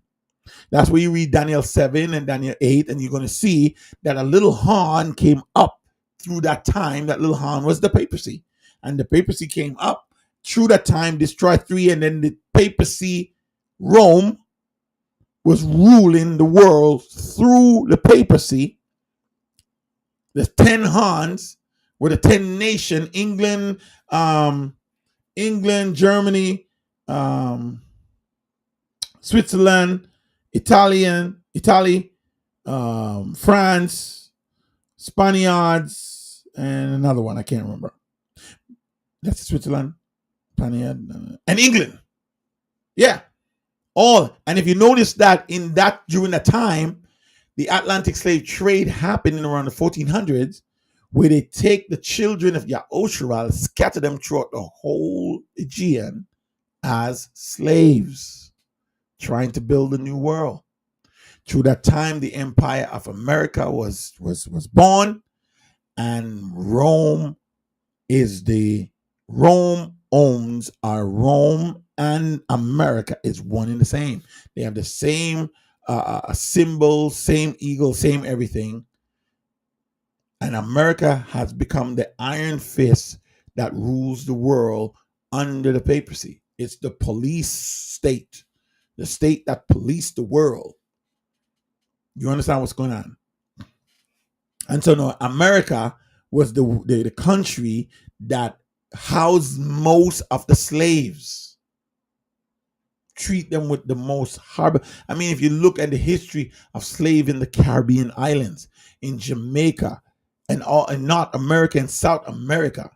That's where you read Daniel 7 and Daniel 8, and you're going to see that a little horn came up through that time. That little horn was the papacy. And the papacy came up through that time, destroyed 3, and then the papacy, Rome, was ruling the world through the papacy. The 10 Hans were the 10 nation, England, Germany, Switzerland, Italy, France, Spaniards, and another one I can't remember. That's Switzerland, Spaniard, and England. Yeah, all. And if you notice that during that time, the Atlantic slave trade happened in around the 1400s, where they take the children of Maycha'al, scatter them throughout the whole Aegean as slaves, trying to build a new world. Through that time, the Empire of America was born, and Rome owns Rome and America is one and the same. They have the same symbol, same eagle, same everything. And America has become the iron fist that rules the world under the papacy. It's the police state, the state that policed the world. You understand what's going on? And so now America was the country that housed most of the slaves. Treat them with the most horrible. I mean, if you look at the history of slaves in the Caribbean islands, in Jamaica, and North America and South America,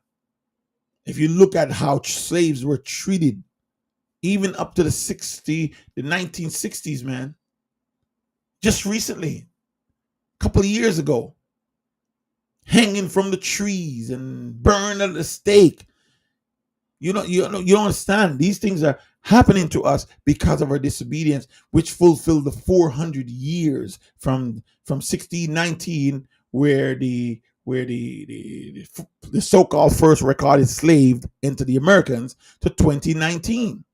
if you look at how slaves were treated, even up to the 1960s, man, just recently, a couple of years ago, hanging from the trees and burned at the stake. You don't understand. These things are happening to us because of our disobedience, which fulfilled the 400 years from 1619, where the so-called first recorded slave into the Americans, to 2019.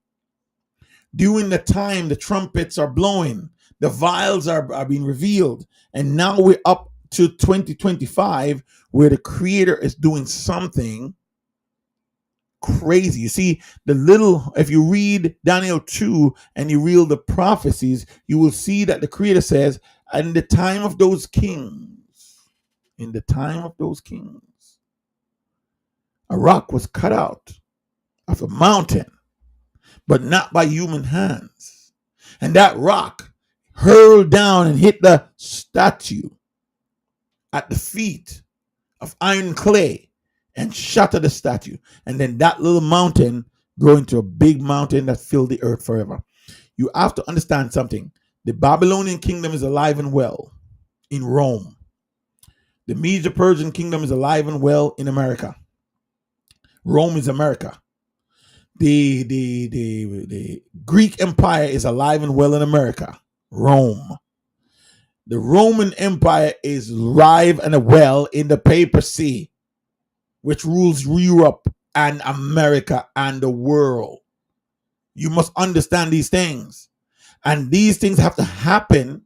During the time, the trumpets are blowing, the vials are being revealed, and now we're up to 2025, where the Creator is doing something crazy. You see, if you read Daniel 2 and you read the prophecies, you will see that the Creator says, in the time of those kings, a rock was cut out of a mountain, but not by human hands. And that rock hurled down and hit the statue at the feet of iron clay and shattered the statue. And then that little mountain grew into a big mountain that filled the earth forever. You have to understand something. The Babylonian kingdom is alive and well in Rome. The Medo-Persian kingdom is alive and well in America. Rome is America. The Greek Empire is alive and well in America. Rome. The Roman Empire is alive and well in the papacy, which rules Europe and America and the world. You must understand these things. And these things have to happen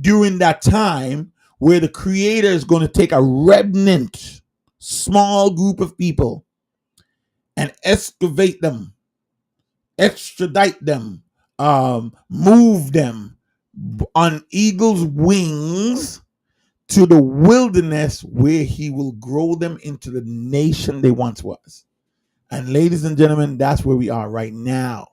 during that time where the Creator is going to take a remnant, small group of people, and excavate them, extradite them, move them on eagle's wings to the wilderness, where He will grow them into the nation they once was. And ladies and gentlemen, that's where we are right now.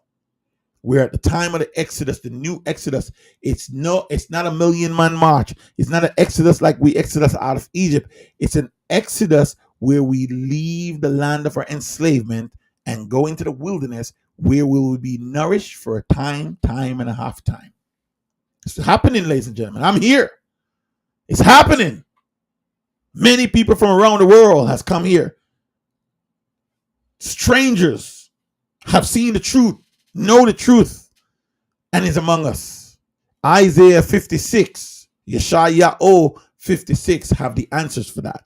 We're at the time of the Exodus, the new Exodus. It's not a 1,000,000-man march. It's not an Exodus like we Exodus out of Egypt. It's an Exodus where we leave the land of our enslavement and go into the wilderness, where we will be nourished for a time and a half time. It's happening, ladies and gentlemen. I'm here. It's happening. Many people from around the world has come here. Strangers have seen the truth, know the truth, and is among us. Isaiah 56, Yeshayahu 56 have the answers for that.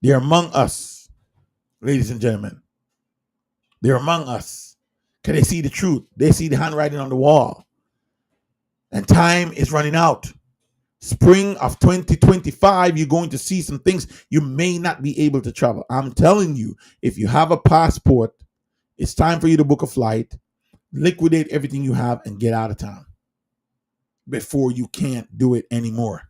They're among us, ladies and gentlemen. They're among us. Can they see the truth? They see the handwriting on the wall. And time is running out. Spring of 2025, you're going to see some things. You may not be able to travel. I'm telling you, if you have a passport, it's time for you to book a flight, liquidate everything you have, and get out of town. before you can't do it anymore.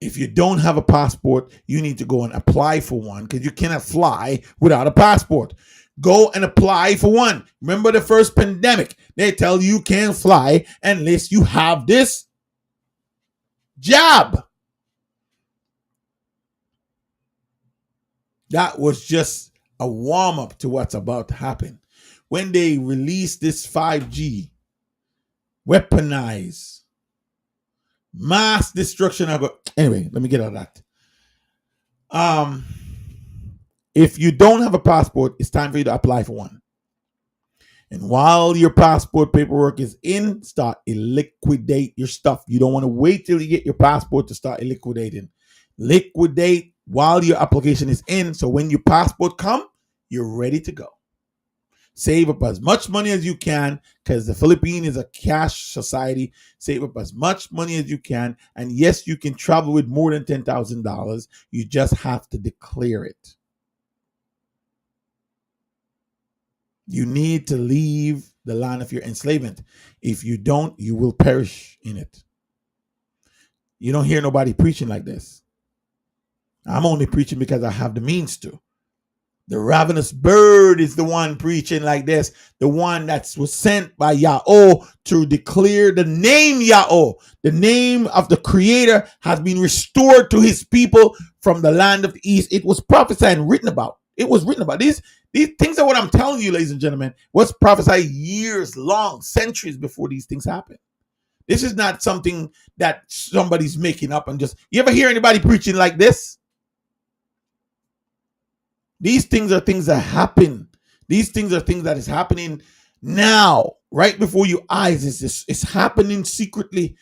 If you don't have a passport, you need to go and apply for one because you cannot fly without a passport. Go and apply for one. Remember the first pandemic? They tell you can't fly unless you have this job. That was just a warm up to what's about to happen. When they release this 5G, weaponize, mass destruction of it. Anyway, let me get out of that. If you don't have a passport, it's time for you to apply for one. And while your passport paperwork is in, start liquidate your stuff. You don't want to wait till you get your passport to start liquidating. Liquidate while your application is in, so when your passport come, you're ready to go. Save up as much money as you can, because the Philippines is a cash society. Save up as much money as you can. And yes, you can travel with more than $10,000. You just have to declare it. You need to leave the land of your enslavement. If you don't, you will perish in it. You don't hear nobody preaching like this. I'm only preaching because I have the means to. The ravenous bird is the one preaching like this, the one that was sent by Yahweh to declare the name Yahweh. The name of the Creator has been restored to his people from the land of the east. It was prophesied and written about. It was written about. These things are what I'm telling you, ladies and gentlemen, was prophesied years long, centuries before these things happen. This is not something that somebody's making up and just, you ever hear anybody preaching like this? These things are things that happen. These things are things that is happening now, right before your eyes. It's happening secretly.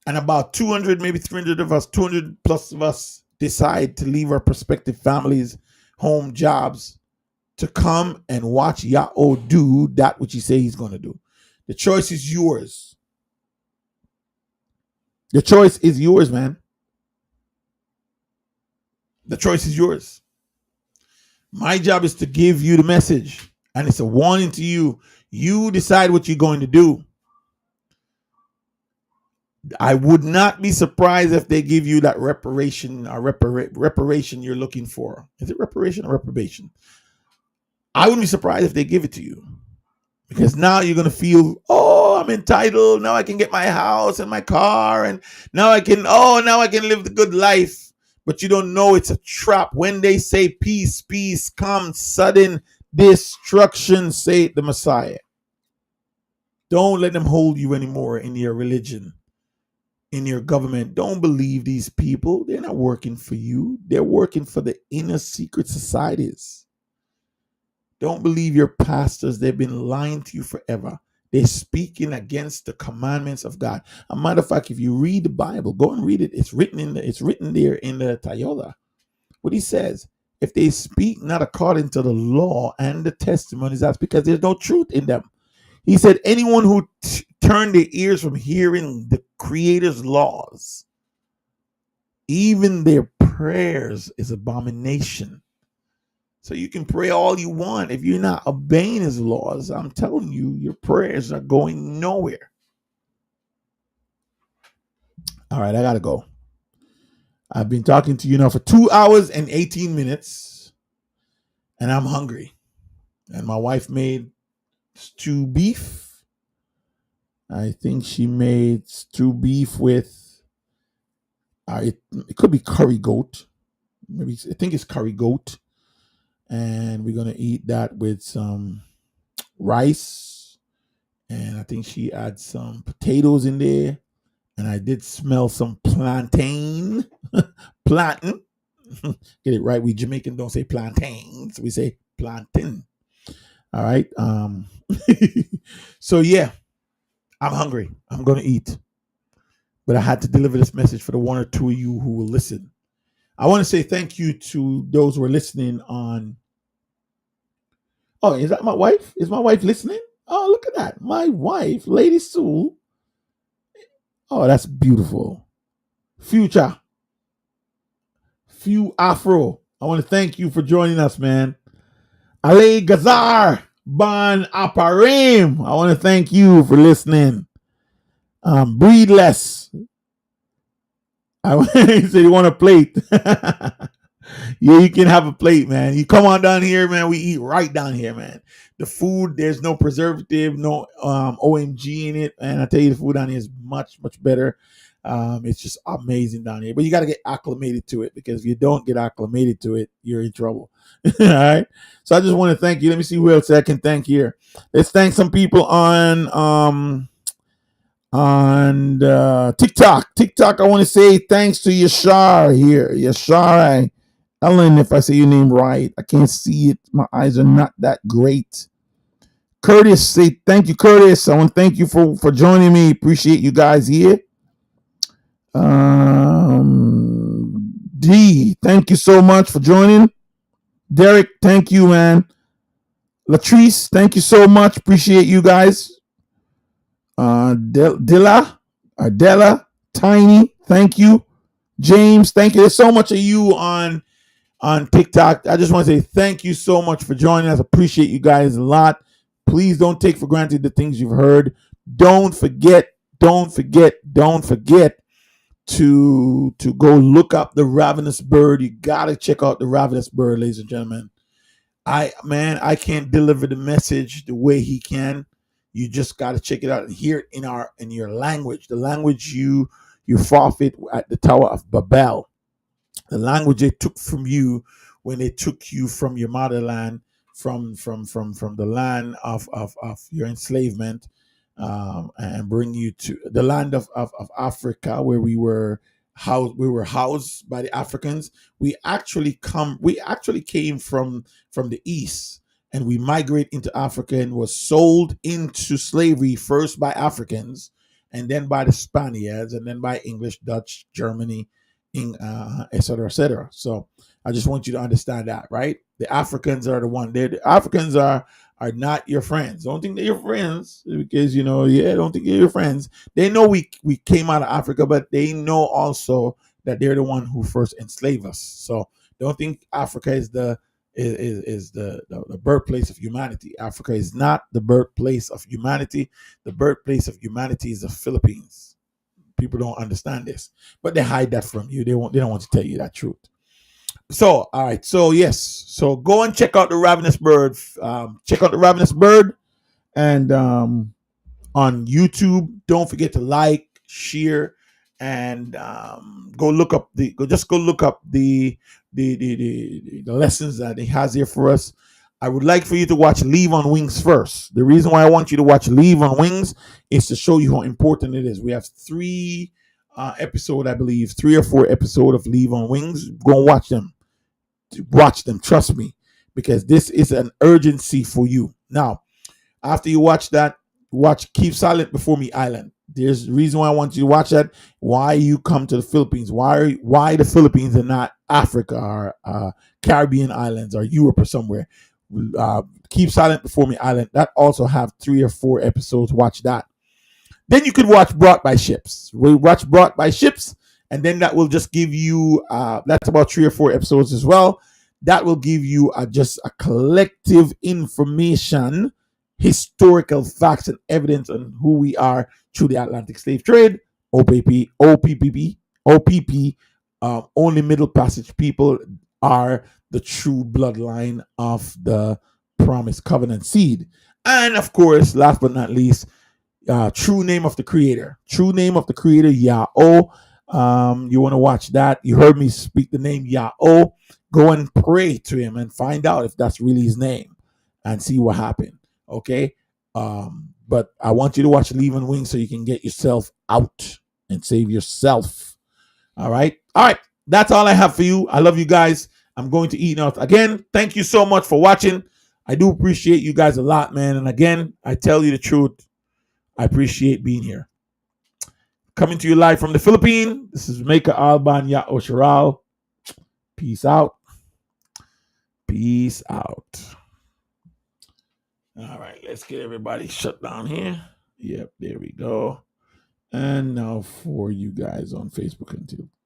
And about 200, maybe 300 of us, 200 plus of us decide to leave our prospective families, home, jobs, to come and watch Yahweh do that which he says he's going to do. The choice is yours. The choice is yours, man. The choice is yours. My job is to give you the message, and it's a warning to you. You decide what you're going to do. I would not be surprised if they give you that reparation or reparation you're looking for. Is it reparation or reprobation? I wouldn't be surprised if they give it to you, because now you're going to feel, oh, I'm entitled. Now I can get my house and my car, and now I can live the good life. But you don't know it's a trap. When they say peace, peace comes, sudden destruction, say the Messiah. Don't let them hold you anymore in your religion, in your government. Don't believe these people. They're not working for you. They're working for the inner secret societies. Don't believe your pastors. They've been lying to you forever. They're speaking against the commandments of God. A matter of fact, if you read the Bible, go and read it. It's written there in the Tayola. What he says, if they speak not according to the law and the testimonies, that's because there's no truth in them. He said, anyone who turn their ears from hearing the Creator's laws, even their prayers is abomination. So you can pray all you want. If you're not obeying his laws, I'm telling you, your prayers are going nowhere. All right, I got to go. I've been talking to you now for 2 hours and 18 minutes, and I'm hungry. And my wife made stew beef. I think she made stew beef with, it could be curry goat. Maybe I think it's curry goat. And we're going to eat that with some rice. And I think she adds some potatoes in there. And I did smell some plantain. Plantain. Get it right. We Jamaican don't say plantains. We say plantain. All right. So, yeah, I'm hungry. I'm going to eat. But I had to deliver this message for the one or two of you who will listen. I want to say thank you to those who are listening on. Oh, is that my wife? Is my wife listening? Oh, look at that. My wife, Lady Sue. Oh, that's beautiful. Future. Few Afro. I want to thank you for joining us, man. Ale Gazar. Ban Aparim, I want to thank you for listening. Breed less. He said you want a plate. Yeah, you can have a plate, man. You come on down here, man. We eat right down here, man. The food, there's no preservative, no OMG in it. And I tell you, the food down here is much, much better. It's just amazing down here. But you got to get acclimated to it, because if you don't get acclimated to it, you're in trouble. All right. So I just want to thank you. Let me see who else I can thank here. Let's thank some people on TikTok. TikTok, I want to say thanks to Yashar here. Yashar Ellen, if I say your name right. I can't see it. My eyes are not that great. Curtis, say thank you, Curtis. I want to thank you for joining me. Appreciate you guys here. D, thank you so much for joining. Derek, thank you, man. Latrice, thank you so much. Appreciate you guys. Dilla, Tiny, thank you. James, thank you. There's so much of you on TikTok. I just want to say thank you so much for joining us. Appreciate you guys a lot. Please don't take for granted the things you've heard. Don't forget to go look up the Ravenous Bird. You gotta check out the Ravenous Bird, ladies and gentlemen. I can't deliver the message the way he can. You just gotta check it out and hear it in your language, the language you forfeit at the Tower of Babel, the language they took from you when they took you from your motherland, from the land of your enslavement, and bring you to the land of Africa, where we were housed by the Africans. We actually came from the east, and we migrate into Africa and was sold into slavery first by Africans, and then by the Spaniards, and then by English, Dutch, Germany, et cetera, et cetera. So I just want you to understand that, right? The Africans are the one. The Africans are not your friends. Don't think they're your friends, because don't think they're your friends. They know we came out of Africa, but they know also that they're the one who first enslaved us. So don't think Africa is the birthplace of humanity. Africa is not the birthplace of humanity. The birthplace of humanity is the Philippines. People don't understand this, but they hide that from you. They don't want to tell you that truth. So, all right. So, yes. So, go and check out the Ravenous Bird. Check out the Ravenous Bird, and on YouTube. Don't forget to like, share, and go look up the lessons that he has here for us. I would like for you to watch Leave on Wings first. The reason why I want you to watch Leave on Wings is to show you how important it is. We have 3 episode, I believe, 3 or 4 episode of Leave on Wings. Go and watch them. Trust me, because this is an urgency for you. Now, after you watch that, Keep Silent Before Me Island. There's a reason why I want you to watch that. Why you come to the Philippines? Why the Philippines and not Africa or Caribbean islands or Europe or somewhere? Keep Silent Before Me Island. That also have 3 or 4 episodes. Watch that. Then you could watch Brought by Ships. We'll watch Brought by Ships, and then that will just give you, that's about 3 or 4 episodes as well. That will give you just a collective information, historical facts and evidence on who we are through the Atlantic Slave Trade, OPP, only Middle Passage people are the true bloodline of the Promised Covenant seed. And of course, last but not least, True Name of the Creator, Yahweh. You want to watch that? You heard me speak the name Yahweh. Go and pray to him and find out if that's really his name, and see what happened. Okay. But I want you to watch Leave on Wings so you can get yourself out and save yourself. All right. That's all I have for you. I love you guys. I'm going to eat now. Again, thank you so much for watching. I do appreciate you guys a lot, man. And again, I tell you the truth. I appreciate being here. Coming to you live from the Philippines. This is Maycha'al Maycha'al. Peace out. Peace out. All right, let's get everybody shut down here. Yep, there we go. And now for you guys on Facebook and